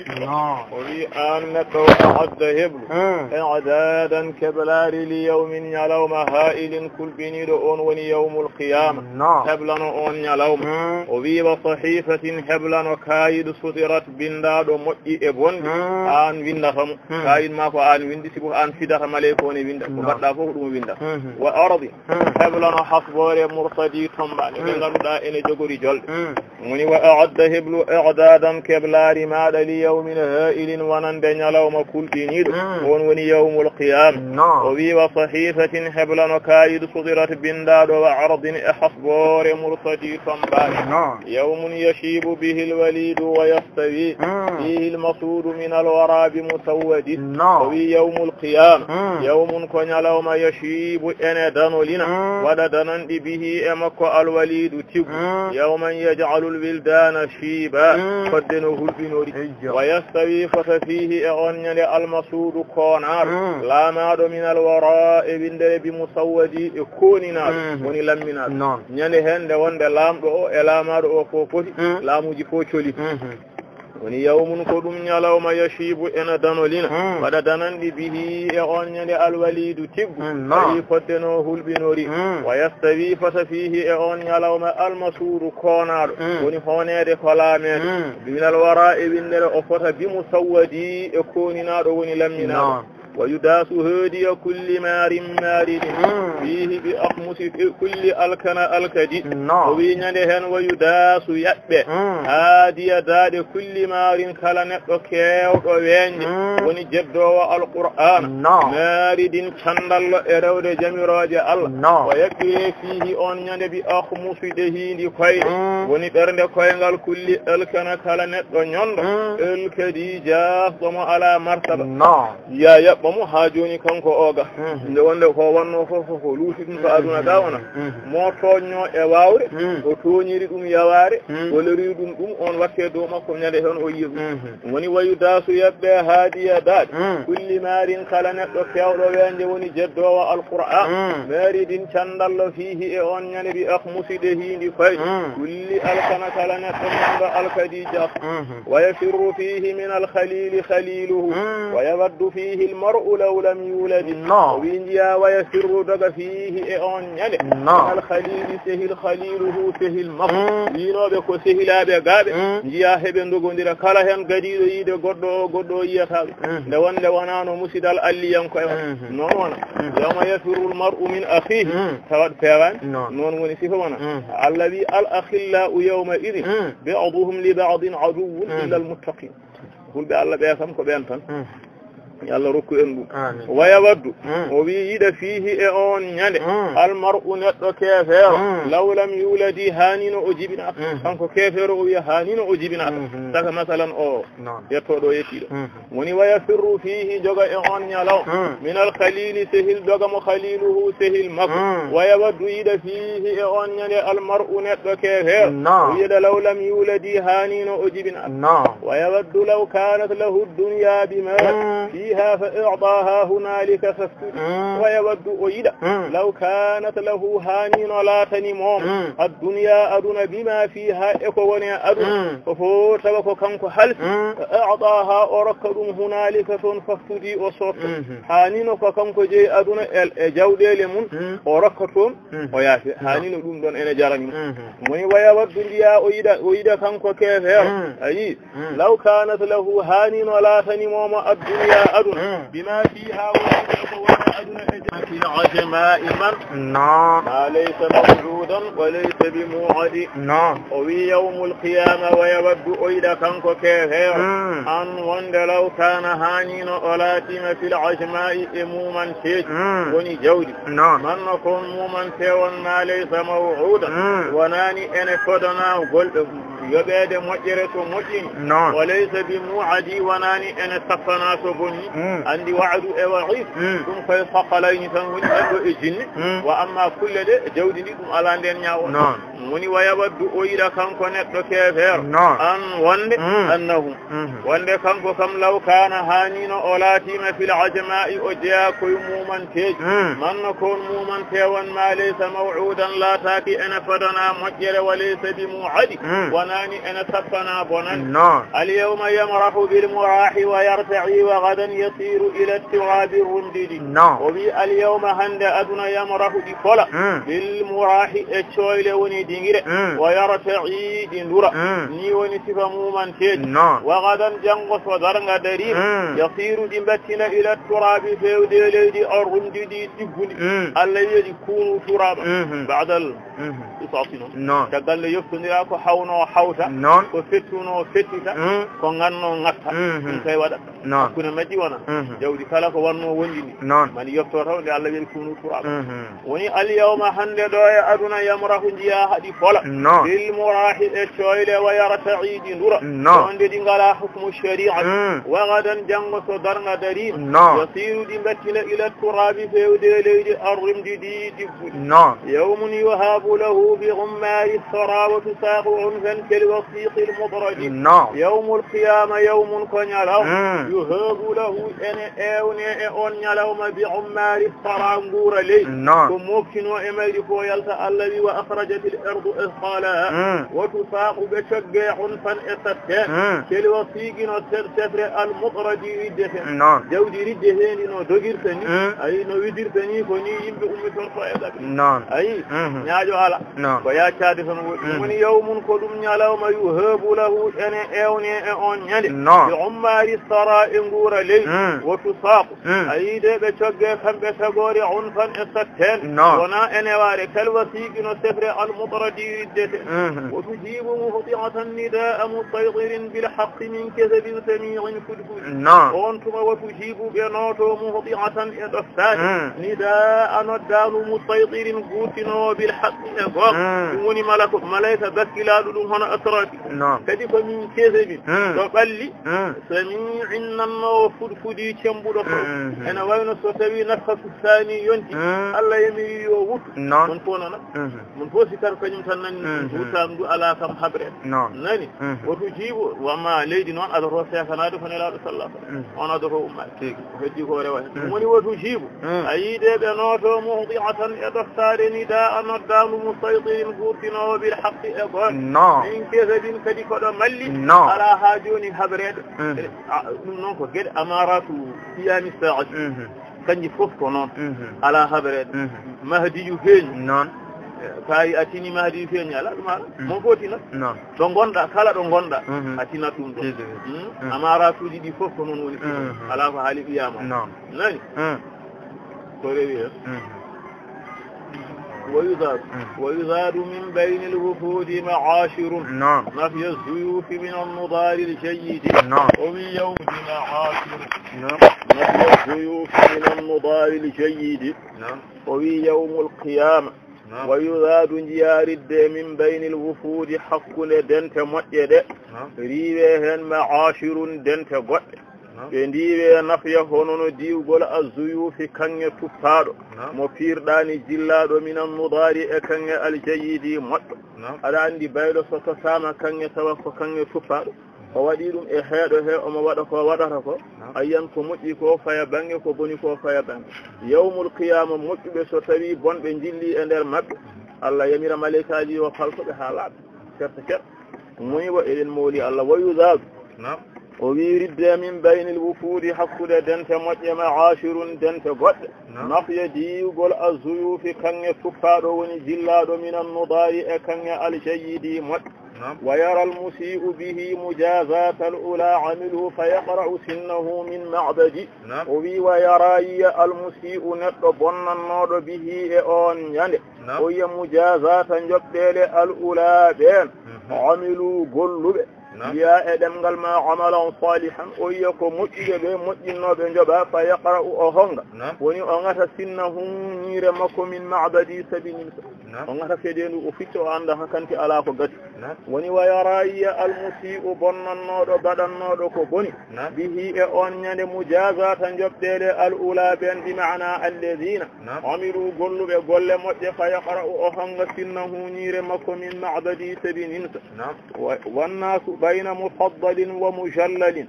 Speaker 1: وفي أنك أعد هبل إعدادا كبلار ليوم يلوم هائل كل بنير وني يوم القيامة هبلا أون يلوم وفي وصحيفة هبلا وكايد صدرت بنداد ومؤي إبون آن وندخم كايد ماكو آن وندي سيبو آن فدخ مليكوني وندخ وقد فوق وندخ وأرض هبلا حصبور مرصدي تنبعني بغندا إن جغري جلد وني وأعد هبل إعدادا كبلار ماد ليوم هائل ونند يلوم كل بنير وني يوم القيامة وفي وصحيفة هبلا وكايد صدرت بنداد وعرض حصبور مرصدي تنبعني يوم يشيب به الوليد ويستوي فيه المصود من الورى بمسود وفي يوم القيامة يوم كن يلوم يشيب أنا دانولنا وددنن به أمك الوليد تيب يوما يجعل الولدان شيبا قدنه البنور ويستوي ففيه أغنى المصود كونار لا ماد من الوراء بندر بمسود كوننا ونلمنا يعني هند وند لام دو لامار او فوفي لاموجي فوچولي woni yawmun ko ɗum ñalawma yashibu ena danolina waɗa danandi bihi e on ñande alwalidu tiggu ayi foddeno hulɓinori wa yastawi fata fihi e on ñalawma almasuru konaɗo woni honede ko laamede minal wara e windere o fota bimusawwadi e koninaɗo woni lamminaɗo ويداس هدي كل مار مارد فيه بأخمس كل ألكنا الكدي وبينهن ويداس يأبى هادي داد كل مار كلنا كيو وين ونجدوا القرآن مارد شندل إرود جميراج الله ويكفي فيه أن ينبي أخمس دهين كوي ونترند كوي كل ألكنا كلنا نيون الكدي جاء على مرتبة يا mo haajoni kanko oga nde wonde ko wanno fof ko luuti dum ko aduna dawana mo toño e wawre o toñiri dum yaware o lori dum on watte do makko nyande hen o yiwu woni wayu dasu yabbe haadiya dad kulli marin kala neddo fewdo wende woni jeddowo alquran maridin candallo fihi e on nyane bi akhmuside hindi fay kulli alkana kala neddo mando alkadija wa yafirru fihi min alkhalil khaliluhu wa yawaddu fihi almar'u لو لم يولد وينجيا ويسر دغ فيه اون نيل الخليل سهل خليله سهل مف ينو be ko sehilabe gaabe jiya hebe ndogondira kala hen gadido yide goddo yiyata nde wonde wonano musidal alliyan ko non wona yawma yasirul mar'u min akhihi tawad fewan non woni sifa wona alladhi al akhilla yawma idin ba'dhum li ba'din aduwwun illa al muttaqin hulbe alla be sam ko ben tan yalla rokku en dum waya waddu o wi yida fihi e on nyande al mar'u neddo kefero law lam yuladi hanino o jibina kanko kefero o wi hanino o jibina saka masalan o yettodo yetido woni waya firru fihi joga e on nyalaw min al khalil sahil joga mo khaliluhu sahil mak waya waddu yida fihi e on nyande al mar'u neddo kefero yida law lam yuladi hanino o jibina waya waddu law kanat lahu ad-dunya bima فيها فإعطاها هنالك فاسكت ويود أيدا لو كانت له هانين ولا تنموم الدنيا أدن بما فيها إخواني أدن ففوت وكو كنكو حلف فإعطاها أركض هنالك فاسكت وصوت هانين وكو كنكو جي أدن الجودة لمن أركض ويافي هانين دون دون إن جارني ويود الدنيا أيدا كنكو كيف أي لو كانت له هانين ولا تنموم الدنيا أدن بما فيها وأدنى في العجماء من ما ليس موجودا وليس بموعد وفي يوم القيامة ويود أيضا كنكو كيفير أن وند لو كان هانين ولاتم في العجماء إموما تيج وني جودي من نكون موما تيون ما ليس موعودا وناني أن فدنا yoɓeede moƴƴere to moƴƴini wa laysa bi muadi wonani ene saffana to bonni andi wa'du e wa'id ɗum koye saqalayni tan woni neɗɗo e jinne wa amma kulle ɗe jawdi ndi ɗum ala nden ñaawo woni wa yawaddu o yiɗa kanko neɗɗo keefeero an wonde annahum wonde kanko kam law kana hanino o laatima fil ajma'i o jeeya koye mumanteji manno kon mumante won ma laysa maw'udan laataki ene fadana moƴƴere wa laysa bi mu'adi wonani ene sappana bonan al yawma yamrahu bil murahi wa yarta'i wa gadan yasiru ila at-turabi rumdidi o wi al yawma hande aduna yamrahu di fola bil murahi e coyle woni dingire wa yarta'i di ndura ni woni sifa mumanteji wa gadan jango so darga dari yasiru di battina ila at-turabi fewde leydi rumdidi tiggudi Allah yedi kunu turaba ba'dal isasino tagalle yoftondira ko hawno hawta ko fettuno fettita ko ganno ngatta ɗum kay waɗa hakkude majji wona jawdi kala ko wanno wondini mani yofto taw nde Allah yedi kunu turaba woni al yawma hande ɗo e aduna yamrahu jiya haɗi fola lil murahi e coyle wa yarta'i di ndura wonde ɗi ngala hukmu sharia wa gadan jango so darga dari yasiru ɗi battina ila turabi fewde leydi arrimdi ɗi digguɗi yawmun yuhabu lahu bi ghummari thara wa tusaqu unfan kal wasiqi al mudradi yawmul qiyama yawmun ko ñalaw yuhabu lahu ene ewne e on ñalawma bi ghummari thara ngura ley ko mokkino e maydi ko yalta Allah wi wa akhrajat al ardu athqalaha wa tusaqu bi shagge unfan esatte kal wasiqi no tefre al mudradi ridde jawdi ridde hendi no dogirtani ay no widirtani ko ni yimbe ummi ton ko e dabi ay ñaajo ala ko yaccade tan woni yawmun ko ɗum ñalawma yuhabu lahu ene ewne e on ñande bi ummari sara e ngura ley wa tusaqu ay de ɓe cogge kamɓe tagore unfan e satten wona ene waare kal wasiqi no sefre al mudradi riddete wa tujibu muhti'atan nidaa mustaydirin bil haqqi min kasabin sami'in fudfud on tuma wa tujibu ɓe noto muhti'atan e ɗoftade nidaa noddanu mustaydirin gutino bil haqqi e gom ɗum woni malako malayka bakkilaɗo ɗum hono asrabi kadi ko min kesebin ɗo ɓalli sami'in nannowo fudfudi cembuɗo ko ene wayno so tawi nafatu sani yonti Allah yami yo wutu mon fo nana mon fo sikar kañum tan nani wutam du ala kam habre nani woto jibo wama leydi noon adoto sekanade ko nelaɗo sallallahu alaihi wasallam on adoto ummade heddi ko rewa ɗum woni woto jibo ayide ɓe noto muhdi'atan e doftade nida anoddanu mustaydirin gurtinowo bil haqqi e gon min kesabin kadi koɗo malli ala ha joni habrede ɗum noon ko gueɗe amaratu qiyami sa'ati kanji fof ko noon ala habrede mahdiyu feeñi noon kayi a tini mahdi feeñi ala ɗum ala mon foti nak ɗo gonɗa kala ɗo gonɗa a tinat ɗum ɗo amaratuji ɗi fof ko noon woni ala ko haali ɓiyama nani ko rewi hen ويزاد من بين الوفود معاشر نفي الزيوف من النضال الجيد وفي يوم معاشر نفي الزيوف من النضال الجيد وفي يوم القيامة ويزاد جيارد من بين الوفود حق دنت مؤيد ريبهن معاشر دنت قد ɓe ndiwe nafya hono no diwgol azuyufi kange tuppaɗo mo firɗani jillaɗo minan nudari e kange aljayidi moɗɗo aɗa andi bayɗo so tosama kange tawa ko kange tuppaɗo o waɗi ɗum e heeɗo he omo waɗa ko waɗata ko ayyan ko moƴƴi ko faya bange ko boni ko faya bange yawmul qiyama moƴƴuɓe so tawi bonɓe jilli e nder mabɓe Allah yamira malaikaji o faltoɓe ha laaɓe certa cer muyibo eɗen mawli Allah wayudadu o wi ridde min baynil wufuudi hakkude dente moƴƴe maashirun dente goɗɗe nafya diwgol azuyufi kange tuppaaɗo woni jillaaɗo minan nudaari e kange aljayidi moƴƴe wa yara almusii'u bihi mujazata al ula amiluhu fa yaqra'u sinnahu min ma'badi o wi wa yara yiya almusii'u neɗɗo bonnannooɗo bihi e on ñande o yiya mujazata joɓɓeele al ula ɓeen amilu golluɓe ya e ɗemngal ma amalan salihan o yiya ko moƴƴuɓe ɓe moƴƴinnoɓe joɓa fa yaqra'u o honga woni o ngata sinnahu ñiire makko min ma'badi sabinin o ngata feɗendu o ficca o anda hakanti ala ko gati woni wa yaraya almusi'u bonnannoɗo baɗannoɗo ko boni bihi e on ñande mujazata joɓɗele al ula ben bi maana alladina amilu golluɓe golle moƴƴe fa yaqra'u o hanga sinna huñire makko min ma'badi sabininsa wannasu bayna mufaddalin wa mujallalin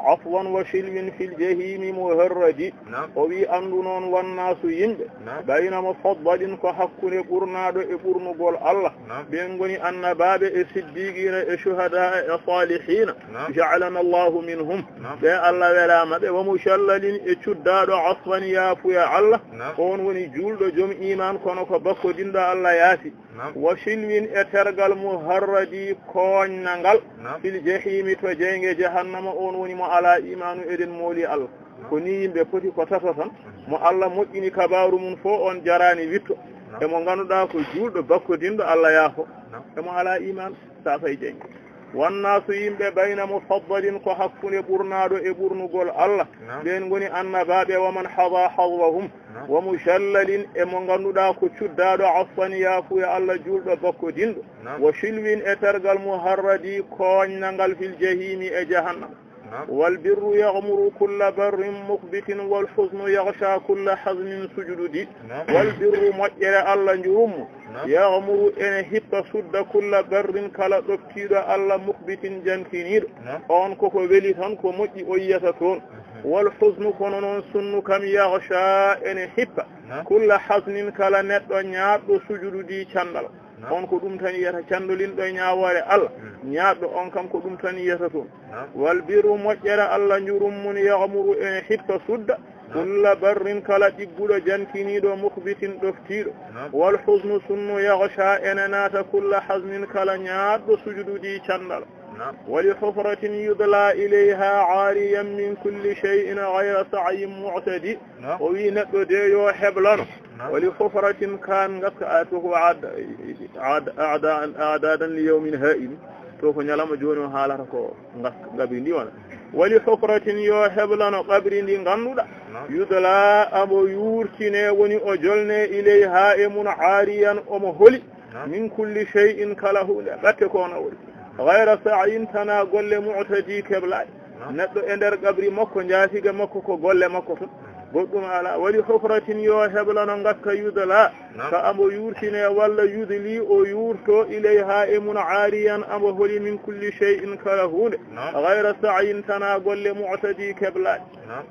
Speaker 1: afwan wa shilwin fil jahimi muharradi o wi andu noon wannasu yimɓe bayna mufaddalin ko hakkude ɓurnaɗo e ɓurnugol Allah ɓen goni annabaɓe e siddiqina e shuhada e salihina ja'alana Allahu minhum ɓe Allah welama ɓe wa mujallalin e cuddaɗo afwan yaafuya Allah on woni julɗo joom iman kono ko bakkodinɗo Allah yaasi wa shilwin e tergal muharradi koñnangal fil jahimi to jeyge jahannama on woni mo ala imanu eɗen mooli Allah ko ni yimɓe poti ko tato tan mo Allah moƴƴini kabaru mum fo on jarani witto emo ganduɗa ko julɗo bakkodinɗo Allah yaafo emo ala iman sa fay jeyge wannasu yimɓe bayna mufaddalin ko hakkunde ɓurnaɗo e ɓurnugol Allah ɓen goni annabaɓe wa man hada hadwahum wa mushallalin e mo ganduɗa ko cuddaɗo afwan yaafuya Allah julɗo bakkodinɗo wa shilwin e tergal muharradi koñnangal fil jahimi e jahannam wal birru yaghmuru kulla barrin mukhbitin wal huznu yaghsha kulla hazmin sujudi wal birru moƴƴere Allah njurummo yaghmuru ene hippa sudda kulla barrin kala ɗoftiɗo Allah mukhbitin jantiniɗo on koko weli tan ko moƴƴi o yiyata toon wal huznu kono noon sunnu kam yaghsha ene hippa kulla hazmin kala neɗɗo ñaaɗɗo sujududi candal on ko ɗum tan yiyata candolinɗo e ñaawore Allah ñaaɗɗo on kam ko ɗum tan yiyata toon wal birru moƴƴere Allah njurum mun yaghmuru ene hippa sudda kulla barrin kala ɗigguɗo jantiniɗo mukhbitin ɗoftiɗo wal huznu sunnu yaghsha ene naata kulla hazmin kala ñaaɗɗo sujududi candal wali hufratin yudla ilayha aariyan min kulli shay'in ghayra sa'yin mu'tadi o wi neɗɗo de yo heblano wali hufratin kan gaska atuhu a'dadan li yawmin ha'il to ko nyalama joni o haalata ko gabi ndi wala wali hufratin yo heblano qabri ndi ganduɗa yudla amo yurtine woni o jolne ilayha e mun aariyan omo holi min kulli shay'in kala hunde gatte ko no woni ghayra sa'in tana golle mu'tadi keblaade neɗɗo e nder qabri makko jaasiga makko ko golle makko ton goɗɗum ala wali hufratin yo heblano ngakka yudla ka amo yurtine walla yudli o yurto ilayha e mun aariyan amo holi min kulli shay'in kala hunde ghayra sa'in tana golle mu'tadi keblaade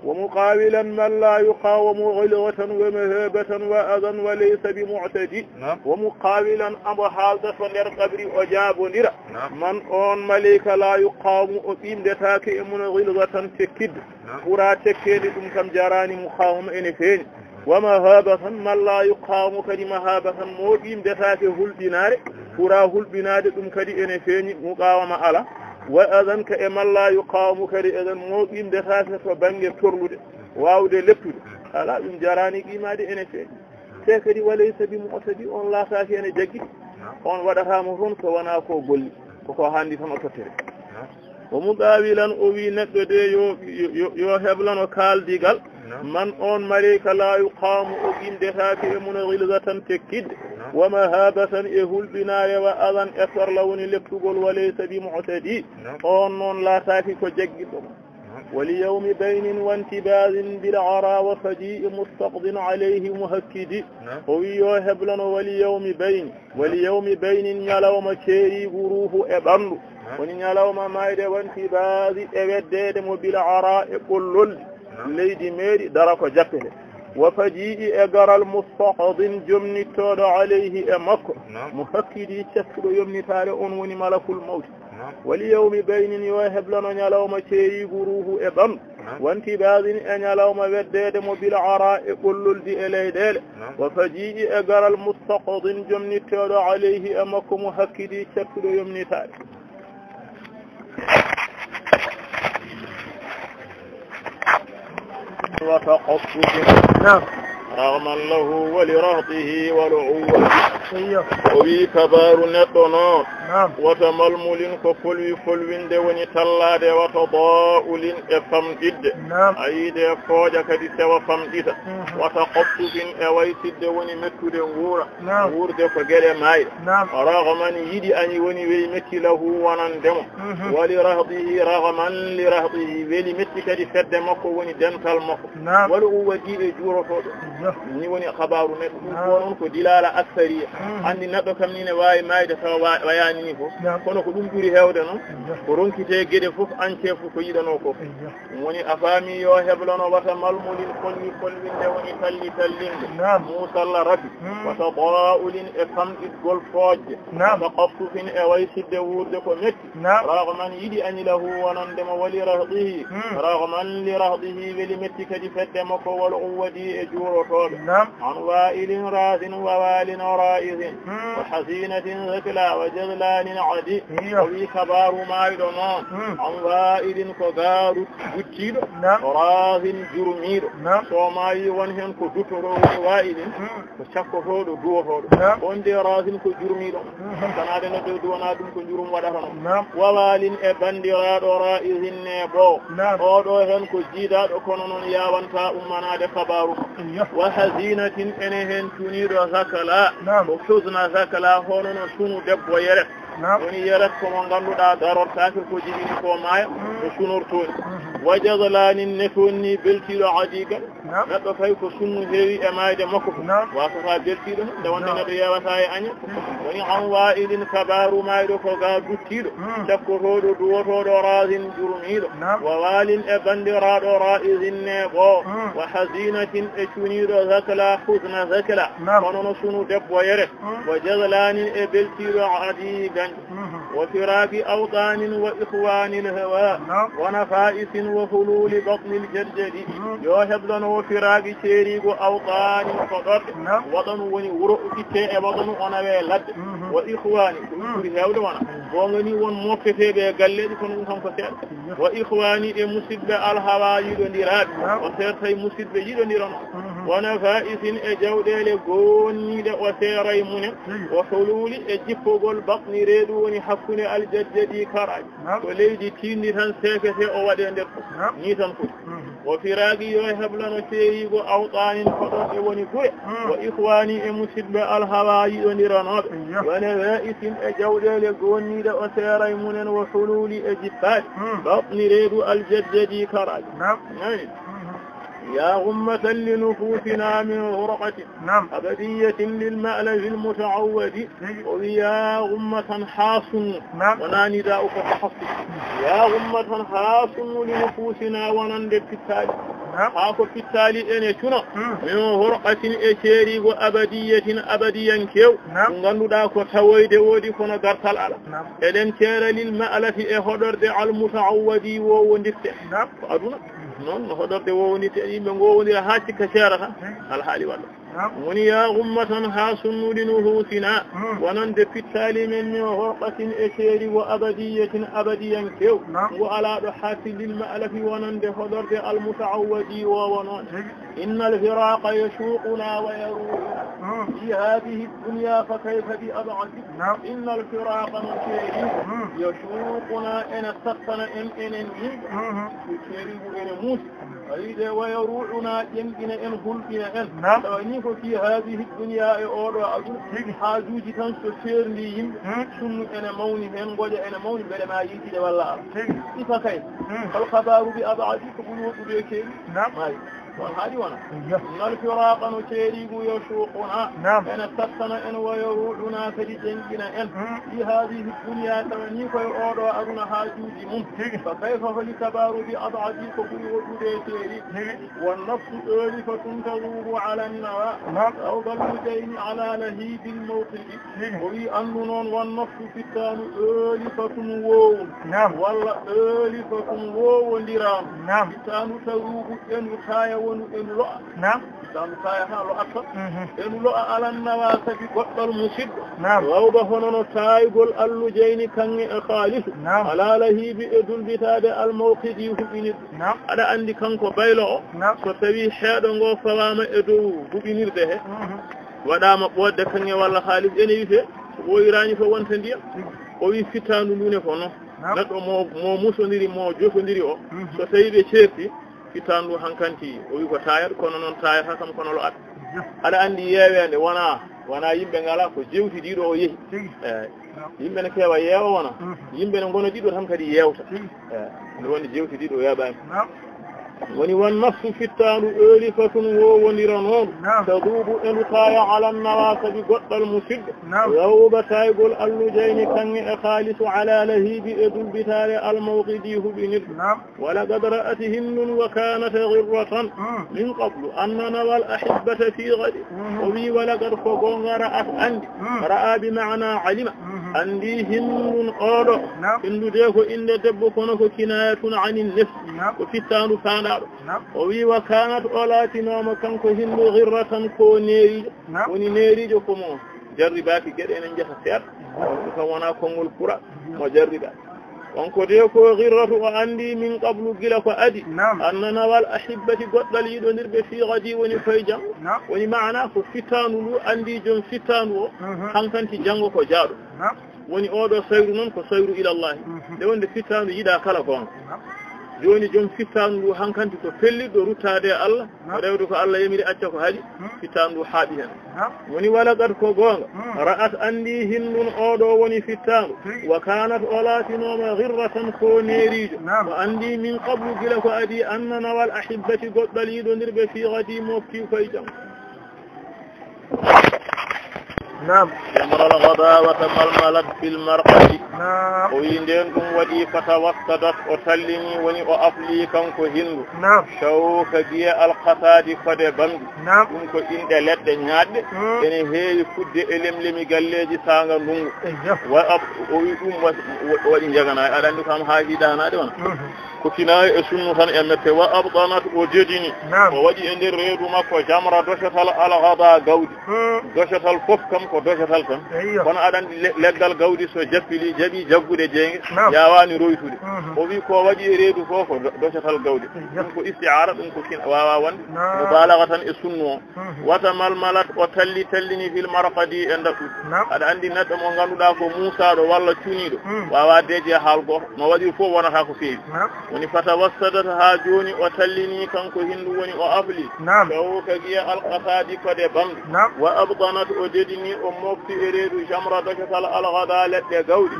Speaker 1: wa muqawilan man la yuqawamu ghilwatan wa mahabatan wa adan wa laysa bi mu'tadi wa muqawilan amo haalda to nder qabri o jaabodira man on malika la yuqawamu o ɓimdetake e mun ghilwatan tekkidde ɓura tekkede ɗum kam jarani muqawama ene feeñi wa mahabatan man la yuqawamu kadi mahabatan mo ɓimdetake hulɓinare ɓura hulɓinade ɗum kadi ene feeñi muqawama ala wa adan ka e man la yuqawamu kadi eɗen mo ɓimdetake to banggue torlude wawde leptude ala ɗum jarani qimade ene feeñi te kadi walaysa bi mu'tadi on laataki ene jagguiɗi on waɗatamo toon so wona ko golli koko handi tan o tottere o muqawilan o wi neɗɗo de yo heblano kaldigal man on malika la yuqamu o ɓimdetake e mun ghilzatan tekkidde wa mahabatan e hulɓinare wa adan e torla woni leftugol walaysa bi mu'tadi on noon laataki ko jagguiɗo wali yawmi baynin wa intibadin bil ara wa faji'i mustaqdin alayhi muhakkidi o wi yo heblano wali yawmi baynin ñalawma ceeri guruhu e ɓandu woni ñalawma mayde wa intibadi e weddede mo bil ara e ɓolloldi leydi meeɗi dara ko jappete wa faji'i e garal mustaqdin jomnittoɗo alayhi e makko muhakkidi cakkuɗo yomnitare on woni malakul mawti wali yawmi baynin yo heblano ñalawma ceeyigu ruuhu e ɓamɗu wanti baadin e ñalawma weddede mo bil ara e ɓolloldi e leyɗele wa faji'i e garal mustaqdin jomnittoɗo alayhi e makko mo hakkidi cakkuɗo yomnitare وتقصد رغما له ولرهطه ولعوه o wi kabaru neɗɗo noon wata malmulin ko folwinde woni tallade wata da'ulin e famɗidde ayide fooƴa kadi sewa famɗita wata qoftufin e waysidde woni mettude nguura wuurde ko gueɗe mayɗe ragaman yiɗi ani woni weyi metti lahu wonandemo wali rahdihi ragaman li rahdihi weli metti kadi fedde makko woni dental makko wala o waɗi e juurotoɗo ni woni habaru neɗɗo ɗum ko noon ko dilala aksariya andi neɗɗo kam ni ne wawi mayde tawa wayani ni fof kono ko ɗum ɓuuri hewde noon ko ronkite gueɗe fof ance fof ko yiɗano fof ɗum woni a faami yo heblano wata malmulin folwinde woni tallinde musalla rafi wata da'ulin e famɗitgol foojje wata qaftufin e waysidde wuurde ko metti ragaman yiɗi ani lahu wonandemo wali rahdihi ragaman li rahdihi weli metti kadi fedde makko wala o waɗi e juurotoɓe an wa'ilin rasin wa walin ra'izin wa hasinatin zakla wa jadlanin adi o wi kabaru mayɗo noon an wa'ilin ko gaaru guttiɗo rasin jurmiɗo so mayi won hen ko duttoro woni wa'ilin ko cakkotoɗo duwotoɗo on de rasin ko jurmiɗo sanade no ɗo duwana ɗum ko jurum waɗata noon wa walin e bandiraɗo ra'isin ne bo oɗo hen ko jiidaɗo kono noon yawanta ummanade kabaru wa hasinatin ene hen tuniɗo zakala ko husna zakala hono no sunu debbo yeret woni yeret komo ganduɗa darortake ko jiɗini ko maayo ko sunortoni wa jadlanin ne tonni beltiɗo adigal neɗɗo tawi ko sunnu heewi e mayde makko wasata beltiɗo nde wonde neɗɗo yewata e aña woni an wa'ilin kabaru mayɗo ko ga duttiɗo cakkotoɗo duwotoɗo rasin jurmiɗo wa walin e bandiraɗo ra'isin ne bo wa hasinatin e cuniɗo zakla husna zakla kono no sunu debbo yeret wa jadlanin e beltiɗo adigal وفراق أوطان وإخوان الهواء ونفائس وفلول بطن الجدد يوهب لنا وفراق شيريق أوطان فقط وطن ونورؤ كتاء وطن ونوي لد وإخوان وغني ونموكفي بيقلد كنهم كتاء وإخواني مسد الهواء يدنيرات وسيرتي مسد يدنيران ونفائس أجودة لغوني وسيري من وحلول أجفق البطن ريدوني حفن الجددي كراج وليدي تيني تنسيكة أودين درس نيتن كل وفراقي يوهب لنا شيء وأوطان فضل ونكوي وإخواني مسد الهواء ونرانات ونفائس أجودة لغوني وسيري من وحلول أجفات بطن ريد الجددي كراج يا غمة لنفوسنا من غرقة أبدية للمألف المتعود ويا غمة حاصن وناني داؤك فحصي يا غمة حاصن لنفوسنا ونندب في التالي حاكو في التالي أن يشنا من غرقة إشيري وأبدية أبديا كيو نغنو داك وتويد ودي كنا قرطل على إذن كير للمألف إهدر دي المتعود ووندفت فأدونا non no hodorde woni te yimbe ngowondira ha cikka seerata alhaali walla woni ya ummatan ha sunnudinu sina wonande pittali men min horqatin e seeri wa abadiyatin abadiyan kew wa ala do hasilil ma'lafi wonande hodorde al mutaawwadi wa wonon innal firaqa yashuquna wa yaruhuna fi hadhihi ad-dunya fa kayfa bi ab'adi innal firaqa yashuquna ena sattana enen seeri ene musi أريد ويروعنا يمكن أن هلكنا أن نيكو في هذه الدنيا أولو أقول حاجوجي تنسو سير لي سنو أنا موني هم قد أنا موني بلا ما يجي والله إذا كيف فالخبار بأبعادي كبنوه بيكي نعم والحاجة وانا إن الفراق نشيريق يشوقنا أنا تقصنا إن ويروعنا فلجنجنا إن في هذه الدنيا تمنيك ويؤدى أدنى حاجوج منه فكيف فلكبار بأضعجي كبني وجودي والنفس آلفة تذوب على النواء أو ضلتين على لهيب الموطن وفي أنن والنفس فتان آلفة وو ولا آلفة وو لرام فتان تذوب إن وخايا نعم كايا حالو أكثر إن لو على النواسف قد المسد ووضحنا نتايقل اللجين كان خالص على لهيب إدل بتاد الموقد يهبين على عندي كان قبيله ستوي حيدا وفوام إدو هبين ده waɗama ɓodde kange walla haalis ene wiite o irani fo wonta ndiyam o wi fittandu ndune ko noon neɗɗo mo musodiri mo jofodiri o so tawi ɓe ceerti fittandu hankanti o wi ko tayat kono noon tayata kam kono lo at aɗa andi yeewede wona yimɓe ngala ko jewti ɗiɗo o yeehi yimɓe ne keewa yeewa wona yimɓe ne gono ɗiɗo tan kadi yewta ne woni jewti ɗiɗo yaɓani woni won nafsu fittandu elifatun wowodira noon taduubu elutaya ala nawa sabi goɗɗal musidɗo yawba taygol allujayni kange e haalisu ala lahibi e dulbitare almawqidi huɓinirɗo wala qad ra'ati hinnun wa kanat ghirratan min qablu anna nawal ahibbata fi ghadi o wi wala qad ko gonga ra'at andi ra'a bi ma'na alima andi hinnun oɗo hindude ko inde debbo kono ko kinayatun anin nafsi ko fittandu o wi wa kanat o laatinoma kanko hindu ghirratan ko neerijo woni neerijo komo jarribaki gueɗe enen jeta seeɗa kam wona konngol pura mo jarriɓa wonko de ko ghirratu o andi min qablu gila ko adi anna nawal ahibbati goɗɗal yiɗodirɓe fi gadi woni koye jam woni maana ko fittandu ndu andi joom fittandu o hankanti janggo ko jaaɗo woni oɗo sayru noon ko sayru ilallahi nde wonde fittandu yiɗa kala gonga joni joom fittandu ndu hankanti ko pellitɗo ruttade e Allah o rewde ko Allah yamiri acca ko haɗi fittandu ndu haaɓi hen woni wala gad ko gonga ra'at andi hinnun oɗo woni fittandu wa kanat o laatinoma ghirratan ko neerijo o andi min qablu gila ko adi anna nawal ahibbati goɗɗal yiɗodirɓe fi gadi mofti koye jam
Speaker 2: نعم
Speaker 1: يمر الغداء وتململت في المرقد ويندين ودي فتوسطت وتلني وني وأفلي كنكو هندو شوك جي القصاد قد بند كنكو إند لد نياد إني هي فد إلم لمي قليجي سانغ نونغ ويقوم ودي جغنا أدن كام هاجي دانا دون كنا اسمو تن امته وابطنت وجدني وودي اندر ريدو مكو جامرا دوشتال الغدا غودي دوشتال فوف كم ko dosatal tan kono aɗan leggal gawdi so jappili jaɓi jaggude jeenge yawani roytude o wi ko waɗi e reedu fof ko dosatal gawdi ɗum ko istiara ɗum ko kin wawa wonde mubalaga tan e sunnu o wata malmalat o tallini fil marqadi e ndaɓɓude aɗa andi neɗɗo mo ganduɗa ko musaɗo walla cuniɗo wawa deeje haal goto no waɗi fof wonata ko feewi woni fata wassadata ha joni o tallini kanko hindu woni o afli taw ka giya alqasadi kode bamde wa abdanat o dedini o mofti e reedu jamra docatal algada leɗɗe gawɗi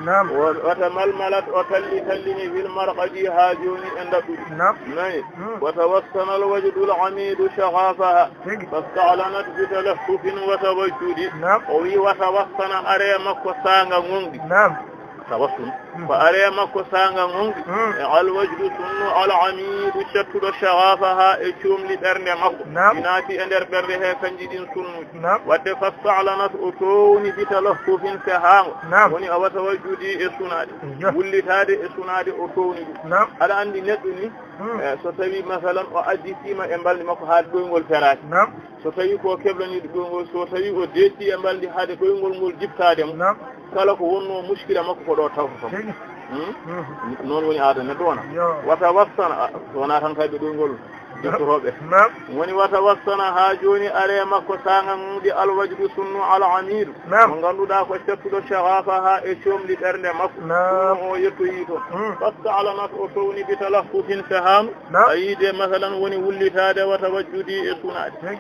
Speaker 1: wata malmalat o tallini fil marqadi ha joni e ndaɓɓuɗi nayi wata wassanal wajdul amidu shaghafaha fasta'lanat bi talaffufin wa tawajjudi o wi wata wassana are makko sanga gonɗi tawassul ko are makko sanga gonɗi e alwajdu sunnu alamidu cettuɗo shaghafaha e cuumli ɓernde makko inaati e nder ɓernde he kanji ɗin sunnuji wadde fasta'lanat o towni bitalaffufin sehaango woni awa tawajjudi e sunade wullitade e sunade o towni ɗum aɗa andi neɗɗo ni so tawi masalan o addisima e mbaldi makko haade ɗoygol feraki so tawi ko keblaniɗo ɗoygol so tawi o detti e mbaldi haade ɗoygol ngol jipptade mo kala ko wonno muskila makko ko ɗo tawto tom noon woni aada neɗɗo wona wata wassana wona tan kayɓe ɗoygol jottotoɓe woni wata wassana ha joni are makko sanga mudi alwajdu sunnu ala amidu mo ganduɗa ko cettuɗo shaghafa ha e comli ɓernde makko o yettoyi toon fasta'lanat o towni bi talaffufin sehanu ayide masalan woni wullitade wata wajjudi e sunade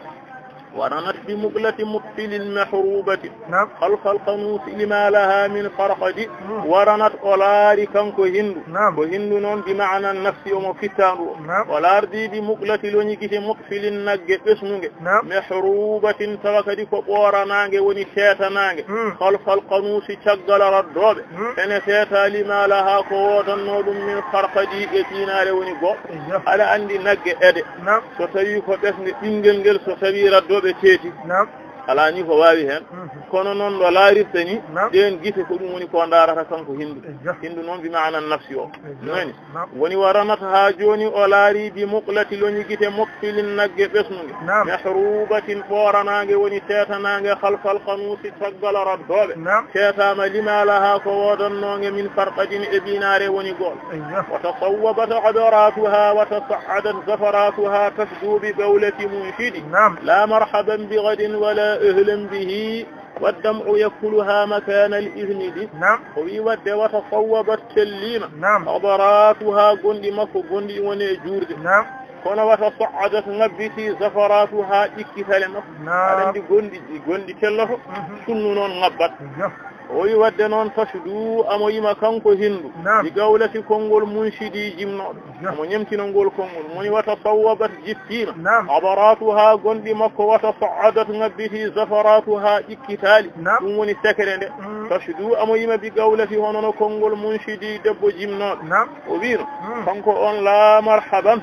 Speaker 1: ورنت بمقلة مقفل محروبة خلف القنوس لما لها من فرقد ورنت أولاري كنكو هندو وهندو نون بمعنى النفس ومفتان ولارد بمقلة لونيكت مقفل نج اسمه محروبة توكدي كورانانج ونشيتانانج خلف القنوس تشغل ردوب أن شيتا لما لها قوة نود من فرقد اتينار ونيكو على عندي نج أد ستوي كتسن إنجل ستوي ردوب ceeti ala ni ko wawi hen kono noon ɗo laariftani ɗen gite ko ɗum woni ko darata kanko hindu noon bi maana nafsi o nani woni waranata ha joni o laari bi muqlati loñi gite mokfilin nagge ɓesnuge mahrubatin ɓoranage woni tetanage halfal kanusi taggala raddoɓe teetama limalaha ko wodannoge min farqadin e binare woni gool wa tasawwabat adaratuha wa tasa'adat zafaratuha tasdu bi gawlati munshidi la marhaban bi gadin wala أهلا به والدمع يأكلها مكان الإذن دي
Speaker 2: نعم
Speaker 1: وي ود وتصوبت تلينا
Speaker 2: نعم
Speaker 1: عبراتها قندي مكو قندي وني جورد
Speaker 2: نعم
Speaker 1: kono wata so'adat ngabbiti zafaratuha ikkitale makko aɗandi gondi telloto sunnu noon ngabbat o wi wadde noon fasdu amo yima kanko hindu ɗi gawlati konngol munshidi jimnoɗo omo ñemtina ngol konngol moni wata sawwabat jittima abaratuha gonɗi makko wata so'adat ngabbiti zafaratuha ikkitali ɗum woni sekere nde fasdu amo yima bi gawlati honono konngol munshidi debbo jimnoɗo o wino kanko on la marhaban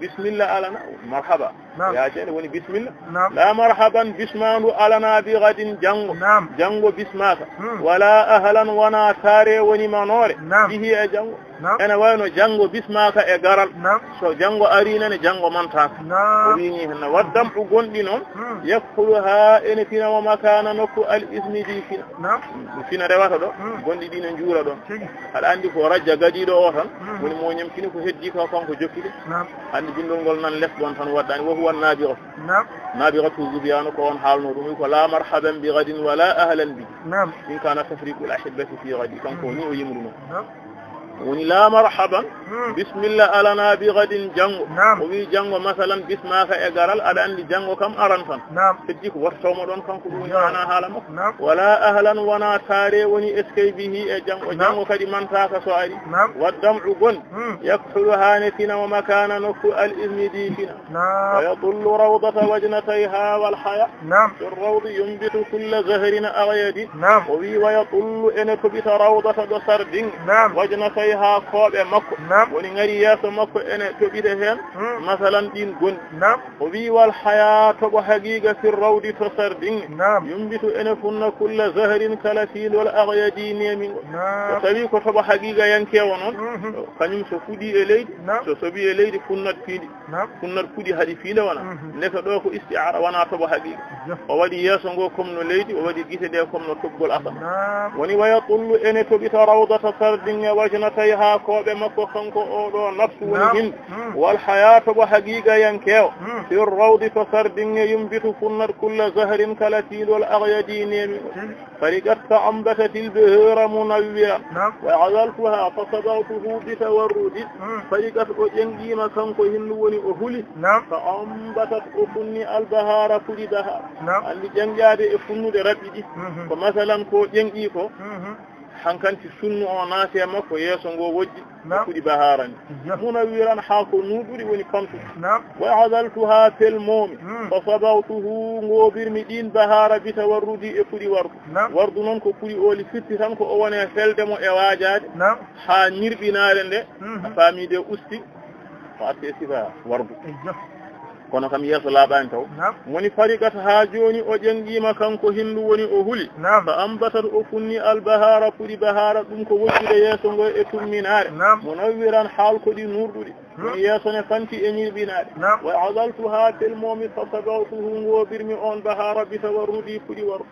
Speaker 1: bismillah alana marhaba ya jeni woni bismillah la marhaban bismanu alana bi gadin jango bismaka wala ahlan wana tare woni manore bihi e jango ene wayno jango bismaka e garal so jango arina ne jango mantaka o wini hen waddam do gondi non yakuluha ene fina wa makana nokku al ismi di fina rewata do gondi dina njura don ala andi ko rajja gadido o tan woni mo nyamkini ko heddi ko kanko jokkide andi bindol ngol nan les don tan waddani wo huwa nabiga nabigatu zubiyanu ko on halno dum ko la marhaban bi gadin wala ahlan bi in kana tafriqu al ahibati fi gadi kanko ni o yimru woni la marhaban bismillah alana bi gadin jango o wi jango masalan bismaka e garal ada andi jango kam aran tan heddi ko wartawmo don kanko dum ana hala makko wala ahlan wana tare woni skbihi e jango kadi mantaka so ari waddam gon yakhulu hanatina wa makana nuku al izmidi fina wa yadullu rawdata wajnatayha wal haya الروض ينبت كل زهر أغيدي ويطل إن كبت روضة دسر دين وجنتيها قاب مكو ونغري ياس مكو إن كبت هن مثلا دين قن والحياة وحقيقة في الروض تسر دين ينبت إن كن كل زهر كالفيل والأغيدي نيمين وسبيك تبا حقيقة ينكي ونون كنم سفودي إليد سبي إليد كنت فودي هدي فيل ونون نفدوك استعارة وانا تبا حقيقة وودي ياسنغو كمنو ليدي وودي جيسي دي كمنو تبول أصلا وني ويطل إن تبت روضة سردين وجنتيها كوب مكو خنكو أولو نفس ونهن والحياة وحقيقة ينكيو في الروض سردين ينبت فنر كل زهر كالتيل والأغيدين فرقت فأنبتت البهير منويا وعذلتها فصدرته بتورد فرقت أجنجي مكانكو هنوني أهولي فأنبتت أفني البهار كل بهار andi jangade e funnude rabidi ko masalan ko jengi ko hankanti sunnu o naati e makko yeso ngo wojji kudi baharani muna wiran ha ko nuduri woni kamtu wa azaltuha fil mumi fa sabawtuhu ngobirmi din bahara bi tawarrudi e kudi wardu non ko kudi oli fitti tan ko o wone felde mo e wajaade ha nirbinaare nde famide usti fa tesiba wardu kono kam yeso laabani taw woni fariqat ha joni o jengima kanko hindu woni o huli fa ambatat o funni al bahara pudi bahara dum ko wojjude yeso ngo e tumminare munawwiran hal ko di nurdudi yeso ne fanti e nyirbinade wa azaltuha fil mumi fa sabawtuhu ngobirmi on bahara bi tawarrudi pudi waru